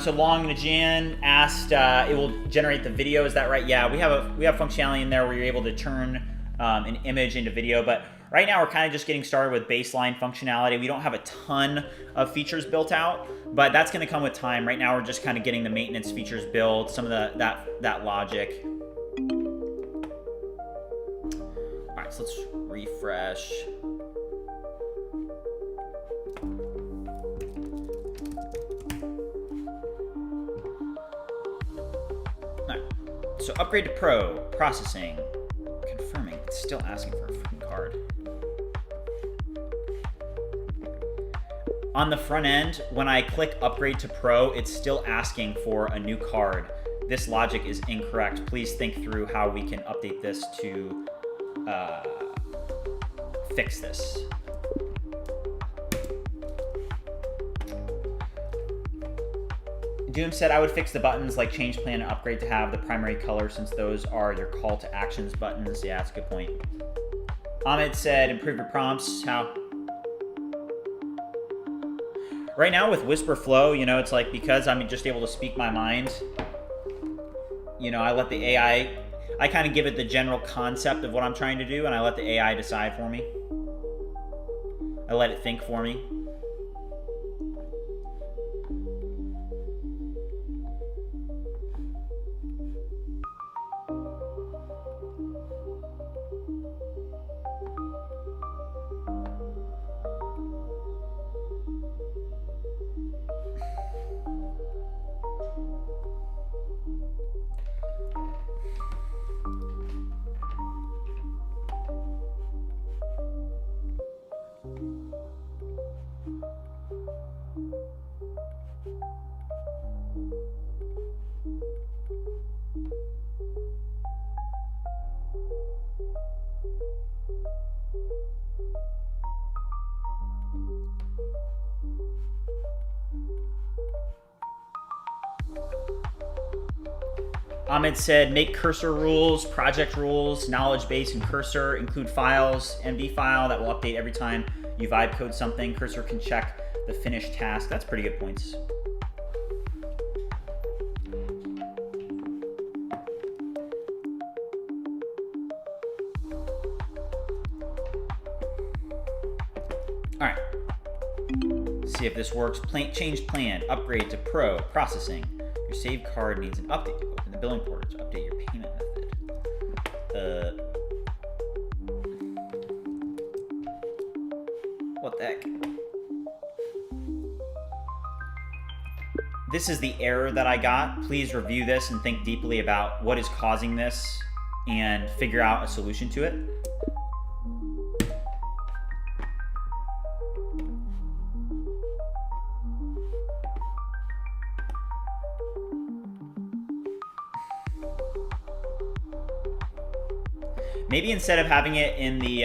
So Long Najan asked, it will generate the video. Is that right? Yeah, we have functionality in there where you're able to turn an image into video. But right now we're kind of just getting started with baseline functionality. We don't have a ton of features built out, but that's going to come with time. Right now we're just kind of getting the maintenance features built, some of that logic. All right, so let's refresh. So upgrade to Pro, processing, confirming. It's still asking for a freaking card. On the front end, when I click upgrade to Pro, it's still asking for a new card. This logic is incorrect. Please think through how we can update this to fix this. Doom said I would fix the buttons like change plan and upgrade to have the primary color, since those are your call to actions buttons. Yeah, that's a good point. Ahmed said improve your prompts. How? Right now with Whisper Flow, you know, it's like because I'm just able to speak my mind, you know, I let the AI, I kind of give it the general concept of what I'm trying to do, and I let the AI decide for me. I let it think for me. Ahmed said, make cursor rules, project rules, knowledge base and cursor, include files, MD file that will update every time you vibe code something. Cursor can check the finished task. That's pretty good points. All right, let's see if this works. Change plan, upgrade to Pro, processing. Your saved card needs an update. Open the billing portal to update your payment method. What the heck? this is the error that I got. Please review this and think deeply about what is causing this and figure out a solution to it. Maybe instead of having it in the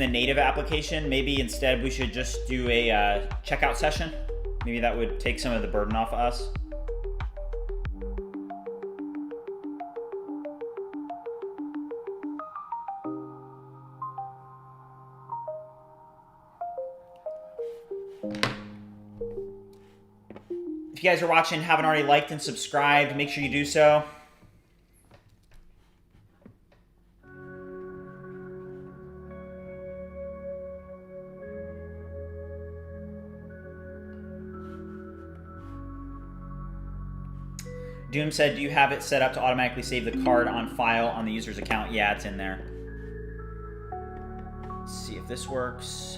native application, maybe instead we should just do a checkout session. Maybe that would take some of the burden off of us. If you guys are watching, haven't already liked and subscribed, make sure you do so. Doom said, do you have it set up to automatically save the card on file on the user's account? Yeah, it's in there. Let's see if this works.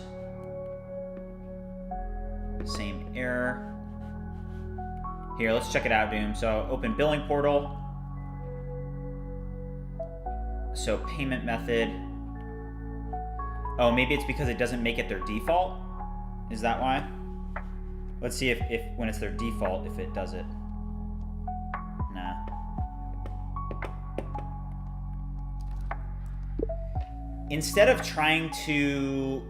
Same error. Here, let's check it out, Doom. So open billing portal. So payment method. Oh, maybe it's because it doesn't make it their default? Is that why? Let's see if when it's their default, if it does it. Nah. Instead of trying to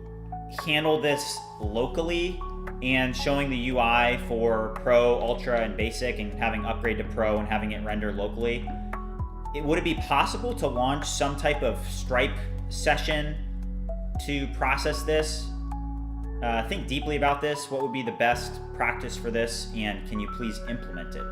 handle this locally and showing the UI for Pro, Ultra, and Basic and having upgrade to Pro and having it render locally, would it be possible to launch some type of Stripe session to process this? Think deeply about this. What would be the best practice for this, and can you please implement it?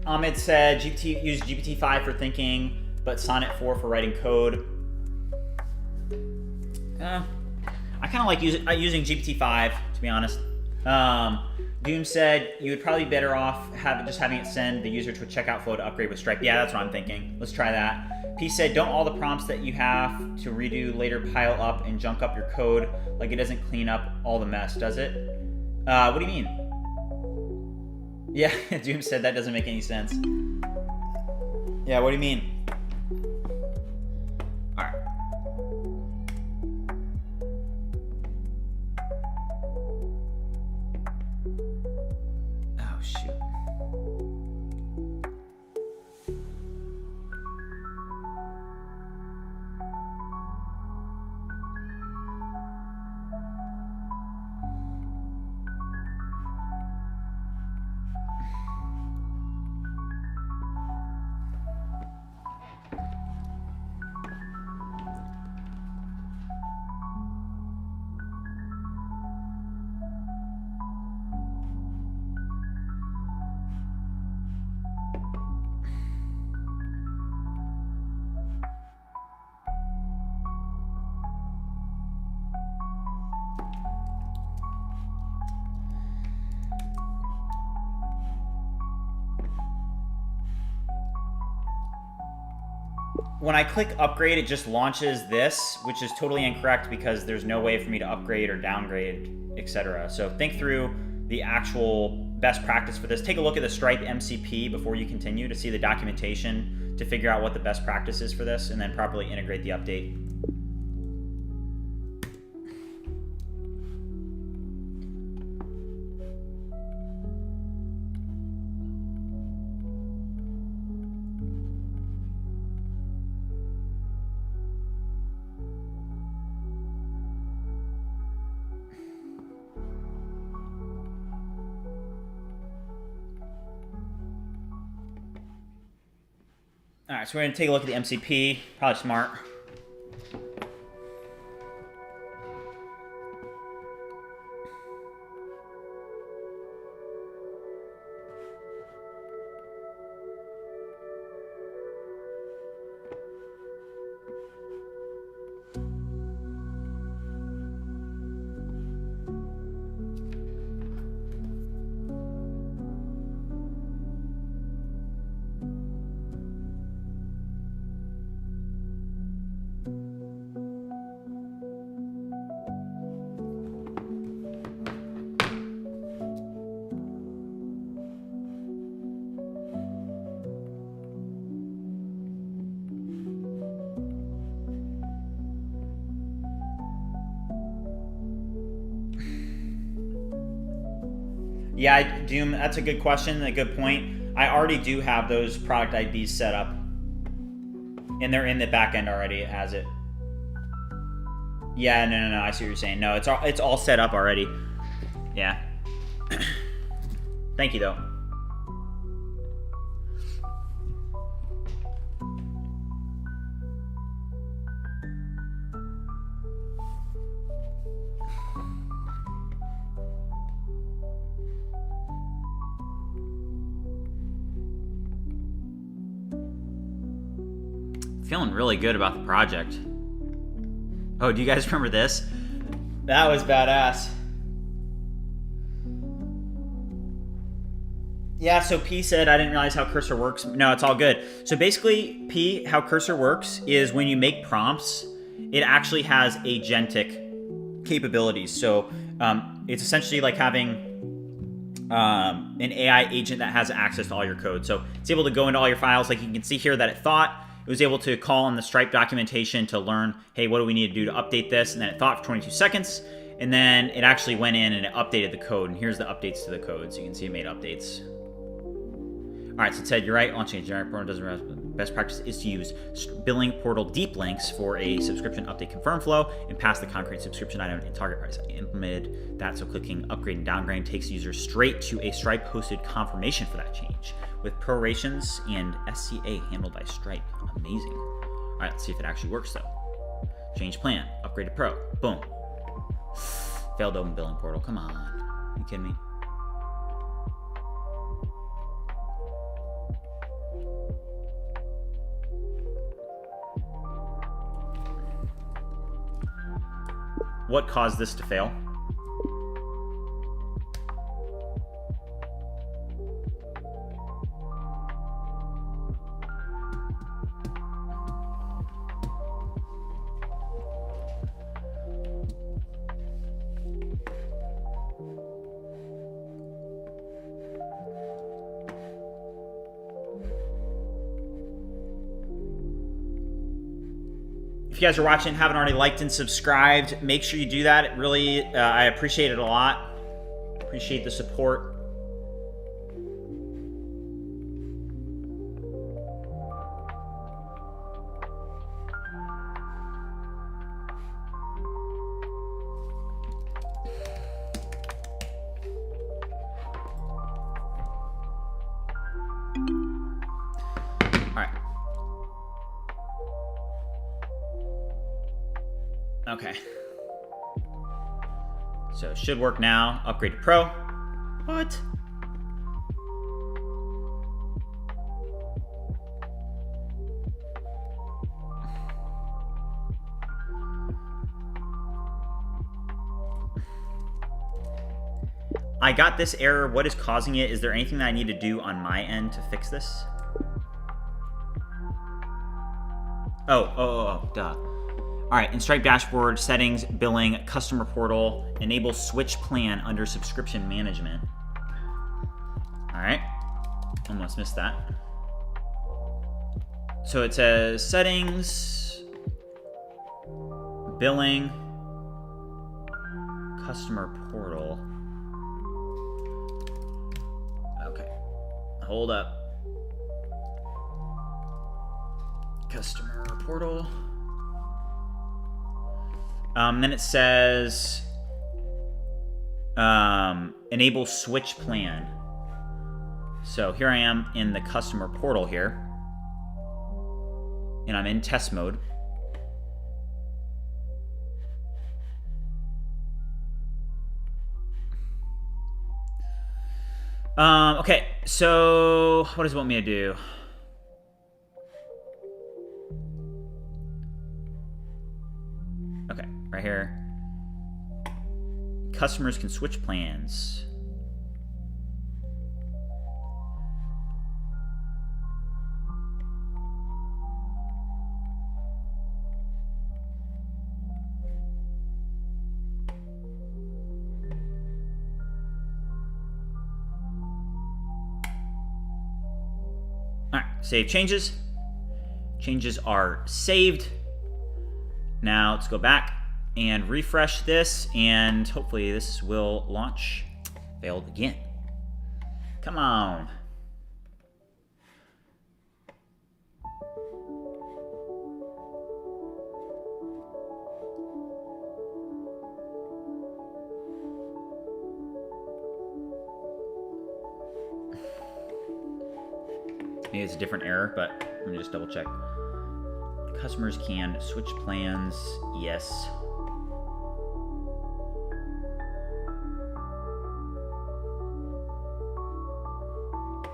Ahmed said use GPT-5 for thinking, but Sonnet 4 for writing code. I kind of like using GPT-5, to be honest. Doom said you would probably be better off just having it send the user to a checkout flow to upgrade with Stripe. Yeah, that's what I'm thinking. Let's try that. P said, don't all the prompts that you have to redo later pile up and junk up your code like it doesn't clean up all the mess, does it? What do you mean? Yeah, Doom said that doesn't make any sense. Yeah, what do you mean? All right. Oh, shoot. When I click upgrade, it just launches this, which is totally incorrect because there's no way for me to upgrade or downgrade, etc. So think through the actual best practice for this. Take a look at the Stripe MCP before you continue to see the documentation to figure out what the best practice is for this, and then properly integrate the update. All right, so we're going to take a look at the MCP. Probably smart. Yeah, Doom, that's a good question, a good point. I already do have those product IDs set up. And they're in the backend already, it has it. Yeah, no, I see what you're saying. No, it's all set up already. Yeah. Thank you, though. Feeling really good about the project. Oh, do you guys remember this? That was badass. Yeah, so P said, I didn't realize how cursor works. No, it's all good. So basically, P, how cursor works is when you make prompts, it actually has agentic capabilities. So it's essentially like having an AI agent that has access to all your code. So it's able to go into all your files. Like you can see here that it thought. It was able to call on the Stripe documentation to learn, hey, what do we need to do to update this? And then it thought for 22 seconds. And then it actually went in and it updated the code. And here's the updates to the code. So you can see it made updates. All right, so Ted, you're right. Launching a generic portal doesn't. Best practice is to use billing portal deep links for a subscription update confirm flow and pass the concrete subscription item and target price. I implemented that, so clicking upgrade and downgrade takes users straight to a Stripe hosted confirmation for that change with prorations and SCA handled by Stripe. Amazing. All right, let's see if it actually works though. Change plan, upgrade to pro. Boom. Failed open billing portal. Come on. Are you kidding me? What caused this to fail? If you guys are watching and haven't already liked and subscribed, make sure you do that. It really, I appreciate it a lot. Appreciate the support. Okay. So it should work now. Upgrade to Pro. What? I got this error. What is causing it? Is there anything that I need to do on my end to fix this? Oh, duh. All right, in Stripe dashboard, settings, billing, customer portal, enable switch plan under subscription management. All right, almost missed that. So it says settings, billing, customer portal. Okay, hold up. Customer portal. Then it says enable switch plan. So here I am in the customer portal here, and I'm in test mode. Okay, so what does it want me to do? Okay, right here. Customers can switch plans. All right, save changes. Changes are saved. Now let's go back and refresh this, and hopefully this will launch. Failed again. Come on. Maybe it's a different error, but let me just double check. Customers can switch plans. Yes.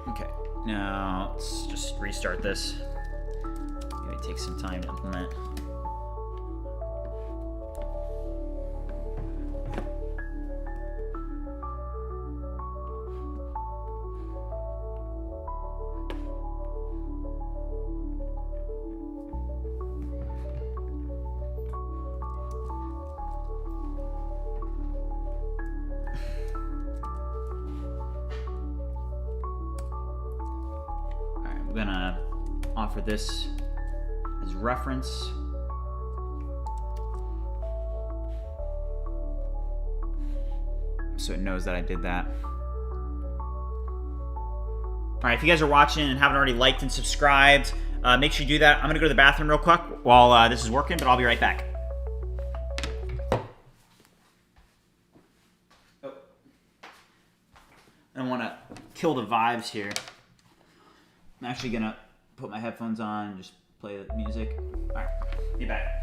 Okay, now let's just restart this. Maybe it takes some time to implement. I'm gonna offer this as reference. So it knows that I did that. All right, if you guys are watching and haven't already liked and subscribed, make sure you do that. I'm gonna go to the bathroom real quick while this is working, but I'll be right back. Oh. I don't wanna kill the vibes here. I'm actually gonna put my headphones on and just play the music. All right, be back.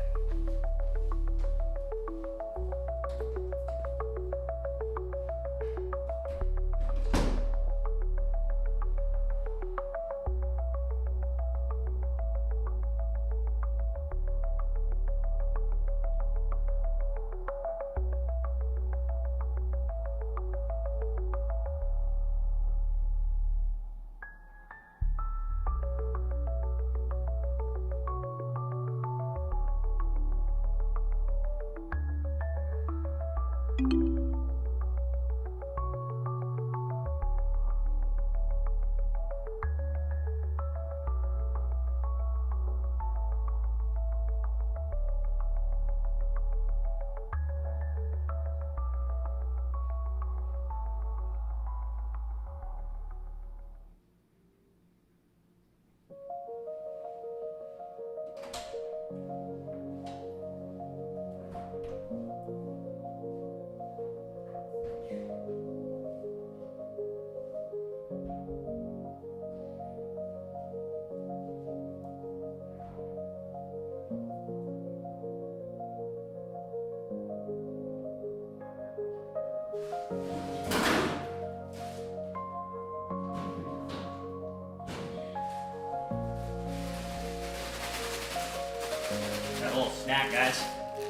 Got a little snack, guys.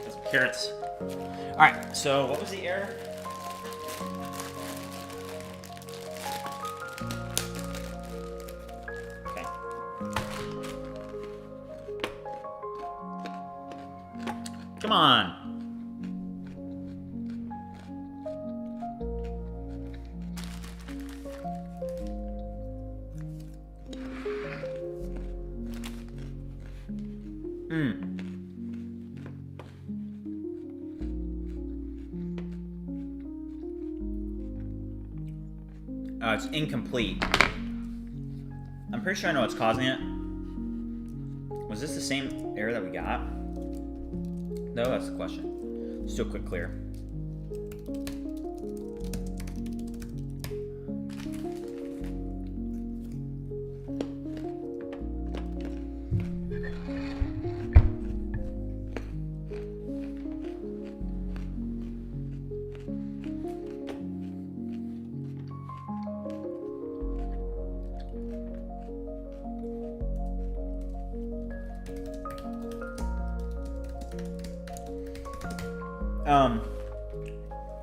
Got some carrots. All right, so what was the error? Okay. Come on. It's incomplete. I'm pretty sure I know what's causing it. Was this the same error that we got? No, that's the question. Let's do a quick clear.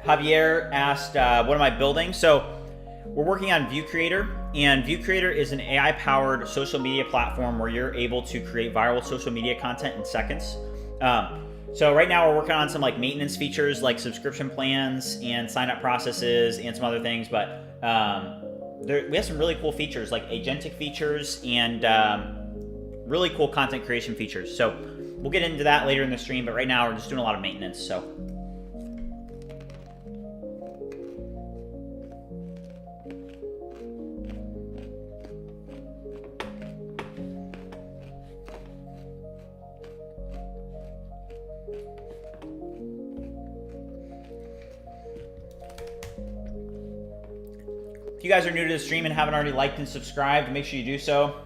Javier asked, what am I building? So we're working on View Creator, and View Creator is an AI-powered social media platform where you're able to create viral social media content in seconds. So right now we're working on some like maintenance features like subscription plans and sign-up processes and some other things, but we have some really cool features like agentic features and really cool content creation features. So we'll get into that later in the stream, but right now we're just doing a lot of maintenance. So. If you guys are new to the stream and haven't already liked and subscribed, make sure you do so.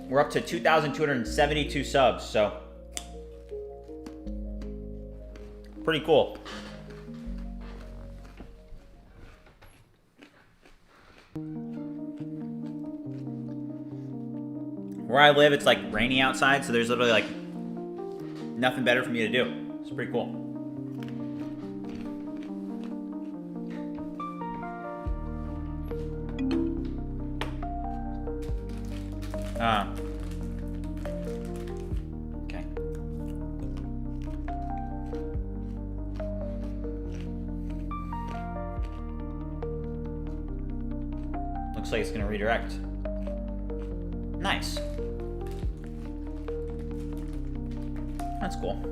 We're up to 2,272 subs, so pretty cool. Where I live, it's like rainy outside, so there's literally like nothing better for me to do. It's pretty cool. Okay. Looks like it's going to redirect. Nice. That's cool.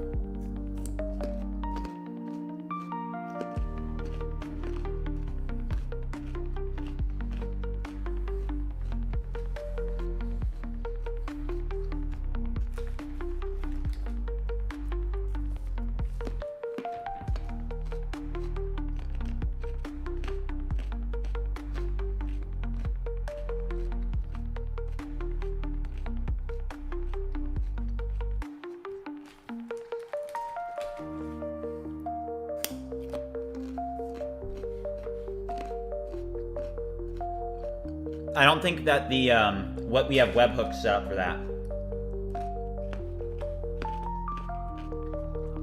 I don't think that the what we have webhooks set up for that.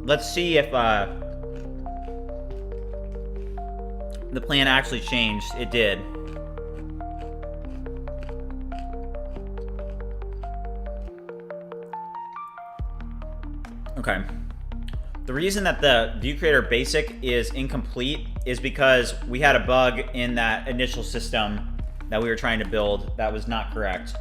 Let's see if the plan actually changed. It did. Okay. The reason that the View Creator Basic is incomplete is because we had a bug in that initial system that we were trying to build that was not correct.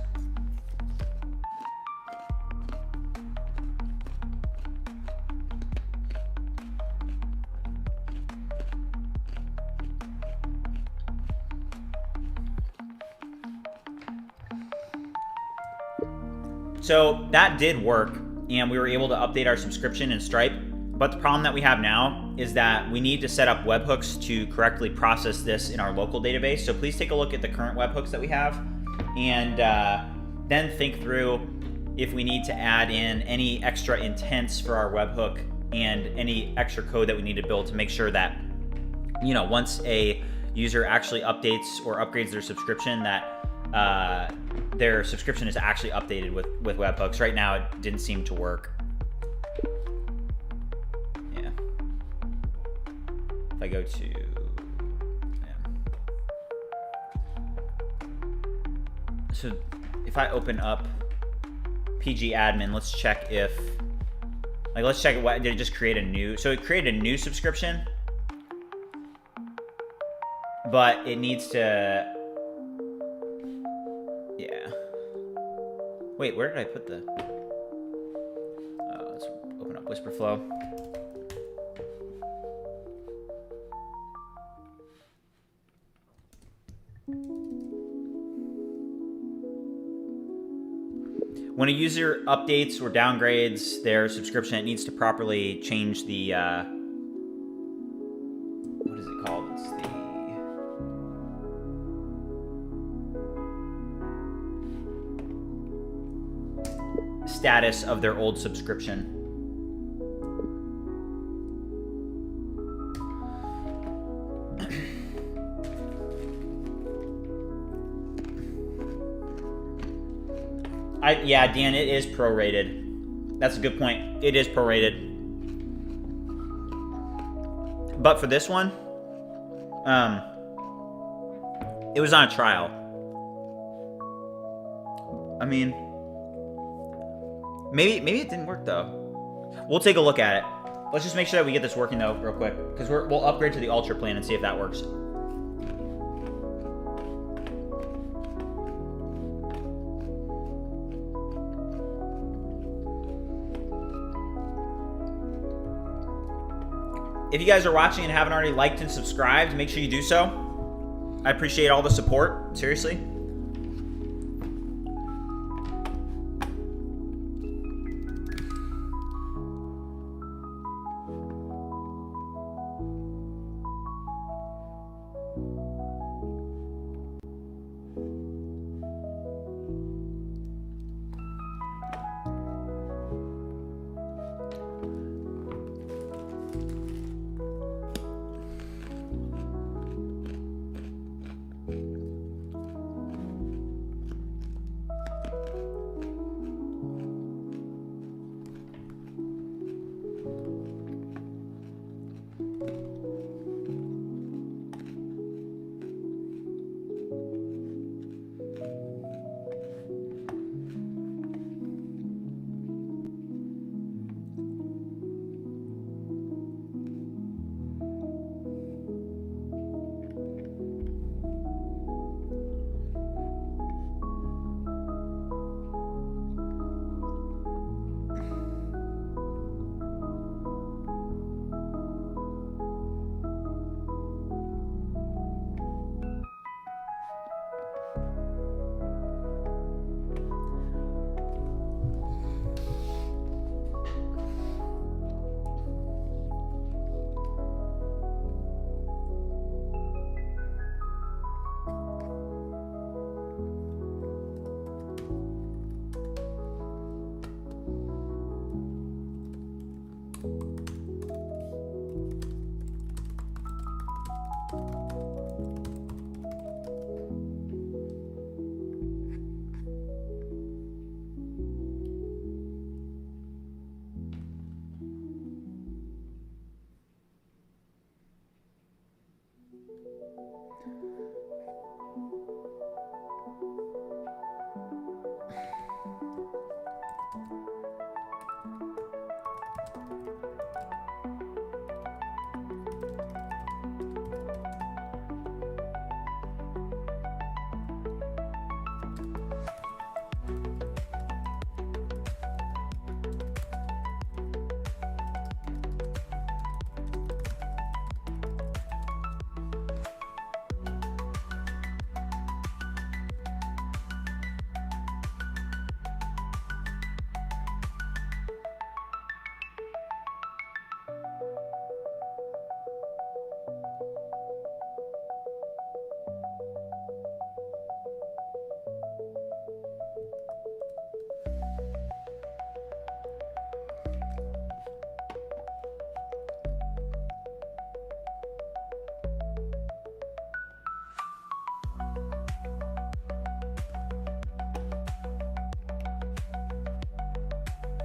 So that did work, and we were able to update our subscription in Stripe. But the problem that we have now is that we need to set up webhooks to correctly process this in our local database. So please take a look at the current webhooks that we have, and then think through if we need to add in any extra intents for our webhook and any extra code that we need to build to make sure that, you know, once a user actually updates or upgrades their subscription, that their subscription is actually updated with webhooks. Right now, it didn't seem to work. I go to, so if I open up PG admin, let's check if, like, let's check what, did it just create a new, so it created a new subscription, but it needs to, yeah. Wait, where did I put the, let's open up Whisperflow. When a user updates or downgrades their subscription, it needs to properly change the, what is it called? It's the status of their old subscription. Yeah, Dan, it is prorated. That's a good point. It is prorated. But for this one, it was on a trial. I mean, maybe it didn't work though. We'll take a look at it. Let's just make sure that we get this working though, real quick, because we'll upgrade to the Ultra plan and see if that works. If you guys are watching and haven't already liked and subscribed, make sure you do so. I appreciate all the support, seriously.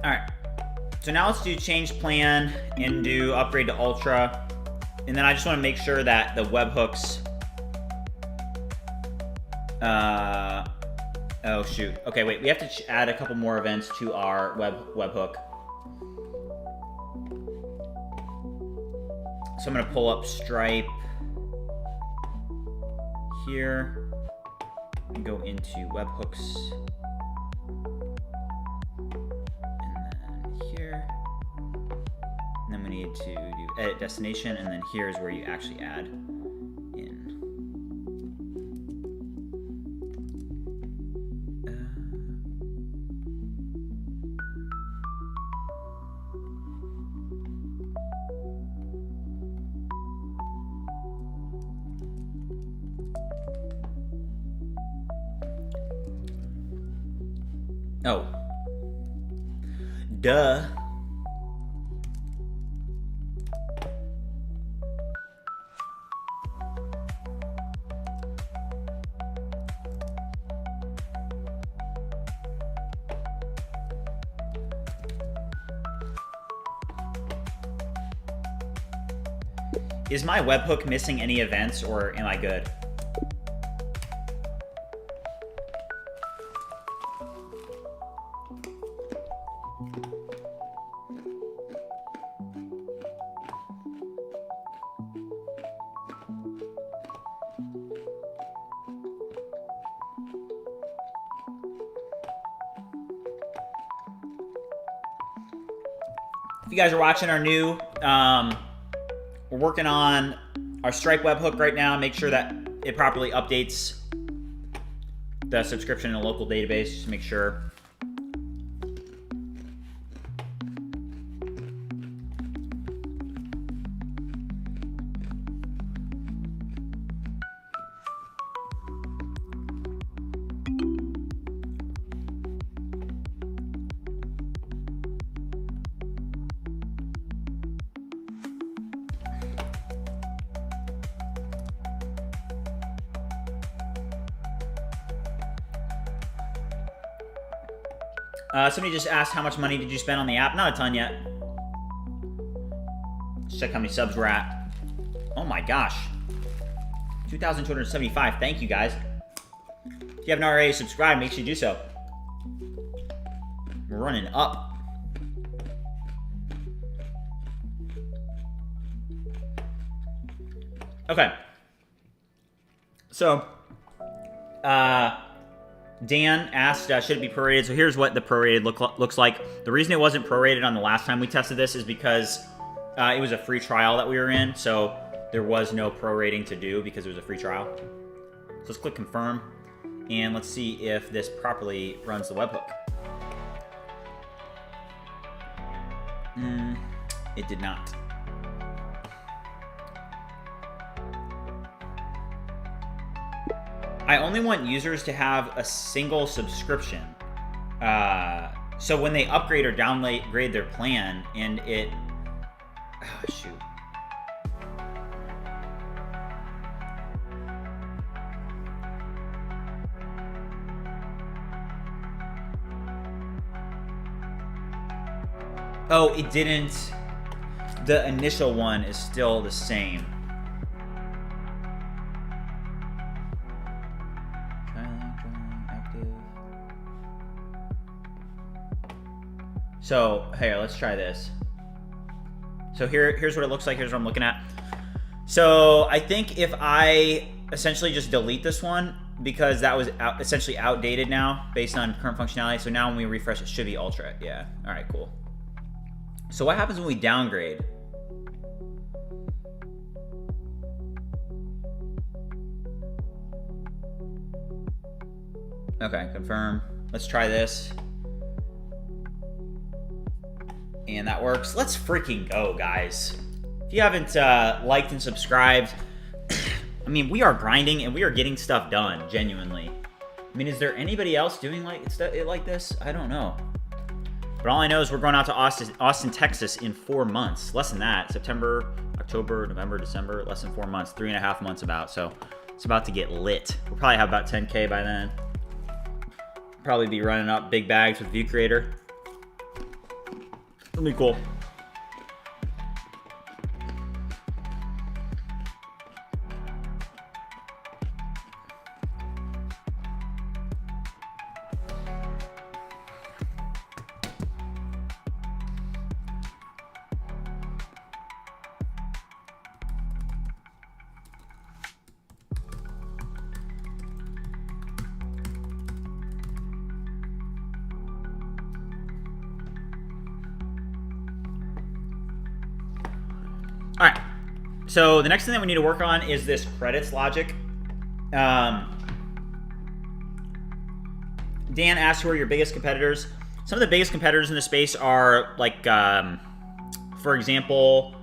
All right. So now let's do change plan and do upgrade to Ultra. And then I just want to make sure that the webhooks. Oh shoot. Okay, wait. We have to add a couple more events to our webhook. So I'm going to pull up Stripe here and go into webhooks. And then here. And then we need to do edit destination, and then here's where you actually add in. Oh. Duh. Is my webhook missing any events, or am I good? If you guys are watching our new, we're working on our Stripe webhook right now. Make sure that it properly updates the subscription in a local database. Just make sure. Somebody just asked how much money did you spend on the app? Not a ton yet. Let's check how many subs we're at. Oh my gosh. 2,275. Thank you, guys. If you haven't already subscribed, make sure you do so. We're running up. Okay. So, Dan asked, should it be prorated? So here's what the prorated looks like. The reason it wasn't prorated on the last time we tested this is because it was a free trial that we were in. So there was no prorating to do because it was a free trial. So let's click confirm. And let's see if this properly runs the webhook. It did not. I only want users to have a single subscription. So when they upgrade or downgrade their plan and it... Oh, shoot. Oh, it didn't... The initial one is still the same. So, here, let's try this. So here's what it looks like. Here's what I'm looking at. So I think if I essentially just delete this one, because that was essentially outdated now based on current functionality. So now when we refresh, it should be Ultra. Yeah. All right, cool. So what happens when we downgrade? Okay, confirm. Let's try this. And that works. Let's freaking go, guys. If you haven't liked and subscribed, I mean, we are grinding and we are getting stuff done, genuinely. I mean, is there anybody else doing it like this? I don't know. But all I know is we're going out to Austin, Texas in 4 months. Less than that. September, October, November, December. Less than 4 months. 3.5 months about. So it's about to get lit. We'll probably have about 10K by then. Probably be running up big bags with View Creator. It'll be cool. All right, so the next thing that we need to work on is this credits logic. Dan asked who are your biggest competitors. Some of the biggest competitors in the space are like, for example,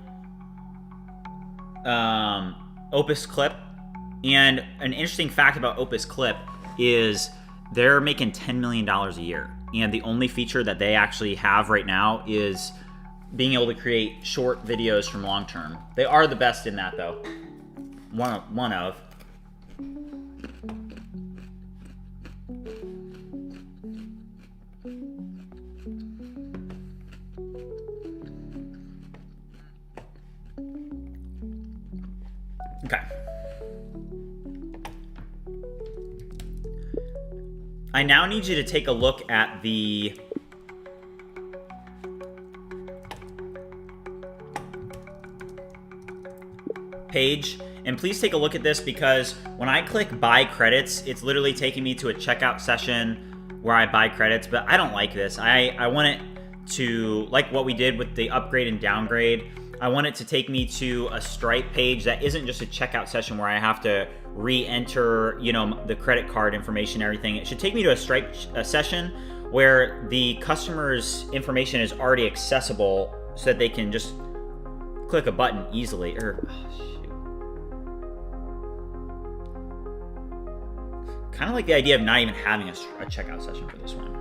Opus Clip. And an interesting fact about Opus Clip is they're making $10 million a year. And the only feature that they actually have right now is being able to create short videos from long term. They are the best in that, though. One of. Okay. I now need you to take a look at the page, and please take a look at this, because when I click buy credits, it's literally taking me to a checkout session where I buy credits, but I don't like this. I want it to, like what we did with the upgrade and downgrade, I want it to take me to a Stripe page that isn't just a checkout session where I have to re-enter, you know, the credit card information, everything. It should take me to a Stripe session where the customer's information is already accessible so that they can just click a button easily. Kind of like the idea of not even having a checkout session for this one.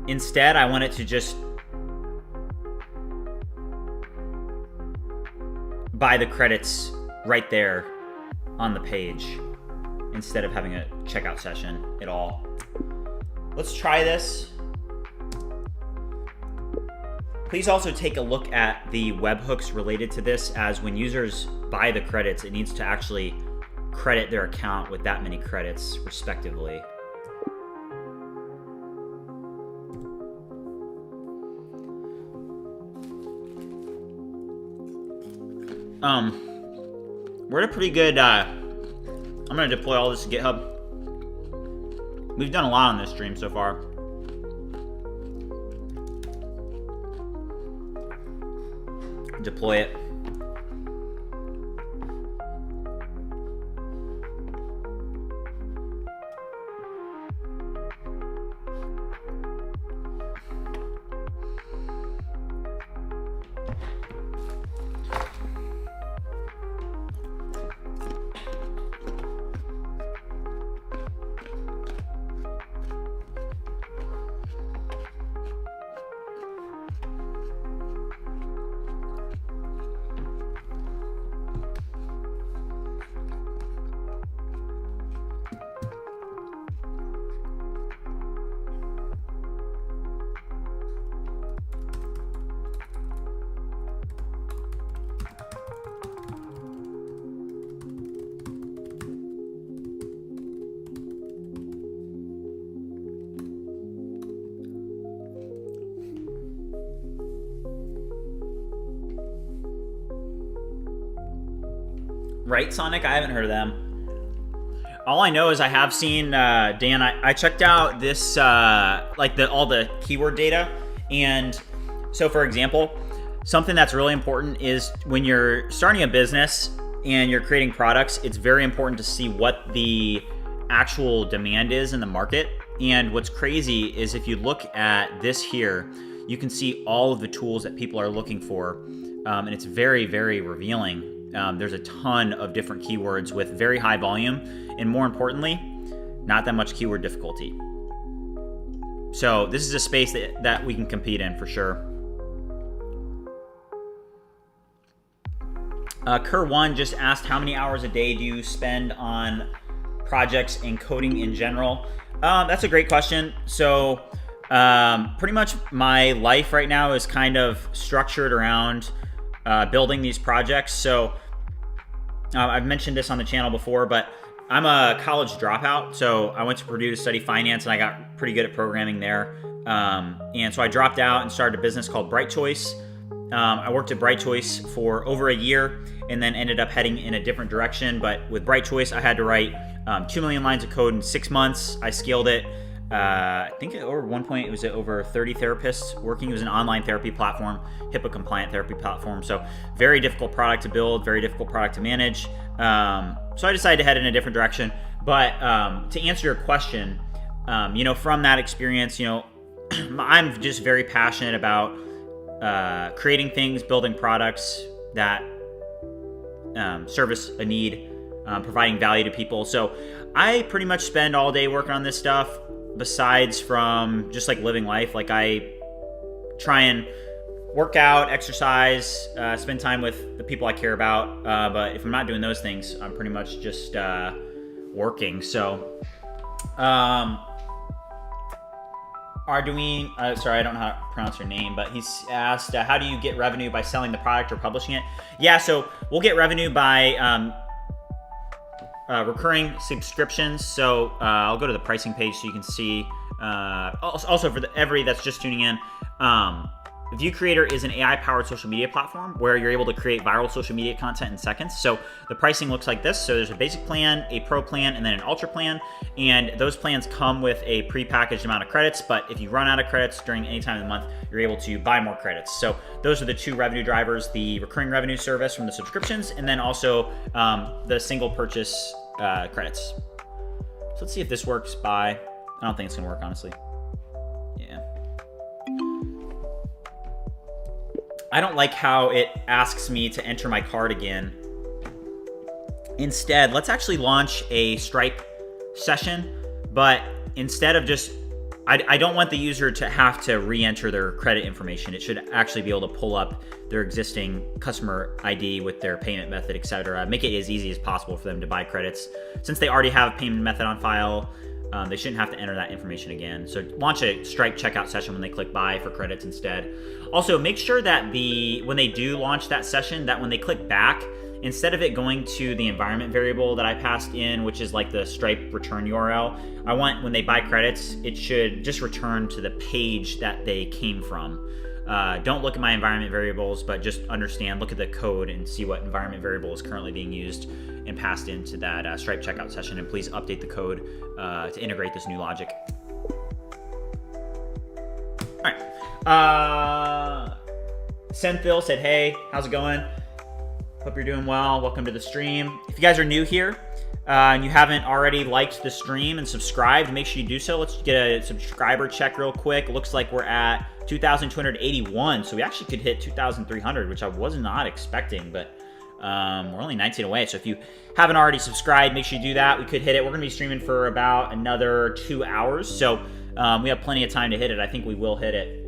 Instead, I want it to just buy the credits right there on the page instead of having a checkout session at all. Let's try this. Please also take a look at the webhooks related to this, as when users buy the credits, it needs to actually credit their account with that many credits, respectively. We're at a pretty good, I'm gonna deploy all this to GitHub. We've done a lot on this stream so far. Deploy it. Right, Sonic? I haven't heard of them. All I know is I have seen, Dan, I checked out this, like all the keyword data. And so, for example, something that's really important is when you're starting a business and you're creating products, it's very important to see what the actual demand is in the market. And what's crazy is if you look at this here, you can see all of the tools that people are looking for. And it's very, very revealing. There's a ton of different keywords with very high volume, and more importantly, not that much keyword difficulty. So this is a space that we can compete in for sure. Kerr1 just asked, how many hours a day do you spend on projects and coding in general? That's a great question. So pretty much my life right now is kind of structured around building these projects. So I've mentioned this on the channel before, but I'm a college dropout. So I went to Purdue to study finance, and I got pretty good at programming there. And so I dropped out and started a business called Bright Choice. I worked at Bright Choice for over a year and then ended up heading in a different direction. But with Bright Choice, I had to write 2 million lines of code in 6 months. I scaled it. I think over one point it was over 30 therapists working. It was an online therapy platform, HIPAA compliant therapy platform. So very difficult product to build, very difficult product to manage. So I decided to head in a different direction. But to answer your question, from that experience, I'm just very passionate about creating things, building products that service a need, providing value to people. So I pretty much spend all day working on this stuff, besides from just like living life. Like I try and work out, exercise, spend time with the people I care about. But if I'm not doing those things, I'm pretty much just working. So Arduino, sorry, I don't know how to pronounce your name, but he's asked, how do you get revenue by selling the product or publishing it? Yeah, so we'll get revenue by recurring subscriptions. So I'll go to the pricing page so you can see. Also for everybody that's just tuning in, View Creator is an AI-powered social media platform where you're able to create viral social media content in seconds. So the pricing looks like this. So there's a basic plan, a pro plan, and then an ultra plan. And those plans come with a pre-packaged amount of credits. But if you run out of credits during any time of the month, you're able to buy more credits. So those are the two revenue drivers: the recurring revenue service from the subscriptions, and then also the single purchase credits. So let's see if this works by... I don't think it's gonna work, honestly. Yeah. I don't like how it asks me to enter my card again. Instead, let's actually launch a Stripe session, but instead of just... I don't want the user to have to re-enter their credit information. It should actually be able to pull up their existing customer ID with their payment method, etc. Make it as easy as possible for them to buy credits. Since they already have a payment method on file, they shouldn't have to enter that information again. So launch a Stripe checkout session when they click buy for credits instead. Also, make sure that when they do launch that session, that when they click back, instead of it going to the environment variable that I passed in, which is like the Stripe return URL, I want when they buy credits, it should just return to the page that they came from. Don't look at my environment variables, but just look at the code and see what environment variable is currently being used and passed into that Stripe checkout session. And please update the code to integrate this new logic. All right. Senthil said, hey, how's it going? Hope you're doing well. Welcome to the stream. If you guys are new here and you haven't already liked the stream and subscribed, make sure you do so. Let's get a subscriber check real quick. It looks like we're at 2,281, so we actually could hit 2,300, which I was not expecting, but we're only 19 away. So if you haven't already subscribed, make sure you do that. We could hit it. We're going to be streaming for about another 2 hours, so we have plenty of time to hit it. I think we will hit it.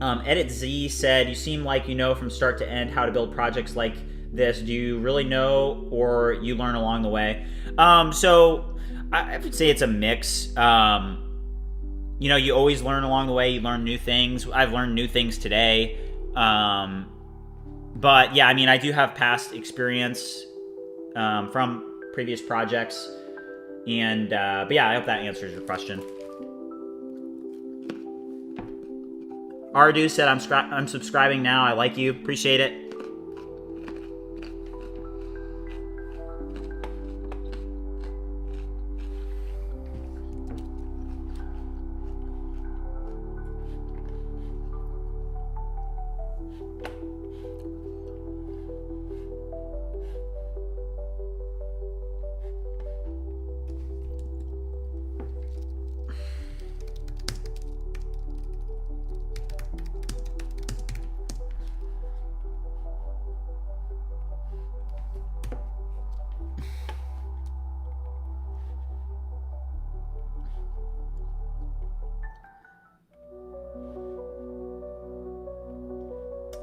Edit Z said, you seem like you know from start to end how to build projects like this. Do you really know, or you learn along the way? So I would say it's a mix. You always learn along the way. You learn new things. I've learned new things today. But yeah, I mean, I do have past experience from previous projects. But yeah, I hope that answers your question. Ardu said, I'm subscribing now. I like you. Appreciate it.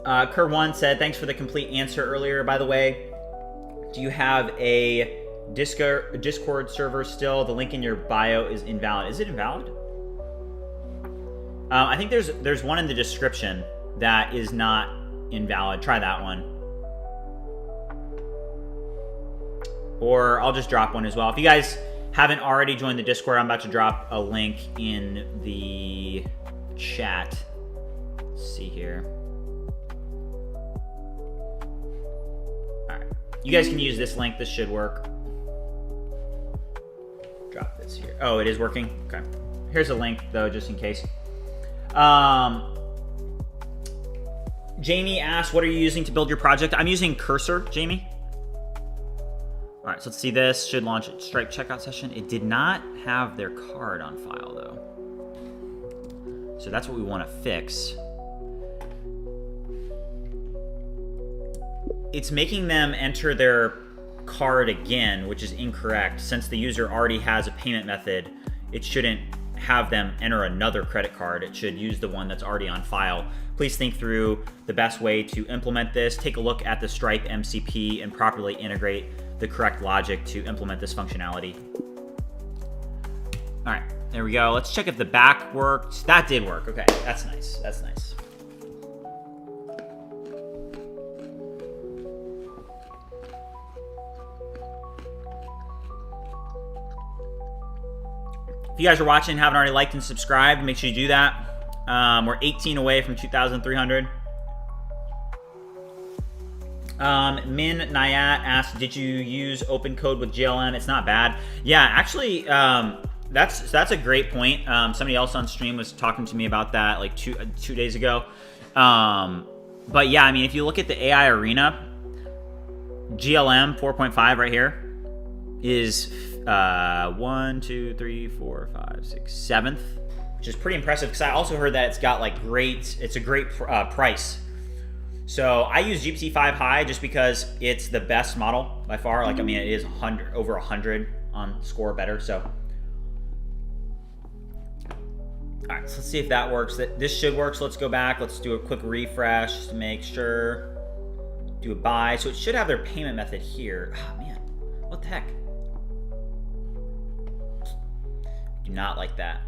Kerr1 said, thanks for the complete answer earlier, by the way. Do you have a Discord server still? The link in your bio is invalid. Is it invalid? I think there's one in the description that is not invalid. Try that one. Or I'll just drop one as well. If you guys haven't already joined the Discord, I'm about to drop a link in the chat. Let's see here. All right. You guys can use this link. This should work. Drop this here. Oh, it is working? Okay. Here's a link, though, just in case. Jamie asked, what are you using to build your project? I'm using Cursor, Jamie. All right, so let's see this. Should launch a Stripe checkout session. It did not have their card on file, though. So that's what we want to fix. It's making them enter their card again, which is incorrect. Since the user already has a payment method, it shouldn't have them enter another credit card. It should use the one that's already on file. Please think through the best way to implement this. Take a look at the Stripe MCP and properly integrate the correct logic to implement this functionality. All right, there we go. Let's check if the back worked. That did work. Okay, that's nice. That's nice. If you guys are watching and haven't already liked and subscribed, make sure you do that. We're 18 away from 2,300. Min Nayat asked, did you use open code with GLM? It's not bad. Yeah, actually, that's a great point. Somebody else on stream was talking to me about that like two days ago. But yeah, I mean, if you look at the AI arena, GLM 4.5 right here is 1, 2, 3, 4, 5, 6, 7th, which is pretty impressive because I also heard that it's got like it's a great price. So I use GPT-5 High just because it's the best model by far. Like, I mean, it is over 100 on score better. So, all right, so let's see if that works. This should work. So let's go back. Let's do a quick refresh just to make sure. Do a buy. So it should have their payment method here. Oh man, what the heck? Do not like that.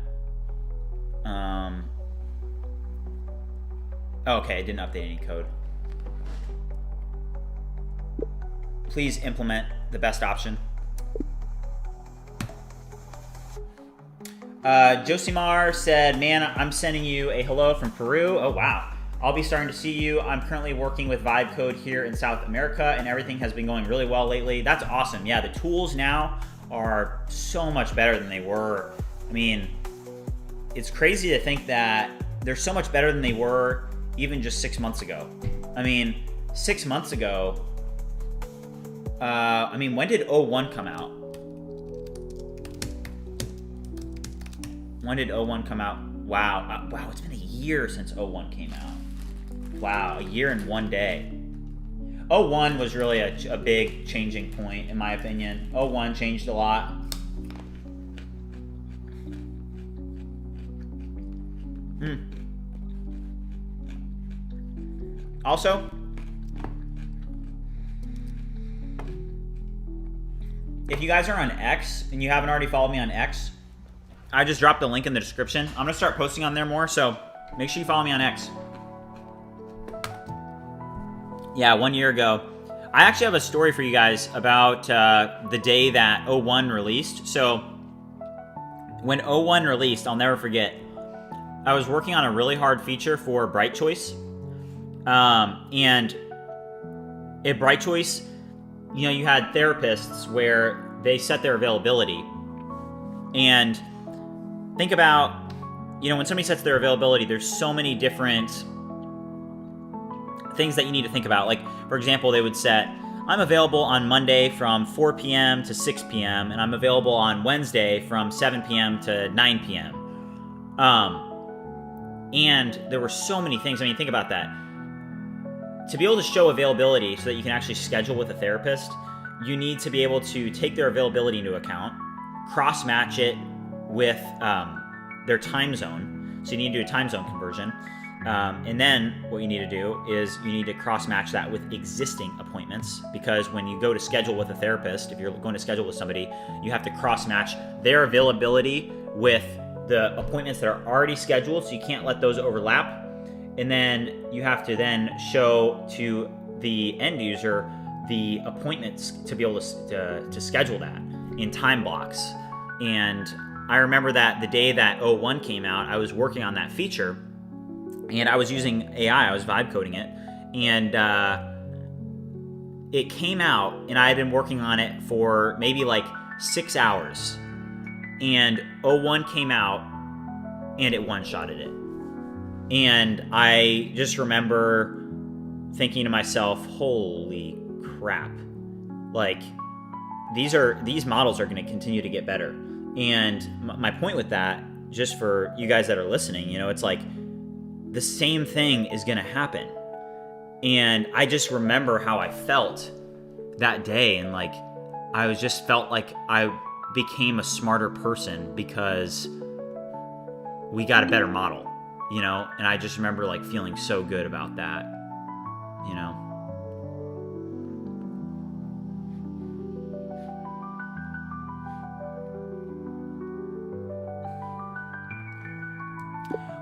Okay, it didn't update any code. Please implement the best option. Josimar said, man, I'm sending you a hello from Peru. Oh, wow. I'll be starting to see you. I'm currently working with Vibe Code here in South America, and everything has been going really well lately. That's awesome. Yeah, the tools now are so much better than they were. I mean, it's crazy to think that they're so much better than they were even just 6 months ago. I mean, 6 months ago, I mean, when did 01 come out? When did 01 come out? Wow. Wow, it's been a year since 01 came out. Wow, a year and 1 day. 01 was really a big changing point, in my opinion. 01 changed a lot. Also, if you guys are on X and you haven't already followed me on X, I just dropped the link in the description. I'm gonna start posting on there more, so make sure you follow me on X. Yeah, 1 year ago. I actually have a story for you guys about the day that 01 released. So when 01 released, I'll never forget, I was working on a really hard feature for Bright Choice. And at Bright Choice, you know, you had therapists where they set their availability. And think about, you know, when somebody sets their availability, there's so many different things that you need to think about. Like, for example, they would set, I'm available on Monday from 4 p.m. to 6 p.m. and I'm available on Wednesday from 7 p.m. to 9 p.m. And there were so many things. I mean, think about that. To be able to show availability so that you can actually schedule with a therapist, you need to be able to take their availability into account, cross-match it with their time zone. So you need to do a time zone conversion. And then what you need to do is you need to cross-match that with existing appointments, because when you go to schedule with a therapist, if you're going to schedule with somebody, you have to cross-match their availability with the appointments that are already scheduled, so you can't let those overlap. And then you have to then show to the end user the appointments to be able to schedule that in time blocks. And I remember that the day that 01 came out, I was working on that feature, and I was using AI, I was vibe coding it, and it came out, and I had been working on it for maybe like 6 hours, and 01 came out, and it one-shotted it. And I just remember thinking to myself, holy crap, like these models are going to continue to get better. And my point with that, just for you guys that are listening, it's like the same thing is going to happen. And I just remember how I felt that day, and like I was just felt like I became a smarter person because we got a better model, and I just remember like feeling so good about that,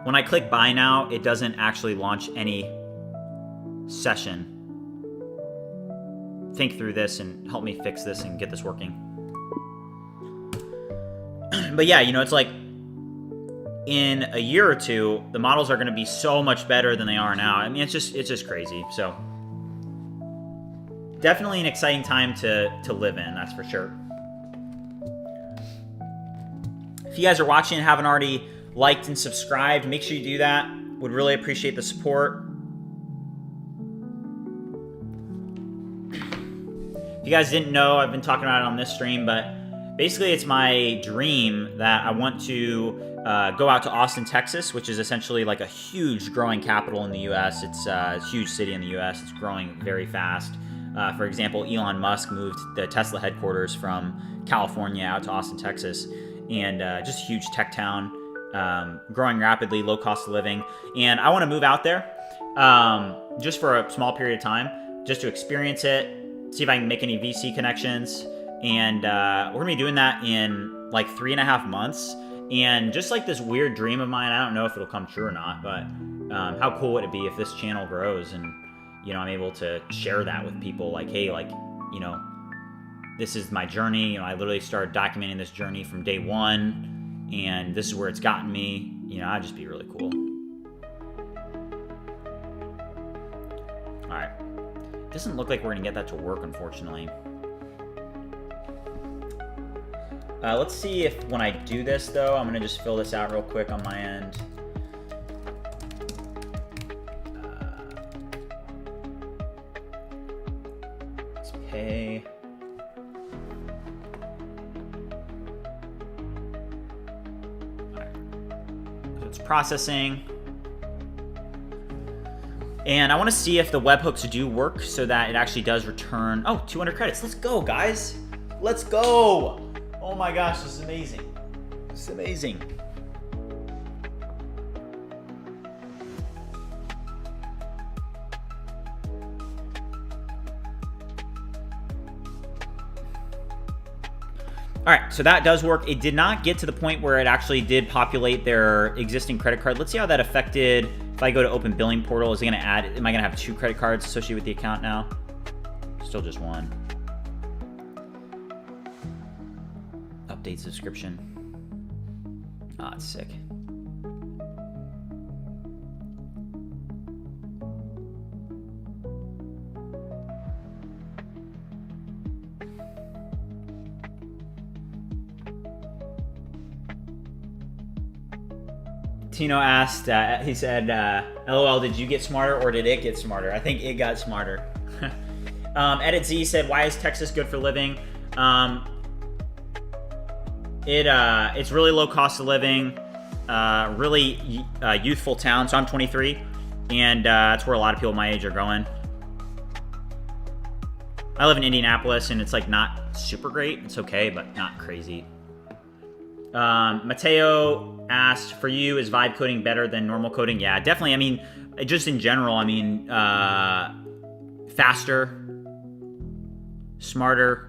When I click buy now, it doesn't actually launch any session. Think through this and help me fix this and get this working. But yeah, it's like in a year or two, the models are going to be so much better than they are now. I mean, it's just crazy. So definitely an exciting time to live in, that's for sure. If you guys are watching and haven't already liked and subscribed, make sure you do that. Would really appreciate the support. If you guys didn't know, I've been talking about it on this stream, but basically it's my dream that I want to go out to Austin, Texas, which is essentially like a huge growing capital in the US. It's a huge city in the US. It's growing very fast. For example, Elon Musk moved the Tesla headquarters from California out to Austin, Texas, and just a huge tech town. Growing rapidly, low cost of living, and I want to move out there just for a small period of time, just to experience it, see if I can make any VC connections, and we're gonna be doing that in like 3.5 months. And just like this weird dream of mine, I don't know if it'll come true or not, but how cool would it be if this channel grows and I'm able to share that with people, like, hey, like, this is my journey. I literally started documenting this journey from day one, and this is where it's gotten me. I'd just be really cool. All right. Doesn't look like we're gonna get that to work, unfortunately. Let's see if when I do this, though, I'm gonna just fill this out real quick on my end. Let's pay. Processing, and I want to see if the webhooks do work so that it actually does return 200 credits. Let's go, guys, let's go. Oh my gosh, this is amazing. This is amazing. All right, so that does work. It did not get to the point where it actually did populate their existing credit card. Let's see how that affected. If I go to open billing portal, is it gonna add, am I gonna have 2 credit cards associated with the account now? Still just 1. Update subscription. Ah, it's sick. Tino asked, he said, LOL, did you get smarter or did it get smarter? I think it got smarter. Edit Z said, why is Texas good for living? It's really low cost of living, really youthful town. So I'm 23, and that's where a lot of people my age are going. I live in Indianapolis, and it's like not super great. It's okay, but not crazy. Mateo asked, for you, is vibe coding better than normal coding? Yeah, definitely. I mean, just in general, I mean, faster, smarter.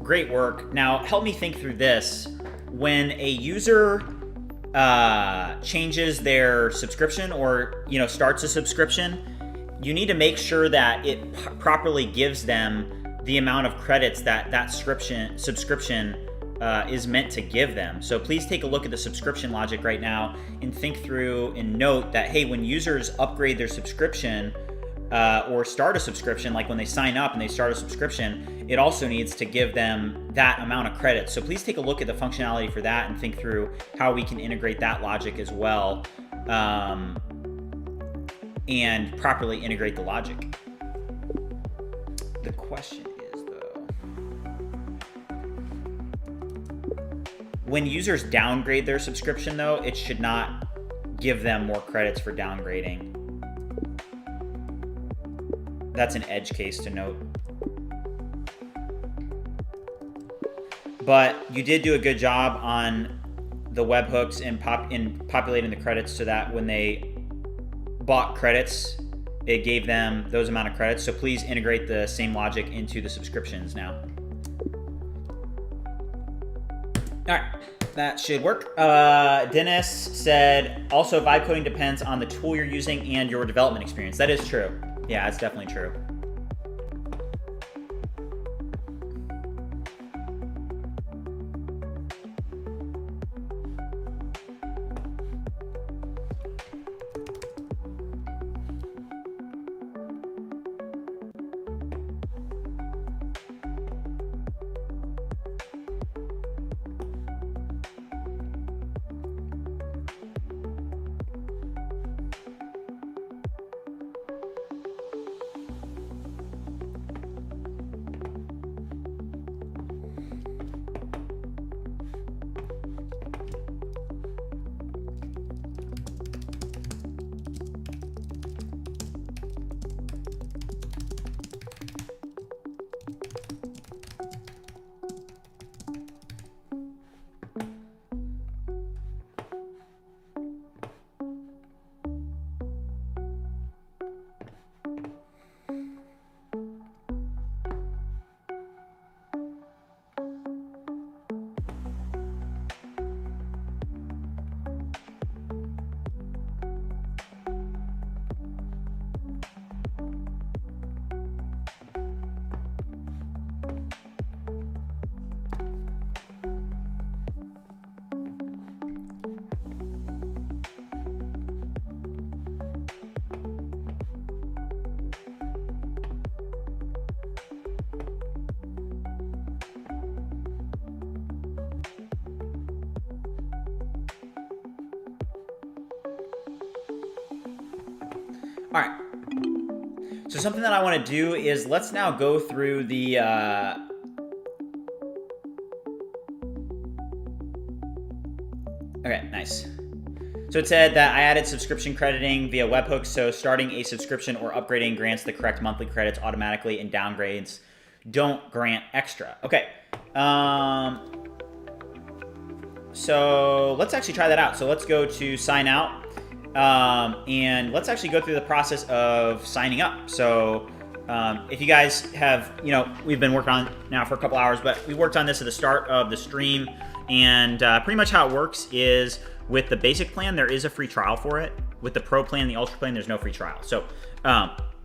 Great work. Now, help me think through this. When a user changes their subscription or starts a subscription, you need to make sure that it properly gives them the amount of credits that that subscription is meant to give them. So please take a look at the subscription logic right now and think through and note that, hey, when users upgrade their subscription or start a subscription, like when they sign up and they start a subscription, it also needs to give them that amount of credits. So please take a look at the functionality for that and think through how we can integrate that logic as well, and properly integrate the logic. The question is, though, when users downgrade their subscription, though, it should not give them more credits for downgrading. That's an edge case to note. But you did do a good job on the webhooks and populating the credits so that when they bought credits, it gave them those amount of credits. So please integrate the same logic into the subscriptions now. All right, that should work. Dennis said, also vibe coding depends on the tool you're using and your development experience. That is true. Yeah, that's definitely true. All right. So something that I want to do is let's now go through the okay, nice. So it said that I added subscription crediting via webhooks. So starting a subscription or upgrading grants the correct monthly credits automatically, and downgrades don't grant extra. Okay. So let's actually try that out. So let's go to sign out. And let's actually go through the process of signing up. So if you guys have, we've been working on it now for a couple hours, but we worked on this at the start of the stream. And pretty much how it works is with the basic plan, there is a free trial for it. With the pro plan, the ultra plan, there's no free trial. So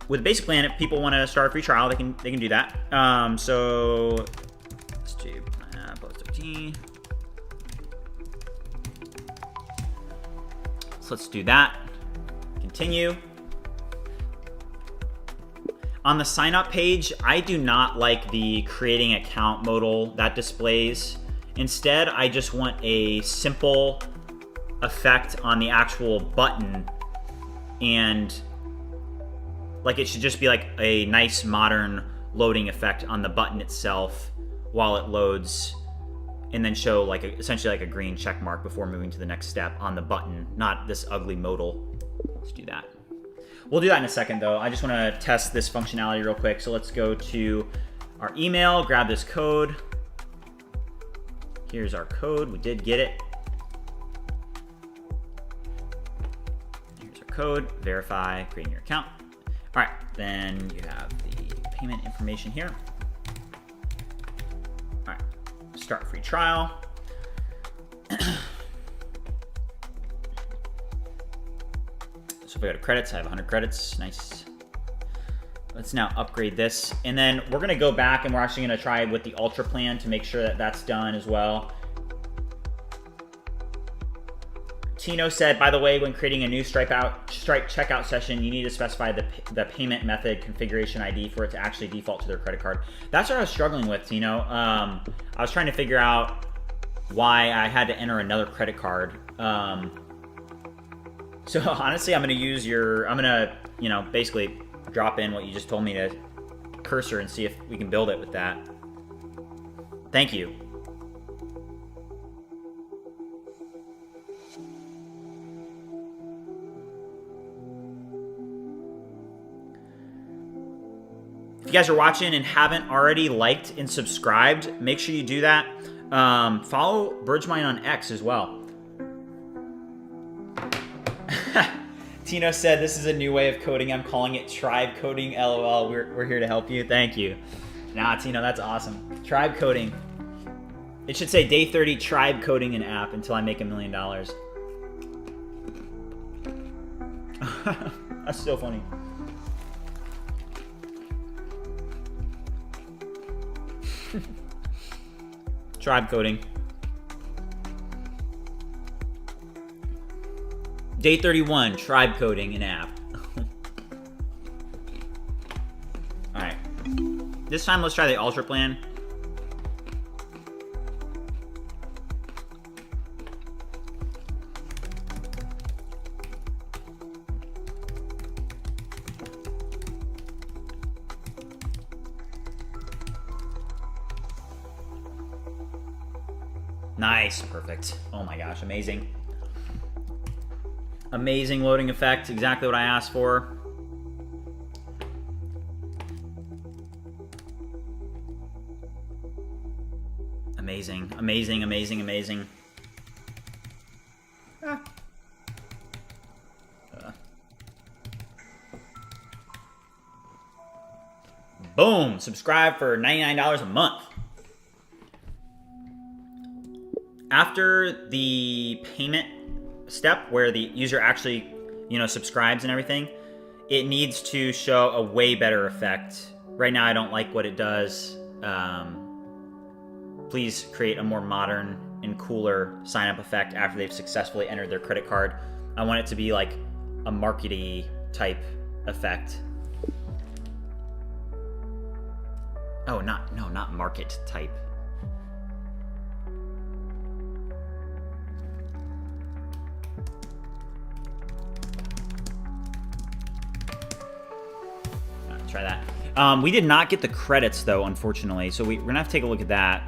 with the basic plan, if people want to start a free trial, they can do that. So let's do post-OT. Let's do that. Continue. On the sign up page, I do not like the creating account modal that displays. Instead, I just want a simple effect on the actual button, and like it should just be like a nice modern loading effect on the button itself while it loads and then show like essentially like a green check mark before moving to the next step on the button, not this ugly modal. Let's do that. We'll do that in a second though. I just want to test this functionality real quick. So let's go to our email, grab this code. Here's our code. We did get it. Here's our code. Verify, creating your account. All right, then you have the payment information here. All right, start free trial. So if I go to credits, I have 100 credits. Nice. Let's now upgrade this. And then we're gonna go back and we're actually gonna try with the Ultra plan to make sure that that's done as well. Tino said, by the way, when creating a new Stripe checkout session, you need to specify the payment method configuration ID for it to actually default to their credit card. That's what I was struggling with, Tino. I was trying to figure out why I had to enter another credit card. So honestly, I'm gonna, you know, basically drop in what you just told me to cursor and see if we can build it with that. Thank you. If you guys are watching and haven't already liked and subscribed, make sure you do that. Follow Birdgemine on X as well. Tino said, this is a new way of coding. I'm calling it tribe coding. LOL. We're here to help you. Thank you. Nah, Tino, that's awesome. Tribe coding. It should say day 30 tribe coding an app until I make $1 million. That's so funny. Tribe coding. Day 31, tribe coding an app. All right. This time, let's try the Ultra plan. Nice, perfect. Oh my gosh, amazing. Amazing loading effect, exactly what I asked for. Amazing, amazing, amazing, amazing. Boom, subscribe for $99 a month. After the payment step where the user actually, you know, subscribes and everything, it needs to show a way better effect. Right now, I don't like what it does. Please create a more modern and cooler sign-up effect after they've successfully entered their credit card. I want it to be like a markety type effect. Oh, not market type. Try that. We did not get the credits though, unfortunately, so we're gonna have to take a look at that.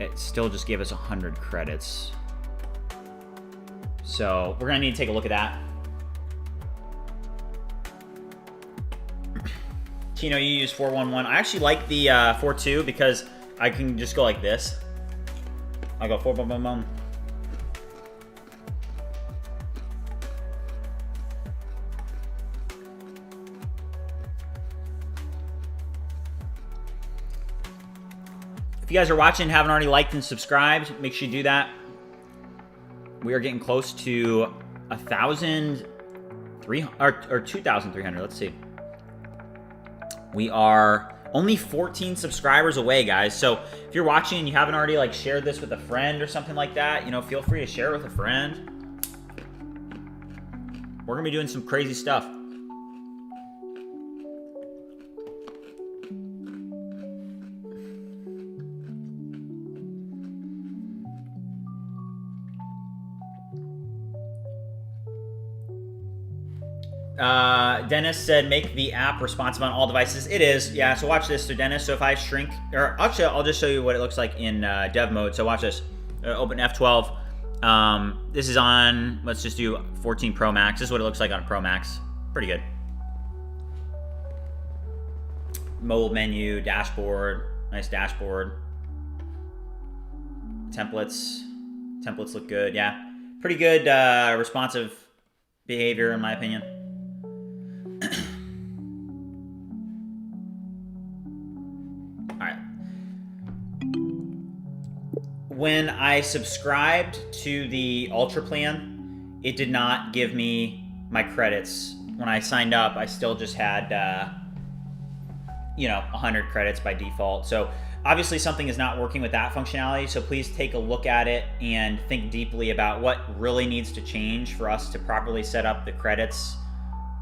It still just gave us 100 credits, so we're gonna need to take a look at that. Tino, you use 411. I actually like the 4.2 because I can just go like this. I'll go 4 boom boom boom. If you guys are watching and haven't already liked and subscribed, make sure you do that. We are getting close to 1,300 or 2,300. Let's see. We are only 14 subscribers away, guys. So if you're watching and you haven't already like shared this with a friend or something like that, you know, feel free to share it with a friend. We're gonna be doing some crazy stuff. Dennis said make the app responsive on all devices. It is, yeah. So watch this. So Dennis, so if I shrink, or actually I'll just show you what it looks like in dev mode. So watch this. Open F12. This is on, let's just do 14 Pro Max. This is what it looks like on a Pro Max. Pretty good. Mobile menu, dashboard, nice dashboard. Templates look good, yeah. Pretty good responsive behavior in my opinion. All right. When I subscribed to the Ultra plan, it did not give me my credits. When I signed up, I still just had, 100 credits by default. So obviously something is not working with that functionality. So please take a look at it and think deeply about what really needs to change for us to properly set up the credits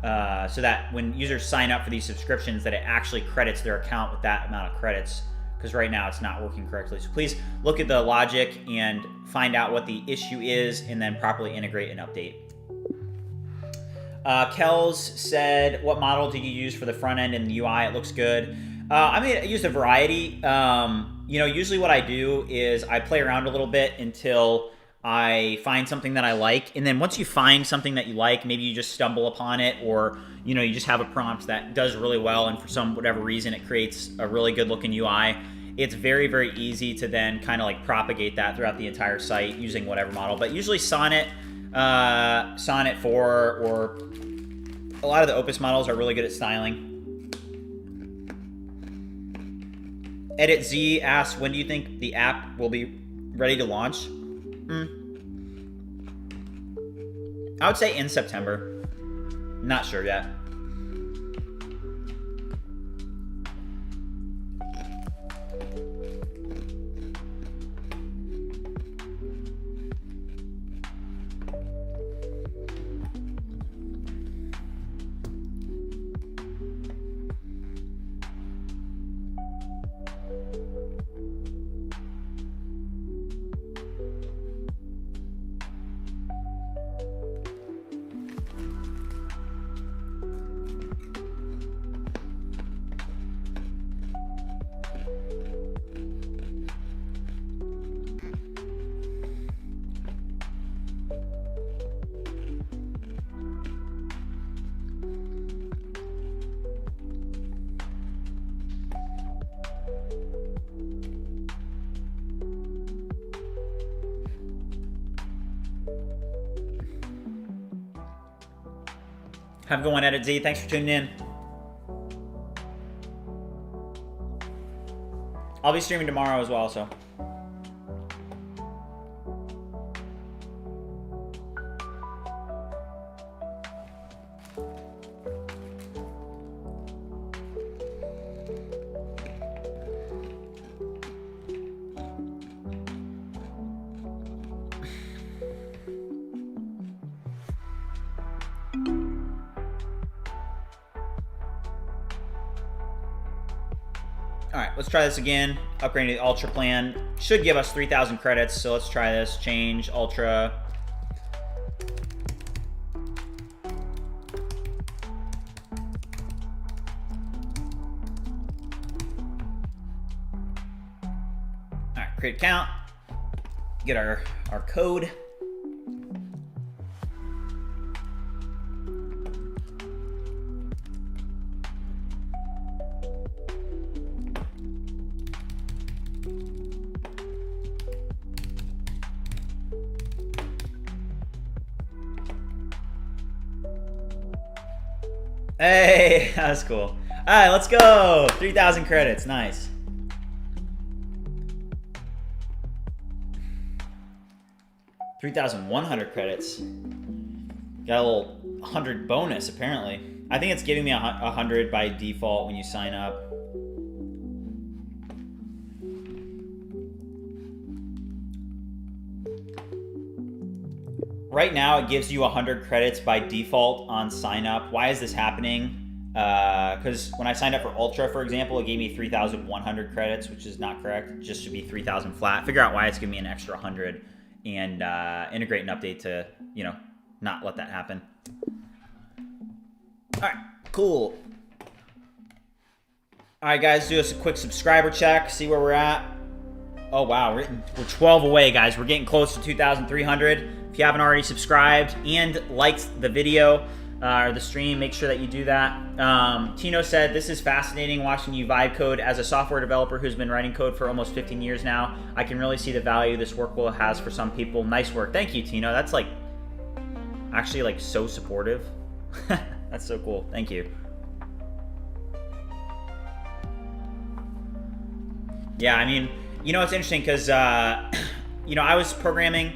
so that when users sign up for these subscriptions, that it actually credits their account with that amount of credits. Because right now it's not working correctly. So please look at the logic and find out what the issue is and then properly integrate and update. Kells said, what model did you use for the front end and the UI? It looks good. I used a variety. Usually what I do is I play around a little bit until I find something that I like. And then once you find something that you like, maybe you just stumble upon it, or you just have a prompt that does really well, and for whatever reason it creates a really good looking UI. It's very, very easy to then kind of like propagate that throughout the entire site using whatever model. But usually Sonnet 4, or a lot of the Opus models are really good at styling. Edit Z asks, when do you think the app will be ready to launch? I would say in September. Not sure yet. Have a good one, Edit Z. Thanks for tuning in. I'll be streaming tomorrow as well, so. All right, let's try this again. Upgrading to the Ultra plan. Should give us 3,000 credits, so let's try this. Change, Ultra. All right, create account. Get our code. Hey, that was cool. All right, let's go. 3,000 credits, nice. $3,100 credits. Got a little 100 bonus, apparently. I think it's giving me 100 by default when you sign up. Right now, it gives you 100 credits by default on sign up. Why is this happening? Because when I signed up for Ultra, for example, it gave me 3,100 credits, which is not correct. It just should be 3,000 flat. Figure out why it's giving me an extra 100 and integrate an update to, not let that happen. right, cool. All right, guys, do us a quick subscriber check, see where we're at. Oh, wow, we're 12 away, guys. We're getting close to 2,300. If you haven't already subscribed and liked the video or the stream, make sure that you do that. Tino said, this is fascinating watching you vibe code. As a software developer who's been writing code for almost 15 years now, I can really see the value this work will has for some people. Nice work. Thank you, Tino. That's like actually like so supportive. That's so cool. Thank you. Yeah, I mean, you know, it's interesting because, you know, I was programming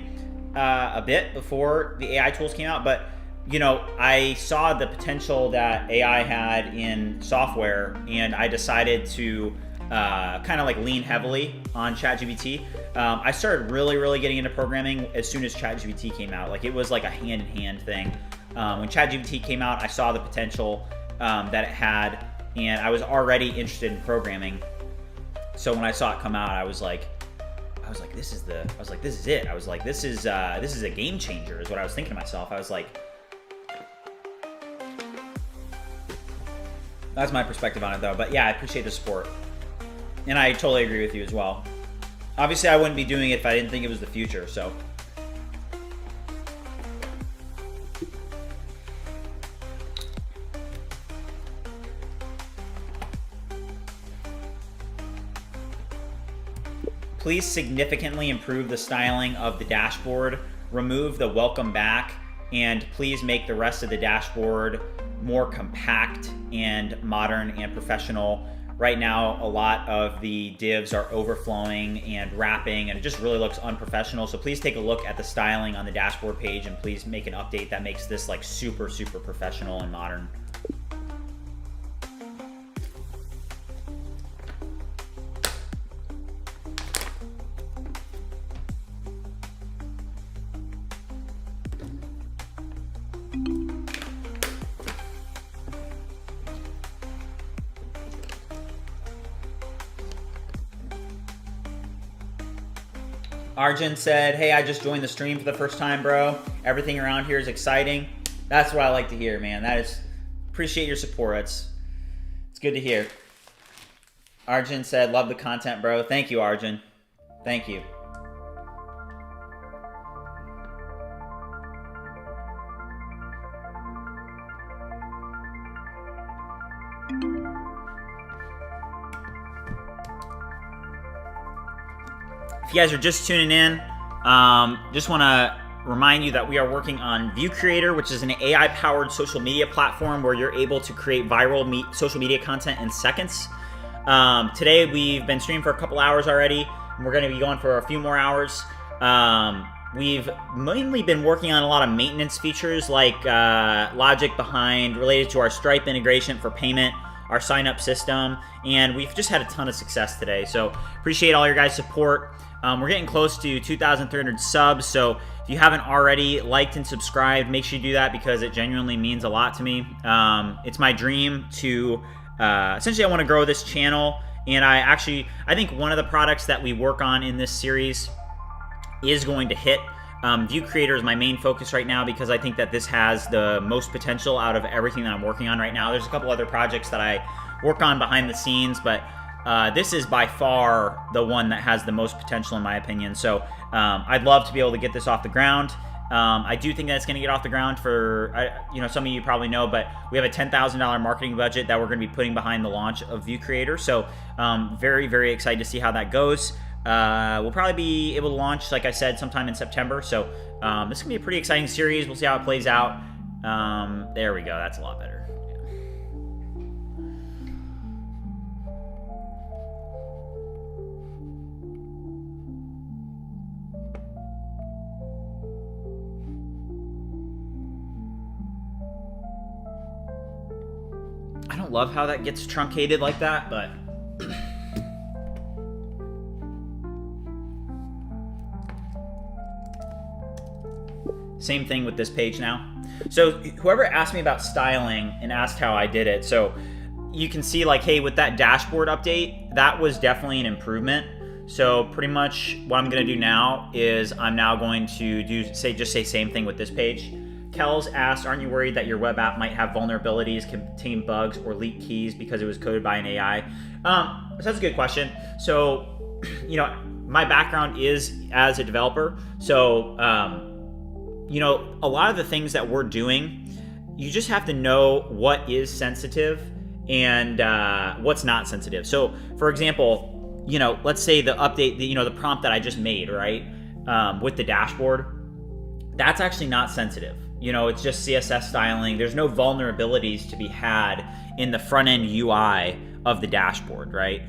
a bit before the AI tools came out, but, you know, I saw the potential that AI had in software, and I decided to kind of like lean heavily on ChatGPT. I started really getting into programming as soon as ChatGPT came out. Like, it was like a hand-in-hand thing. When ChatGPT came out, I saw the potential that it had, and I was already interested in programming. So when I saw it come out, I was like, this is it. I was like, this is a game changer, is what I was thinking to myself. I was like, that's my perspective on it, though. But yeah, I appreciate the support, and I totally agree with you as well. Obviously, I wouldn't be doing it if I didn't think it was the future. So. Please significantly improve the styling of the dashboard, remove the welcome back, and please make the rest of the dashboard more compact and modern and professional. Right now, a lot of the divs are overflowing and wrapping, and it just really looks unprofessional. So please take a look at the styling on the dashboard page, and please make an update that makes this like super professional and modern. Arjun said, hey, I just joined the stream for the first time, bro. Everything around here is exciting. That's what I like to hear, man. Appreciate your support. It's good to hear. Arjun said, love the content, bro. Thank you, Arjun. Thank you. If you guys are just tuning in, just want to remind you that we are working on View Creator, which is an AI-powered social media platform where you're able to create viral social media content in seconds. Today, we've been streaming for a couple hours already, and we're going to be going for a few more hours. We've mainly been working on a lot of maintenance features like logic related to our Stripe integration for payment, our sign-up system, and we've just had a ton of success today. So appreciate all your guys' support. We're getting close to 2,300 subs, so if you haven't already liked and subscribed, make sure you do that because it genuinely means a lot to me. It's my dream to, essentially I want to grow this channel, and I think one of the products that we work on in this series is going to hit. View Creator is my main focus right now because I think that this has the most potential out of everything that I'm working on right now. There's a couple other projects that I work on behind the scenes, but this is by far the one that has the most potential in my opinion. So I'd love to be able to get this off the ground. I do think that it's going to get off the ground for, some of you probably know, but we have a $10,000 marketing budget that we're going to be putting behind the launch of View Creator. So very excited to see how that goes. We'll probably be able to launch, like I said, sometime in September. So this is going to be a pretty exciting series. We'll see how it plays out. There we go. That's a lot better. I don't love how that gets truncated like that, but same thing with this page now. So whoever asked me about styling and asked how I did it, so you can see like, hey, with that dashboard update, that was definitely an improvement. So pretty much what I'm gonna do now is I'm now going to just say same thing with this page. Kells asked, aren't you worried that your web app might have vulnerabilities, contain bugs, or leak keys because it was coded by an AI? So that's a good question. So, my background is as a developer. So, a lot of the things that we're doing, you just have to know what is sensitive and what's not sensitive. So, for example, let's say the update, the prompt that I just made, right, with the dashboard, that's actually not sensitive. It's just CSS styling. There's no vulnerabilities to be had in the front end UI of the dashboard, right?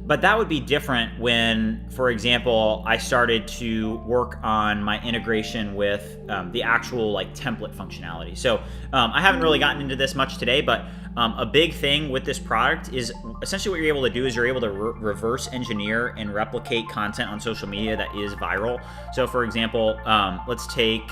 But that would be different when, for example, I started to work on my integration with the actual template functionality. So I haven't really gotten into this much today, but a big thing with this product is essentially what you're able to do is you're able to reverse engineer and replicate content on social media that is viral. So for example, let's take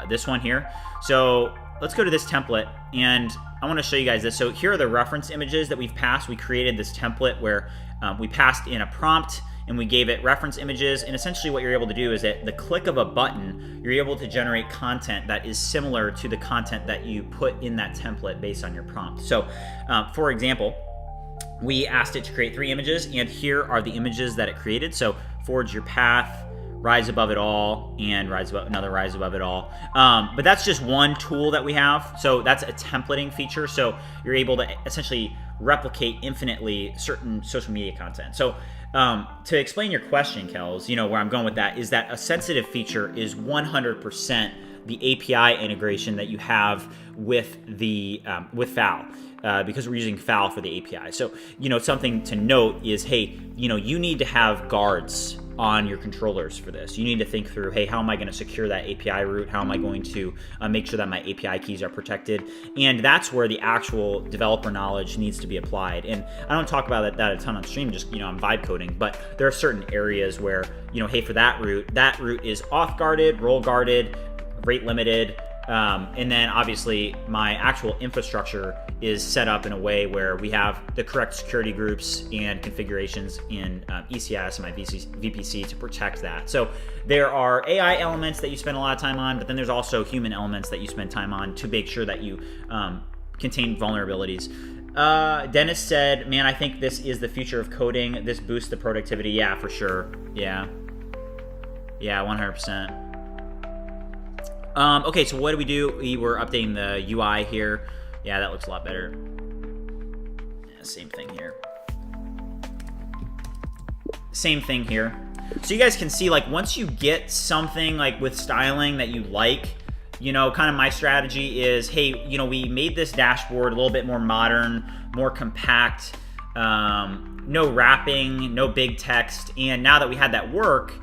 this one here. So let's go to this template, and I want to show you guys this. So here are the reference images that we've passed. We created this template where we passed in a prompt and we gave it reference images, and essentially what you're able to do is at the click of a button, you're able to generate content that is similar to the content that you put in that template based on your prompt. So for example, we asked it to create 3 images, and here are the images that it created. So forge your path, rise above it all, and rise above it all. But that's just one tool that we have. So that's a templating feature. So you're able to essentially replicate infinitely certain social media content. So to explain your question, Kells, where I'm going with that is that a sensitive feature is 100% the API integration that you have with the with FAL. Because we're using FAL for the API. So, something to note is, hey, you need to have guards on your controllers for this. You need to think through, hey, how am I going to secure that API route? How am I going to make sure that my API keys are protected? And that's where the actual developer knowledge needs to be applied. And I don't talk about that a ton on stream, just, I'm vibe coding, but there are certain areas where, hey, for that route is off guarded, role guarded, rate limited. And then obviously my actual infrastructure is set up in a way where we have the correct security groups and configurations in ECS and my VPC to protect that. So there are AI elements that you spend a lot of time on, but then there's also human elements that you spend time on to make sure that you contain vulnerabilities. Dennis said, man, I think this is the future of coding. This boosts the productivity. Yeah, for sure. Yeah, 100%. Okay, so what do? We were updating the UI here. Yeah, that looks a lot better. Yeah, same thing here. So you guys can see, once you get something with styling that you like, kind of my strategy is, hey, we made this dashboard a little bit more modern, more compact, no wrapping, no big text, and now that we had that work,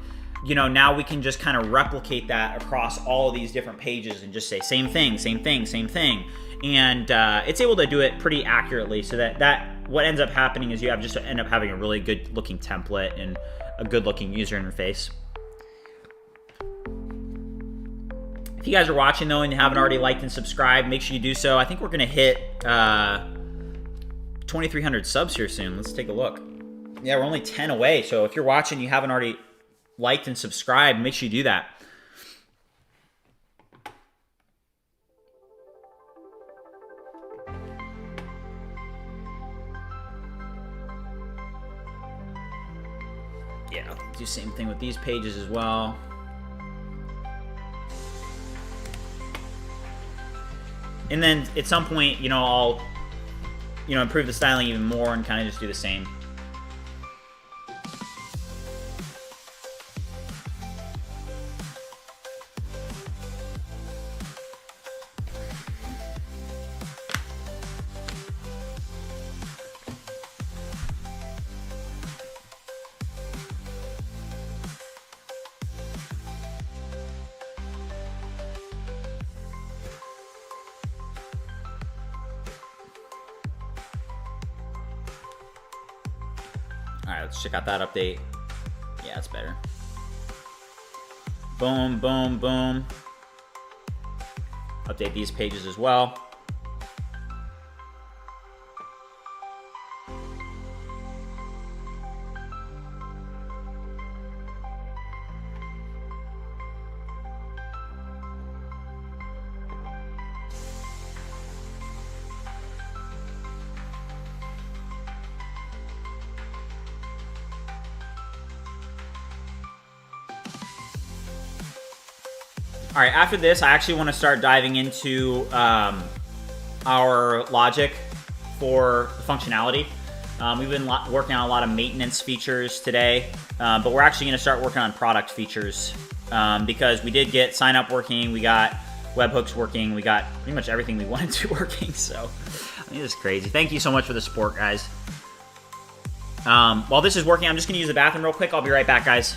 now we can just kind of replicate that across all of these different pages and just say same thing. And it's able to do it pretty accurately, so that what ends up happening is you end up having a really good looking template and a good looking user interface. If you guys are watching though and you haven't already liked and subscribed, make sure you do so. I think we're gonna hit 2,300 subs here soon. Let's take a look. Yeah, we're only 10 away. So if you're watching, you haven't already liked and subscribed, make sure you do that. Yeah, I'll do the same thing with these pages as well. And then at some point, I'll improve the styling even more and kind of just do the same. All right, let's check out that update. Yeah, it's better. Boom, boom, boom. Update these pages as well. All right, after this, I actually want to start diving into our logic for functionality. We've been working on a lot of maintenance features today, but we're actually going to start working on product features because we did get sign up working, we got webhooks working, we got pretty much everything we wanted to working. So this is crazy. Thank you so much for the support, guys. While this is working, I'm just going to use the bathroom real quick. I'll be right back, guys.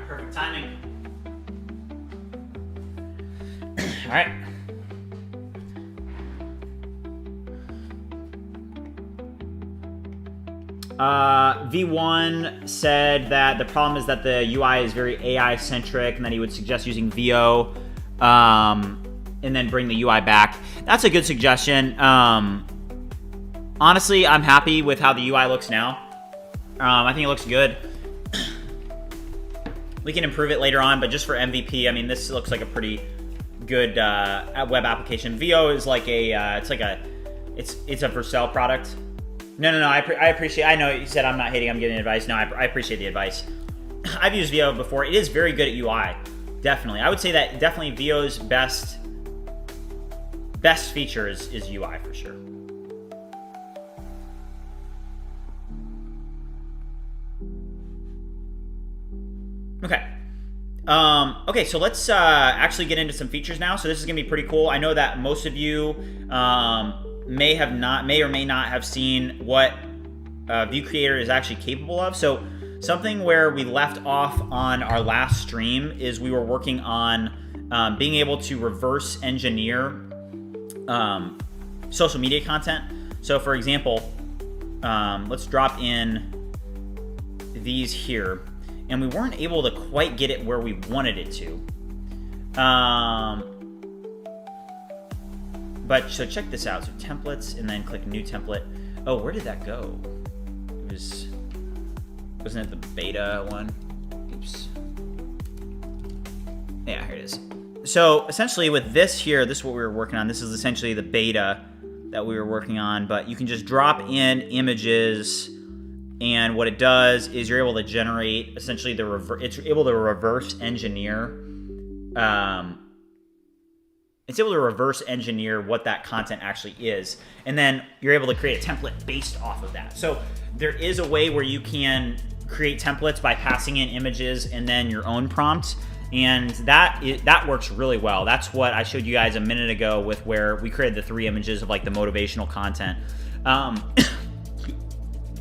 Perfect timing. All right. V1 said that the problem is that the UI is very AI centric and that he would suggest using VO and then bring the UI back. That's a good suggestion. Honestly, I'm happy with how the UI looks now. I think it looks good. We can improve it later on, but just for MVP, I mean, this looks like a pretty good web application. VO is like a, it's a Vercel product. No, I appreciate. I know you said I'm not hating. I'm giving advice. No, I appreciate the advice. I've used VO before. It is very good at UI. Definitely, I would say that definitely VO's best feature is UI for sure. Okay. Okay, so let's actually get into some features now. So this is gonna be pretty cool. I know that most of you may or may not have seen what View Creator is actually capable of. So something where we left off on our last stream is we were working on being able to reverse engineer social media content. So for example, let's drop in these here. And we weren't able to quite get it where we wanted it to. But so check this out. So templates, and then click new template. Oh, where did that go? Wasn't it the beta one? Oops. Yeah, here it is. So essentially with this here, this is what we were working on. This is essentially the beta that we were working on, but you can just drop in images. And what it does is you're able to generate essentially it's able to reverse engineer. It's able to reverse engineer what that content actually is, and then you're able to create a template based off of that. So there is a way where you can create templates by passing in images and then your own prompt, and that works really well. That's what I showed you guys a minute ago with where we created the 3 images of like the motivational content.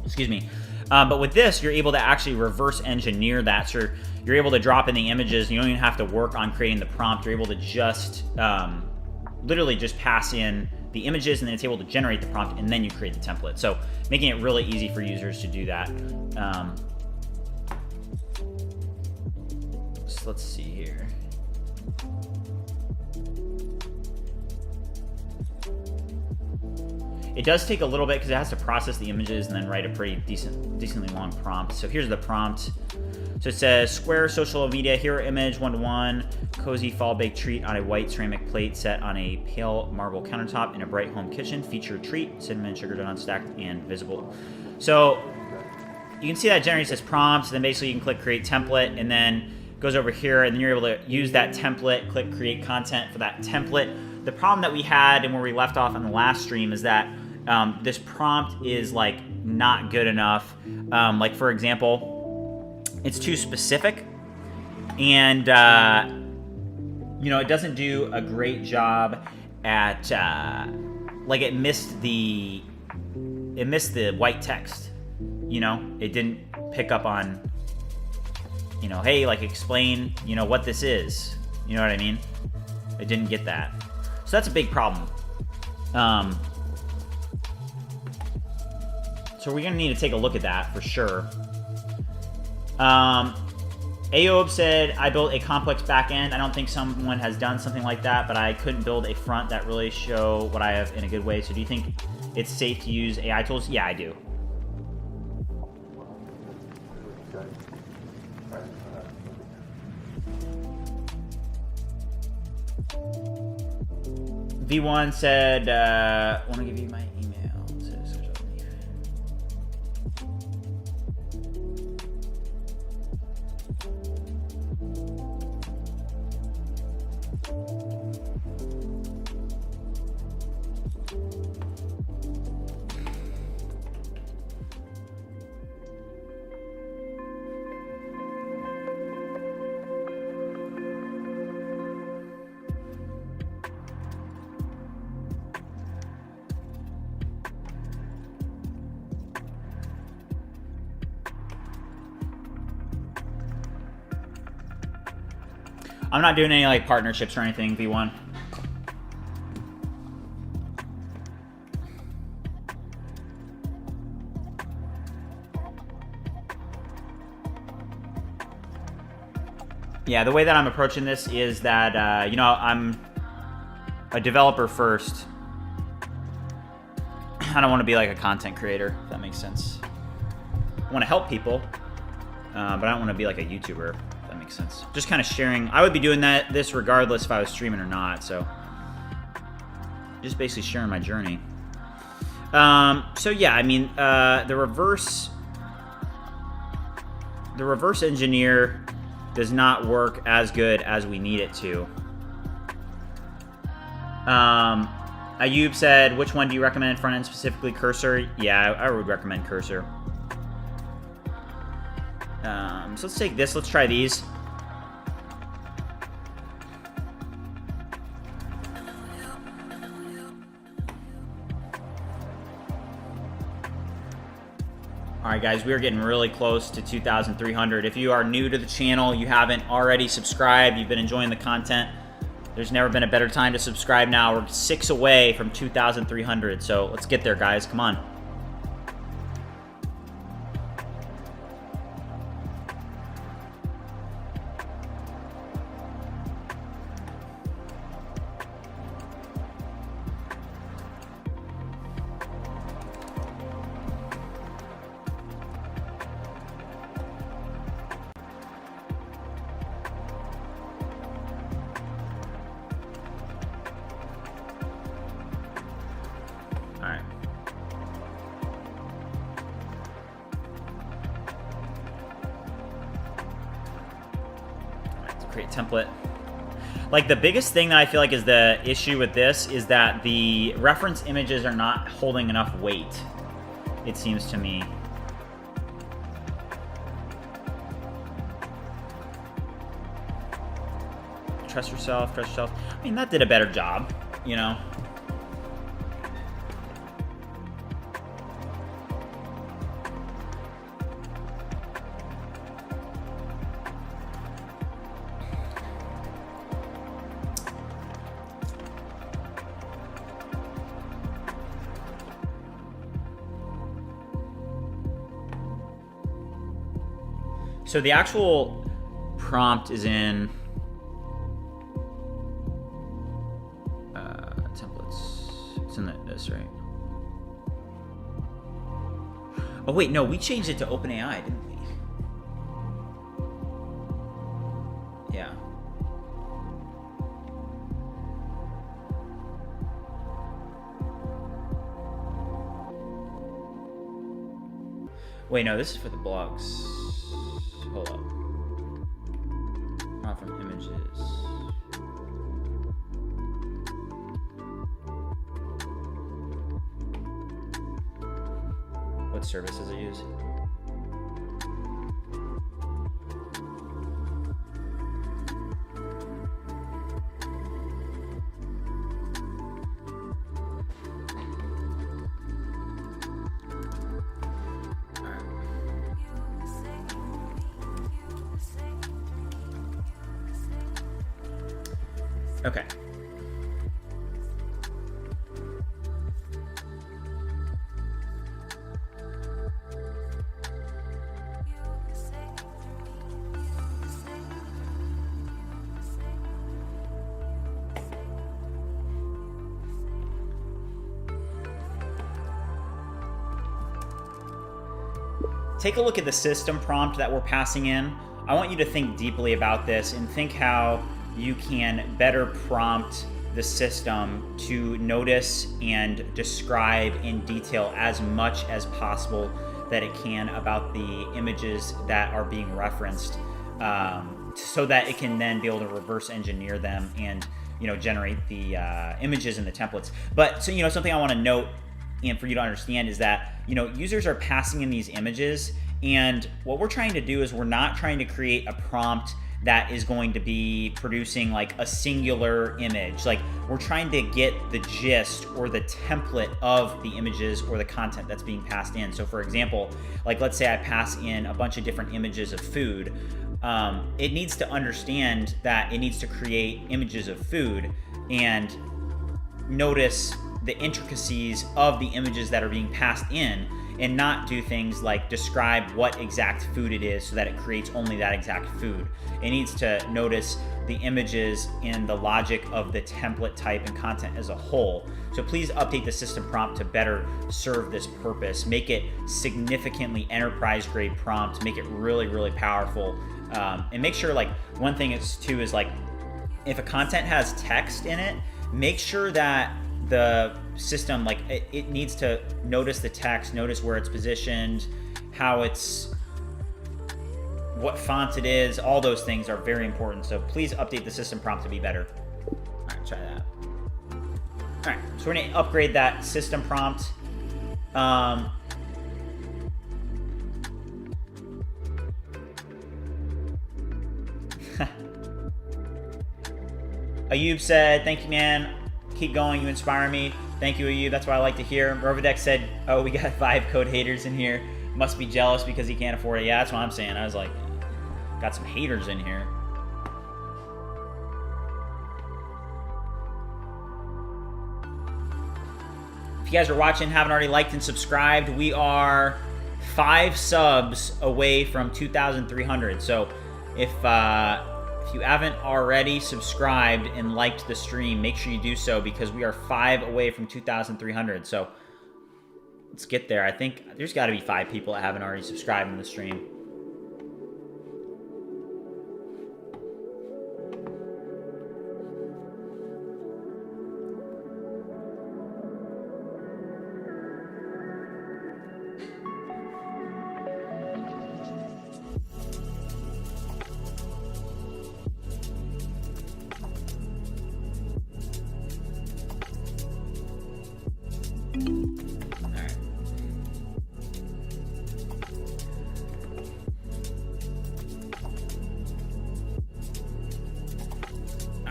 Excuse me. But with this, you're able to actually reverse engineer that. So you're able to drop in the images. You don't even have to work on creating the prompt. You're able to just literally just pass in the images, and then it's able to generate the prompt, and then you create the template. So making it really easy for users to do that. So let's see here. It does take a little bit because it has to process the images and then write a pretty decently long prompt. So here's the prompt. So it says, square social media hero image 1:1, cozy fall baked treat on a white ceramic plate set on a pale marble countertop in a bright home kitchen. Featured treat, cinnamon sugar donut stacked and visible. So you can see that generates this prompt. Then basically you can click create template and then goes over here and then you're able to use that template, click create content for that template. The problem that we had and where we left off on the last stream is that this prompt is like not good enough. Like for example, it's too specific and you know, it doesn't do a great job at like it missed the white text. You know, it didn't pick up on, you know, hey, like explain, you know, what this is. You know what I mean? It didn't get that. So that's a big problem. So we're gonna need to take a look at that for sure. Ayob said, I built a complex backend. I don't think someone has done something like that, but I couldn't build a front that really show what I have in a good way. So do you think it's safe to use AI tools? Yeah, I do. V1 said, want to give you my email. I'm not doing any like partnerships or anything, V1. Yeah, the way that I'm approaching this is that, you know, I'm a developer first. I don't want to be like a content creator, if that makes sense. I want to help people, but I don't want to be like a YouTuber. Makes sense. Just kind of sharing. I would be doing this regardless if I was streaming or not. So just basically sharing my journey. So yeah, I mean, the reverse engineer does not work as good as we need it to. Ayub said, which one do you recommend front end, specifically Cursor? Yeah, I would recommend Cursor. So let's take this. Let's try these. All right, guys, we're getting really close to 2,300. If you are new to the channel, you haven't already subscribed, you've been enjoying the content, there's never been a better time to subscribe now. We're 6 away from 2,300, so let's get there, guys. Come on. Create template. Like the biggest thing that I feel like is the issue with this is that the reference images are not holding enough weight, it seems to me. Trust yourself, trust yourself. I mean, that did a better job, you know. So the actual prompt is in templates. It's in this, right? Oh wait, no, we changed it to OpenAI, didn't we? Yeah. Wait, no, this is for the blogs. Hold up. Not from images. What service does it use? Okay. Take a look at the system prompt that we're passing in. I want you to think deeply about this and think how you can better prompt the system to notice and describe in detail as much as possible that it can about the images that are being referenced, so that it can then be able to reverse engineer them and generate the images and the templates. But so something I want to note and for you to understand is that users are passing in these images, and what we're trying to do is we're not trying to create a prompt that is going to be producing like a singular image. Like, we're trying to get the gist or the template of the images or the content that's being passed in. So for example, like let's say I pass in a bunch of different images of food. It needs to understand that it needs to create images of food and notice the intricacies of the images that are being passed in, and not do things like describe what exact food it is so that it creates only that exact food. It needs to notice the images and the logic of the template type and content as a whole. So please update the system prompt to better serve this purpose. Make it significantly enterprise grade prompt, make it really, really powerful. And make sure, like, one thing is too is like, if a content has text in it, make sure that the system, like, it needs to notice the text, notice where it's positioned, what font it is. All those things are very important. So please update the system prompt to be better. All right, try that. All right, so we're gonna upgrade that system prompt. Ayub said, "Thank you, man. Keep going, you inspire me." Thank you, Ayub. That's what I like to hear. Rovodex said, "Oh, we got 5 code haters in here. Must be jealous because he can't afford it." Yeah, that's what I'm saying. I was like, got some haters in here. If you guys are watching, haven't already liked and subscribed, we are 5 subs away from 2,300. So if you haven't already subscribed and liked the stream, make sure you do so, because we are 5 away from 2,300. So let's get there. I think there's got to be 5 people that haven't already subscribed in the stream.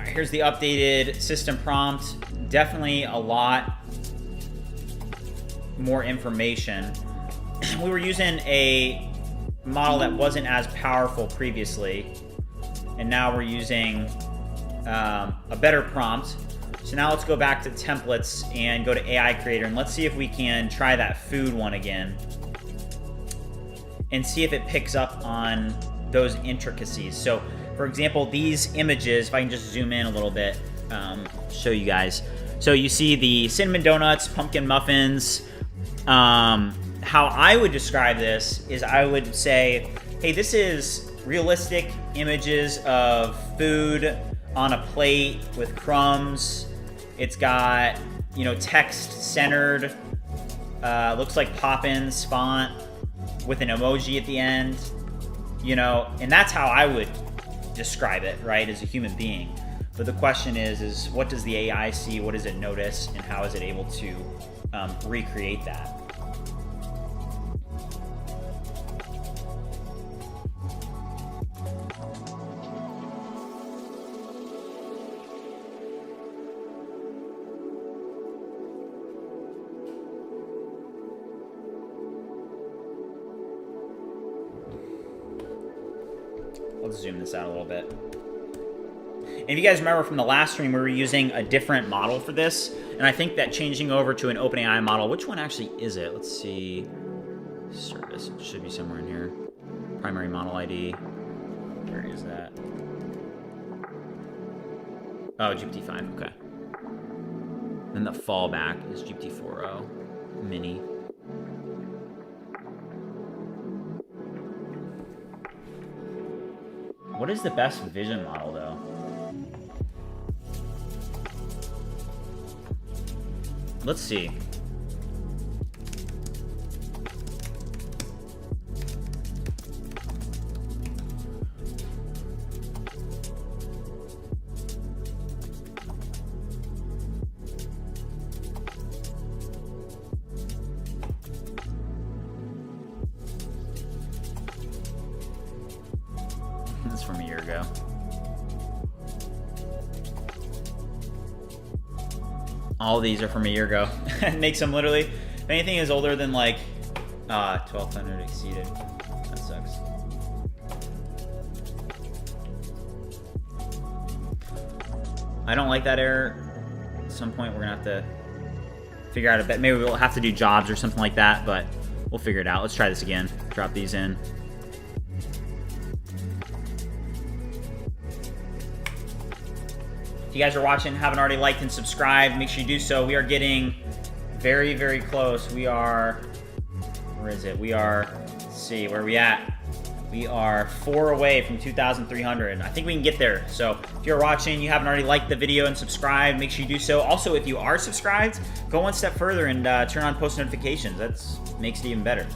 Here's the updated system prompt. Definitely a lot more information. We were using a model that wasn't as powerful previously, and now we're using a better prompt. So now let's go back to templates and go to AI Creator, and let's see if we can try that food one again and see if it picks up on those intricacies. So for example, these images, if I can just zoom in a little bit, show you guys. So you see the cinnamon donuts, pumpkin muffins, how I would describe this is I would say, hey, this is realistic images of food on a plate with crumbs. It's got, text centered, looks like Poppins font with an emoji at the end, and that's how I would describe it, right, as a human being. But the question is what does the AI see? What does it notice? And how is it able to recreate that? Let's zoom this out a little bit. And if you guys remember from the last stream, we were using a different model for this. And I think that changing over to an OpenAI model, which one actually is it? Let's see. Service, it should be somewhere in here. Primary model ID. Where is that? Oh, GPT-5, okay. Then the fallback is GPT-4o Mini. What is the best vision model, though? Let's see. This is from a year ago. All these are from a year ago. It makes them literally, if anything is older than like 1200 exceeded. That sucks. I don't like that error. At some point we're gonna have to figure out a bit. Maybe we'll have to do jobs or something like that, but we'll figure it out. Let's try this again. Drop these in. If you guys are watching, haven't already liked and subscribed, make sure you do so. We are getting very, very close. We are, where is it? We are, let's see, where are we at? We are 4 away from 2,300. I think we can get there. So if you're watching, you haven't already liked the video and subscribed, make sure you do so. Also, if you are subscribed, go one step further and turn on post notifications. That makes it even better.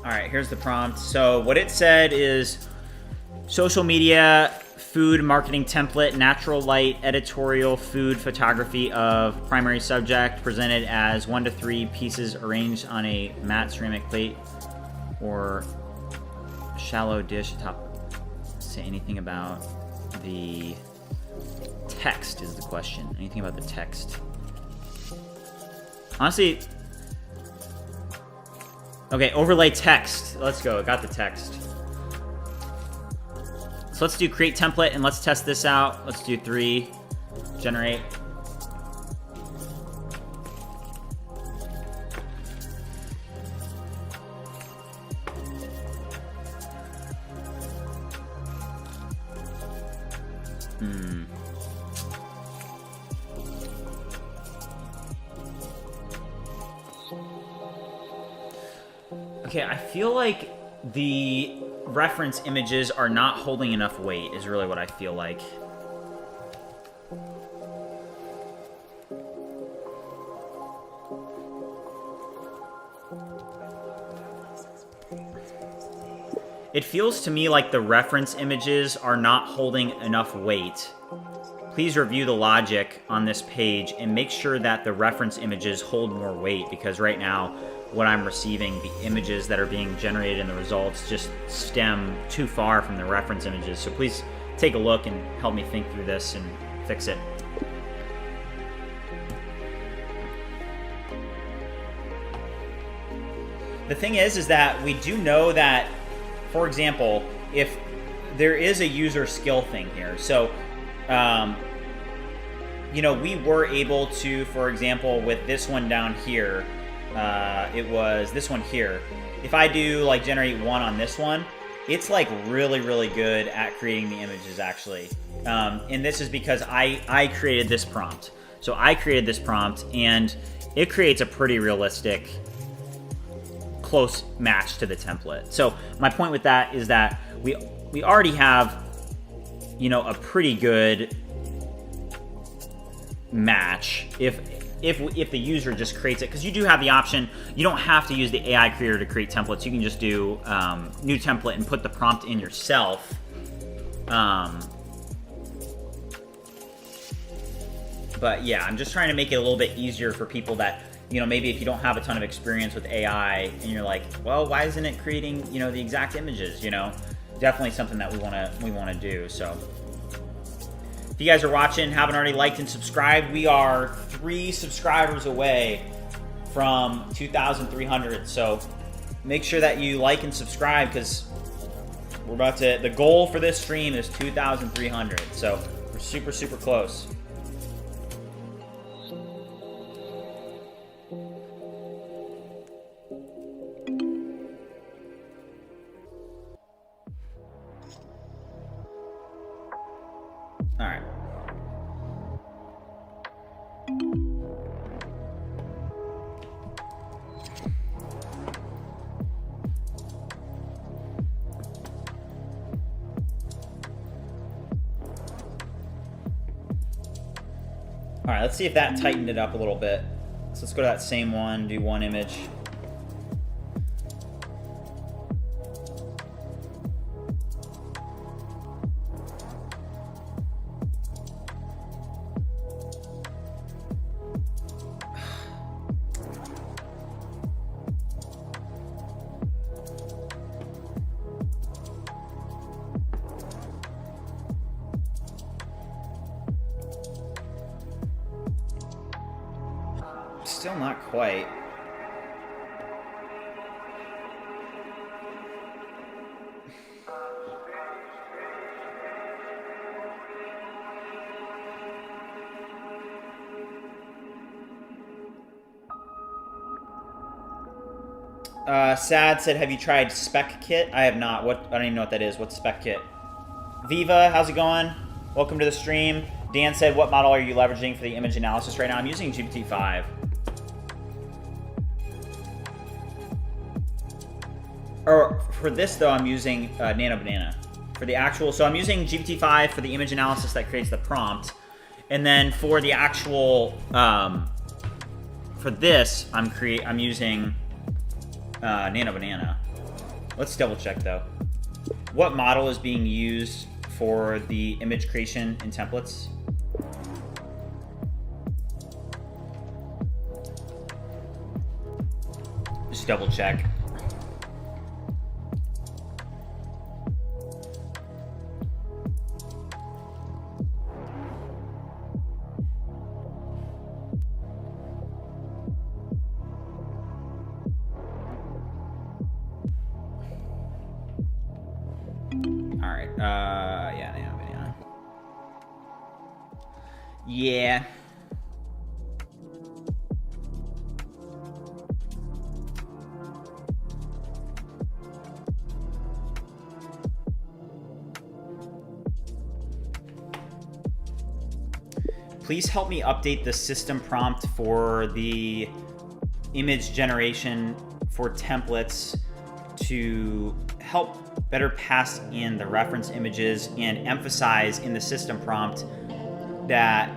All right, here's the prompt. So what it said is social media, food marketing template, natural light, editorial, food photography of primary subject presented as 1 to 3 pieces arranged on a matte ceramic plate or shallow dish top. Say anything about the text is the question. Anything about the text? Honestly, okay, overlay text. Let's go. I got the text. So let's do create template and let's test this out. Let's do 3. Generate. Okay, I feel like the reference images are not holding enough weight, is really what I feel like. It feels to me like the reference images are not holding enough weight. Please review the logic on this page and make sure that the reference images hold more weight, because right now what I'm receiving, the images that are being generated in the results just stem too far from the reference images. So please take a look and help me think through this and fix it. The thing is that we do know that for example, if there is a user skill thing here, so you know, we were able to, for example, with this one down here, it was this one here. If I do like generate one on this one, it's like really, really good at creating the images actually. And this is because I created this prompt. So I created this prompt and it creates a pretty realistic close match to the template. So my point with that is that we already have, you know, a pretty good match if the user just creates it, because you do have the option. You don't have to use the AI creator to create templates. You can just do new template and put the prompt in yourself. But yeah, I'm just trying to make it a little bit easier for people that, you know, maybe if you don't have a ton of experience with AI and you're like, well, why isn't it creating, you know, the exact images, you know? Definitely something that we want to do. So if you guys are watching, haven't already liked and subscribed, we are 3 subscribers away from 2,300. So make sure that you like and subscribe, because we're about to, the goal for this stream is 2,300. So we're super, super close. All right. All right, let's see if that tightened it up a little bit. So let's go to that same one, do one image. Still not quite. Sad said, have you tried Spec Kit? I have not. I don't even know what that is. What's Spec Kit? Viva, how's it going? Welcome to the stream. Dan said, what model are you leveraging for the image analysis right now? I'm using GPT-5. Or for this though, I'm using Nano Banana. For the actual, so I'm using GPT-5 for the image analysis that creates the prompt. And then for the actual, for this, I'm using Nano Banana. Let's double check though. What model is being used for the image creation in templates? Just double check. Yeah. Yeah. Please help me update the system prompt for the image generation for templates to help better pass in the reference images and emphasize in the system prompt that,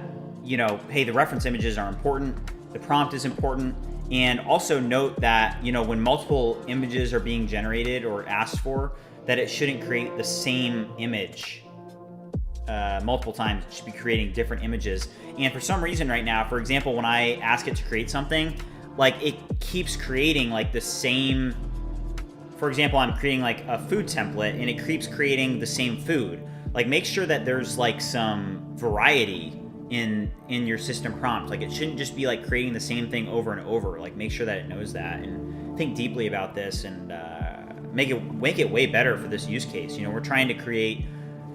you know, hey, the reference images are important, the prompt is important, and also note that, you know, when multiple images are being generated or asked for, that it shouldn't create the same image multiple times. It should be creating different images. And for some reason right now, for example, when I ask it to create something, like it keeps creating like the same. For example, I'm creating like a food template and it keeps creating the same food. Like make sure that there's like some variety in your system prompt. Like it shouldn't just be like creating the same thing over and over. Like make sure that it knows that and think deeply about this and make it way better for this use case. You know, we're trying to create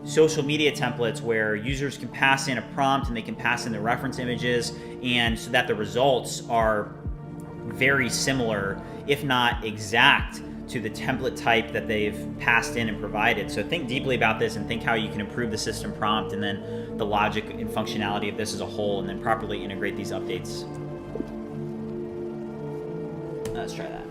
social media templates where users can pass in a prompt and they can pass in the reference images, and so that the results are very similar, if not exact, to the template type that they've passed in and provided. So think deeply about this and think how you can improve the system prompt and then the logic and functionality of this as a whole, and then properly integrate these updates. Let's try that.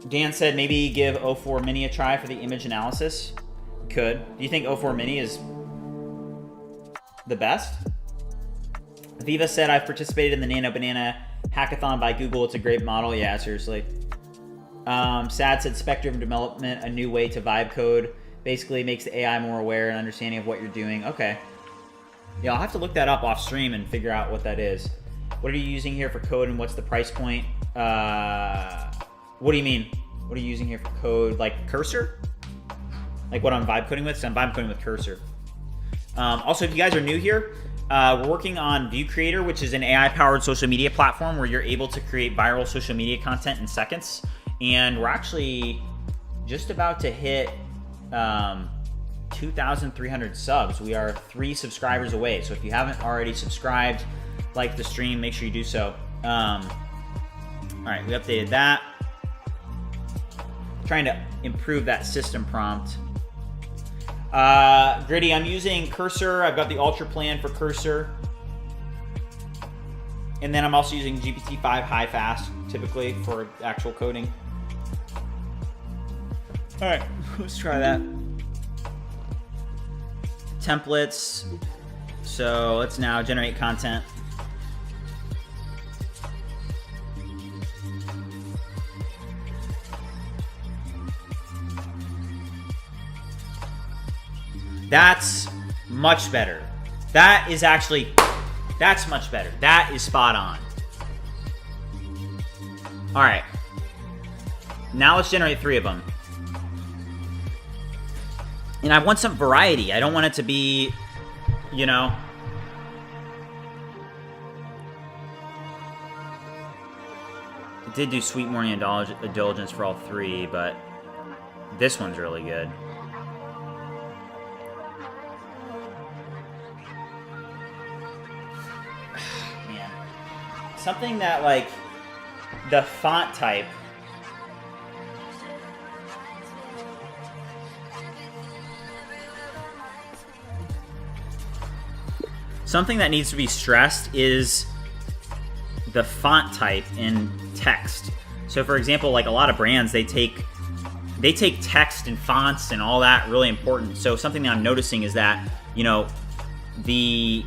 Dan said maybe give 04 Mini a try for the image analysis. Could. Do you think 04 Mini is the best? Viva said, I've participated in the Nano Banana hackathon by Google. It's a great model. Yeah, seriously. Sad said, spectrum development, a new way to vibe code. Basically makes the AI more aware and understanding of what you're doing. Okay. Yeah, I'll have to look that up off stream and figure out what that is. What are you using here for code and what's the price point? What do you mean? What are you using here for code? Like Cursor? Like what I'm vibe coding with? So I'm vibe coding with Cursor. Also, if you guys are new here, we're working on View Creator, which is an AI-powered social media platform where you're able to create viral social media content in seconds. And we're actually just about to hit 2,300 subs. We are 3 subscribers away. So if you haven't already subscribed, like the stream, make sure you do so. All right, we updated that. Trying to improve that system prompt. Gritty, I'm using Cursor. I've got the Ultra plan for Cursor. And then I'm also using GPT-5 High Fast, typically, for actual coding. All right, let's try that. Templates. So let's now generate content. That's much better. That is actually, that's much better. That is spot on. All right. Now let's generate 3 of them. And I want some variety. I don't want it to be, you know. It did do Sweet Morning Indulgence for all 3, but this one's really good. Man. Something that, like, the font type. Something that needs to be stressed is the font type in text. So for example, like a lot of brands, they take text and fonts and all that really important. So something that I'm noticing is that, you know, the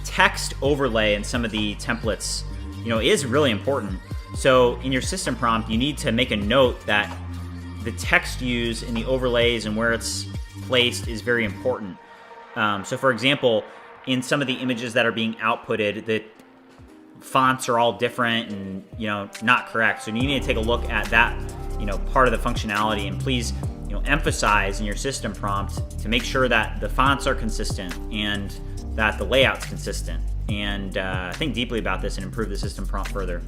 text overlay in some of the templates, you know, is really important. So in your system prompt, you need to make a note that the text used in the overlays and where it's placed is very important. So for example, in some of the images that are being outputted, the fonts are all different and, you know, not correct. So you need to take a look at that, you know, part of the functionality, and please, you know, emphasize in your system prompt to make sure that the fonts are consistent and that the layout's consistent. And think deeply about this and improve the system prompt further.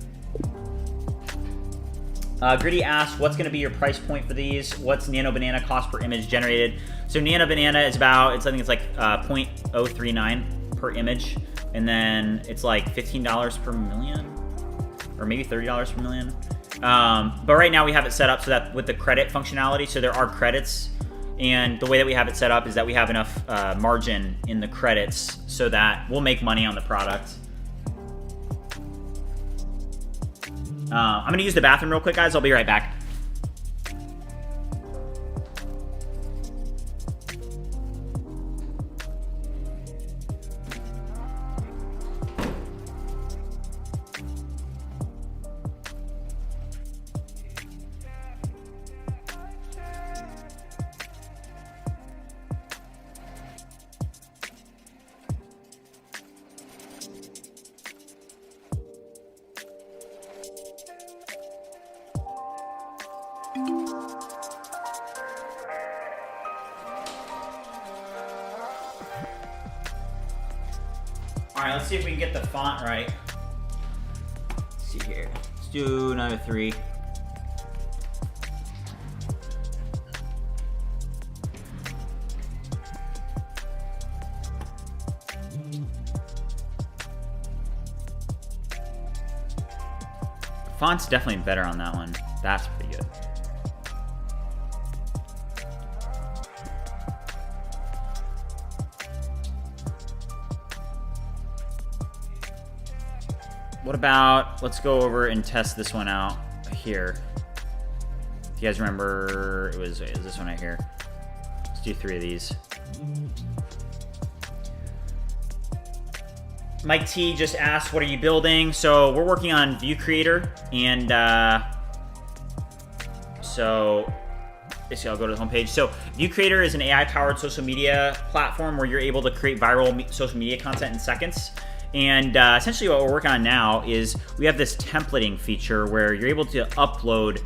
Gritty asked, what's going to be your price point for these? What's Nano Banana cost per image generated? So Nano Banana is about, I think it's like 0.039 per image. And then it's like $15 per million, or maybe $30 per million. But right now we have it set up so that with the credit functionality, so there are credits. And the way that we have it set up is that we have enough margin in the credits so that we'll make money on the product. I'm going to use the bathroom real quick, guys. I'll be right back. All right, let's see if we can get the font right. Let's see here. Let's do another 3. Font's definitely better on that one. That's pretty good. What about, let's go over and test this one out here. If you guys remember, it was this one right here. Let's do 3 of these. Mike T just asked, what are you building? So we're working on View Creator, and so basically I'll go to the homepage. So View Creator is an AI-powered social media platform where you're able to create viral social media content in seconds. And essentially what we're working on now is we have this templating feature where you're able to upload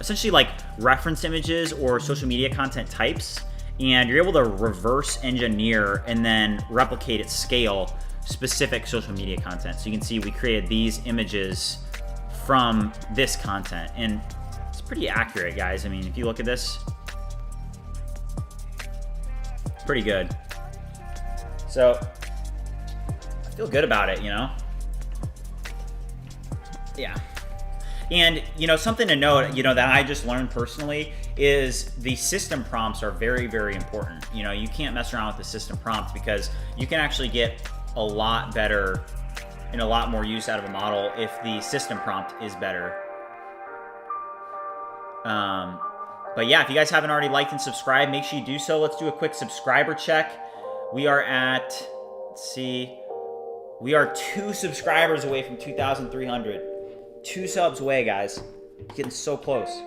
essentially like reference images or social media content types, and you're able to reverse engineer and then replicate at scale specific social media content. So you can see we created these images from this content, and it's pretty accurate, guys. I mean, if you look at this, pretty good. So I feel good about it, you know? Yeah. And, you know, something to note, you know, that I just learned personally is the system prompts are very, very important. You know, you can't mess around with the system prompts because you can actually get a lot better and a lot more use out of a model if the system prompt is better. But yeah, if you guys haven't already liked and subscribed, make sure you do so. Let's do a quick subscriber check. We are at, let's see, we are 2 subscribers away from 2,300. 2 subs away, guys. Getting so close.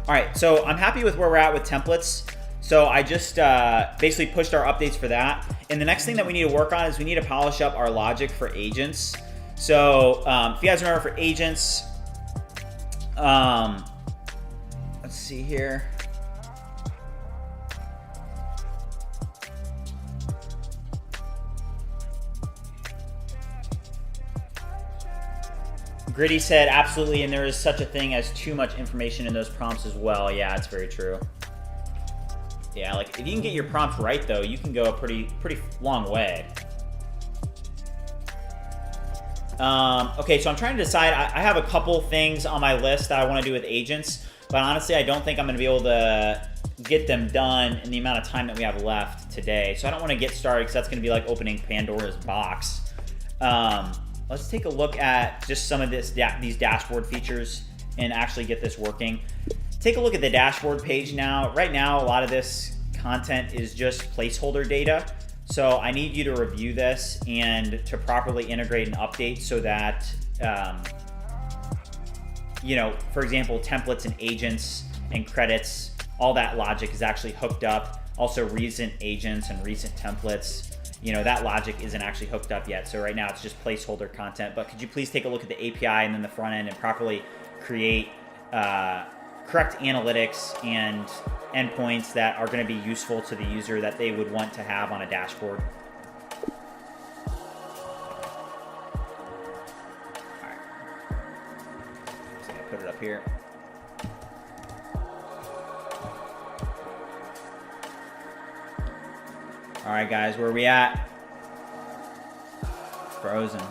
All right, so I'm happy with where we're at with templates. So I just basically pushed our updates for that. And the next thing that we need to work on is we need to polish up our logic for agents. So if you guys remember for agents, let's see here. Gritty said, absolutely, and there is such a thing as too much information in those prompts as well. Yeah, it's very true. Yeah, like if you can get your prompts right though, you can go a pretty long way. Okay, so I'm trying to decide. I have a couple things on my list that I want to do with agents, but honestly, I don't think I'm going to be able to get them done in the amount of time that we have left today. So I don't want to get started because that's going to be like opening Pandora's box. Let's take a look at just some of these dashboard features and actually get this working. Take a look at the dashboard page now. Right now, a lot of this content is just placeholder data. So I need you to review this and to properly integrate and update so that, you know, for example, templates and agents and credits, all that logic is actually hooked up. Also recent agents and recent templates. You know, that logic isn't actually hooked up yet. So right now it's just placeholder content, but could you please take a look at the API and then the front end and properly create correct analytics and endpoints that are going to be useful to the user that they would want to have on a dashboard. All right. So I'm going to put it up here. All right, guys, where are we at? Frozen.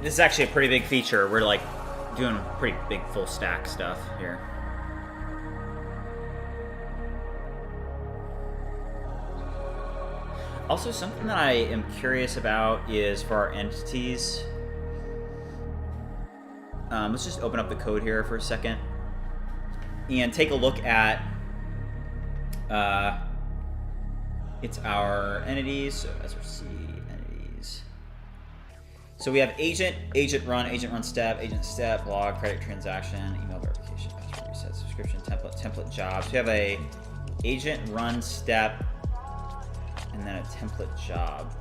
this is actually a pretty big feature. We're like doing pretty big full stack stuff here. Also, something that I am curious about is for our entities. Let's just open up the code here for a second and take a look at it's our entities. So src entities. So we have agent run step, log, credit transaction, email verification, password reset, subscription, template job. So we have a agent run step and then a template job.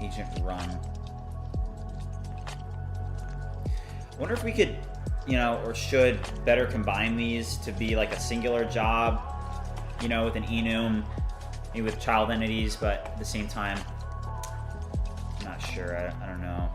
Agent run. I wonder if we could, or should better combine these to be like a singular job, with an enum, maybe with child entities, but at the same time, I'm not sure. I don't know.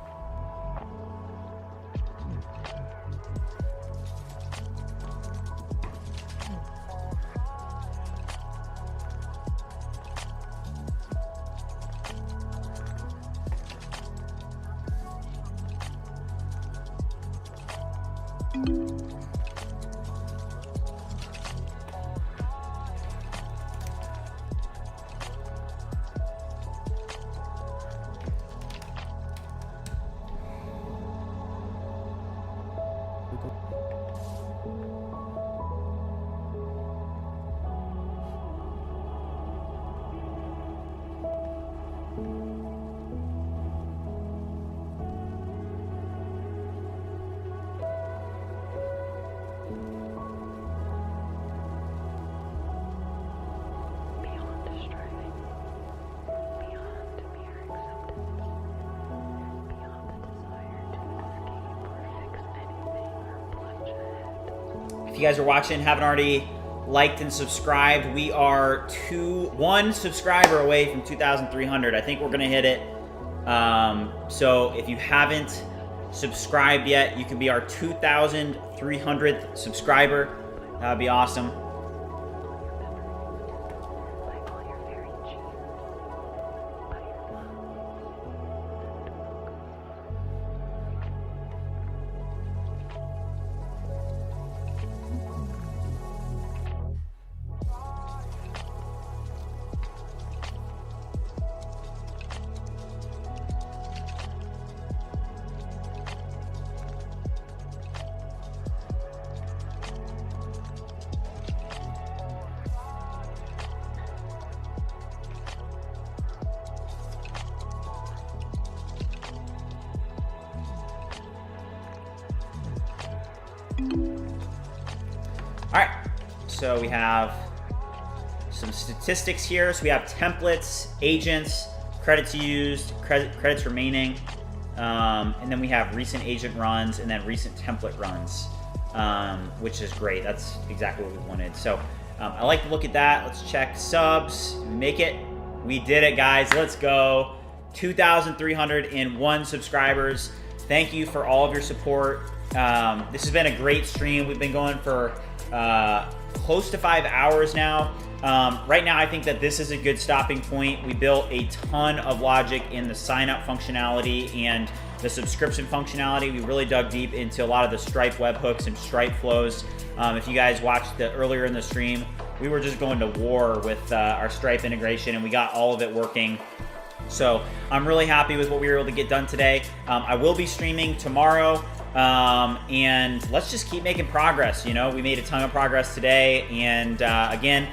If you guys are watching, haven't already liked and subscribed, we are one subscriber away from 2,300. I think we're gonna hit it. So if you haven't subscribed yet, you can be our 2,300th subscriber. That would be awesome. All right, so we have some statistics here. So we have templates, agents, credits used, credits remaining, and then we have recent agent runs and then recent template runs, which is great. That's exactly what we wanted. So I like to look at that. Let's check subs. Did we make it? We did it, guys. Let's go. 2,301 subscribers. Thank you for all of your support. This has been a great stream. We've been going for close to 5 hours now. Right now, I think that this is a good stopping point. We built a ton of logic in the sign up functionality and the subscription functionality. We really dug deep into a lot of the Stripe webhooks and Stripe flows. If you guys watched earlier in the stream, we were just going to war with our Stripe integration, and we got all of it working. So I'm really happy with what we were able to get done today. I will be streaming tomorrow. And let's just keep making progress. We made a ton of progress today. And again,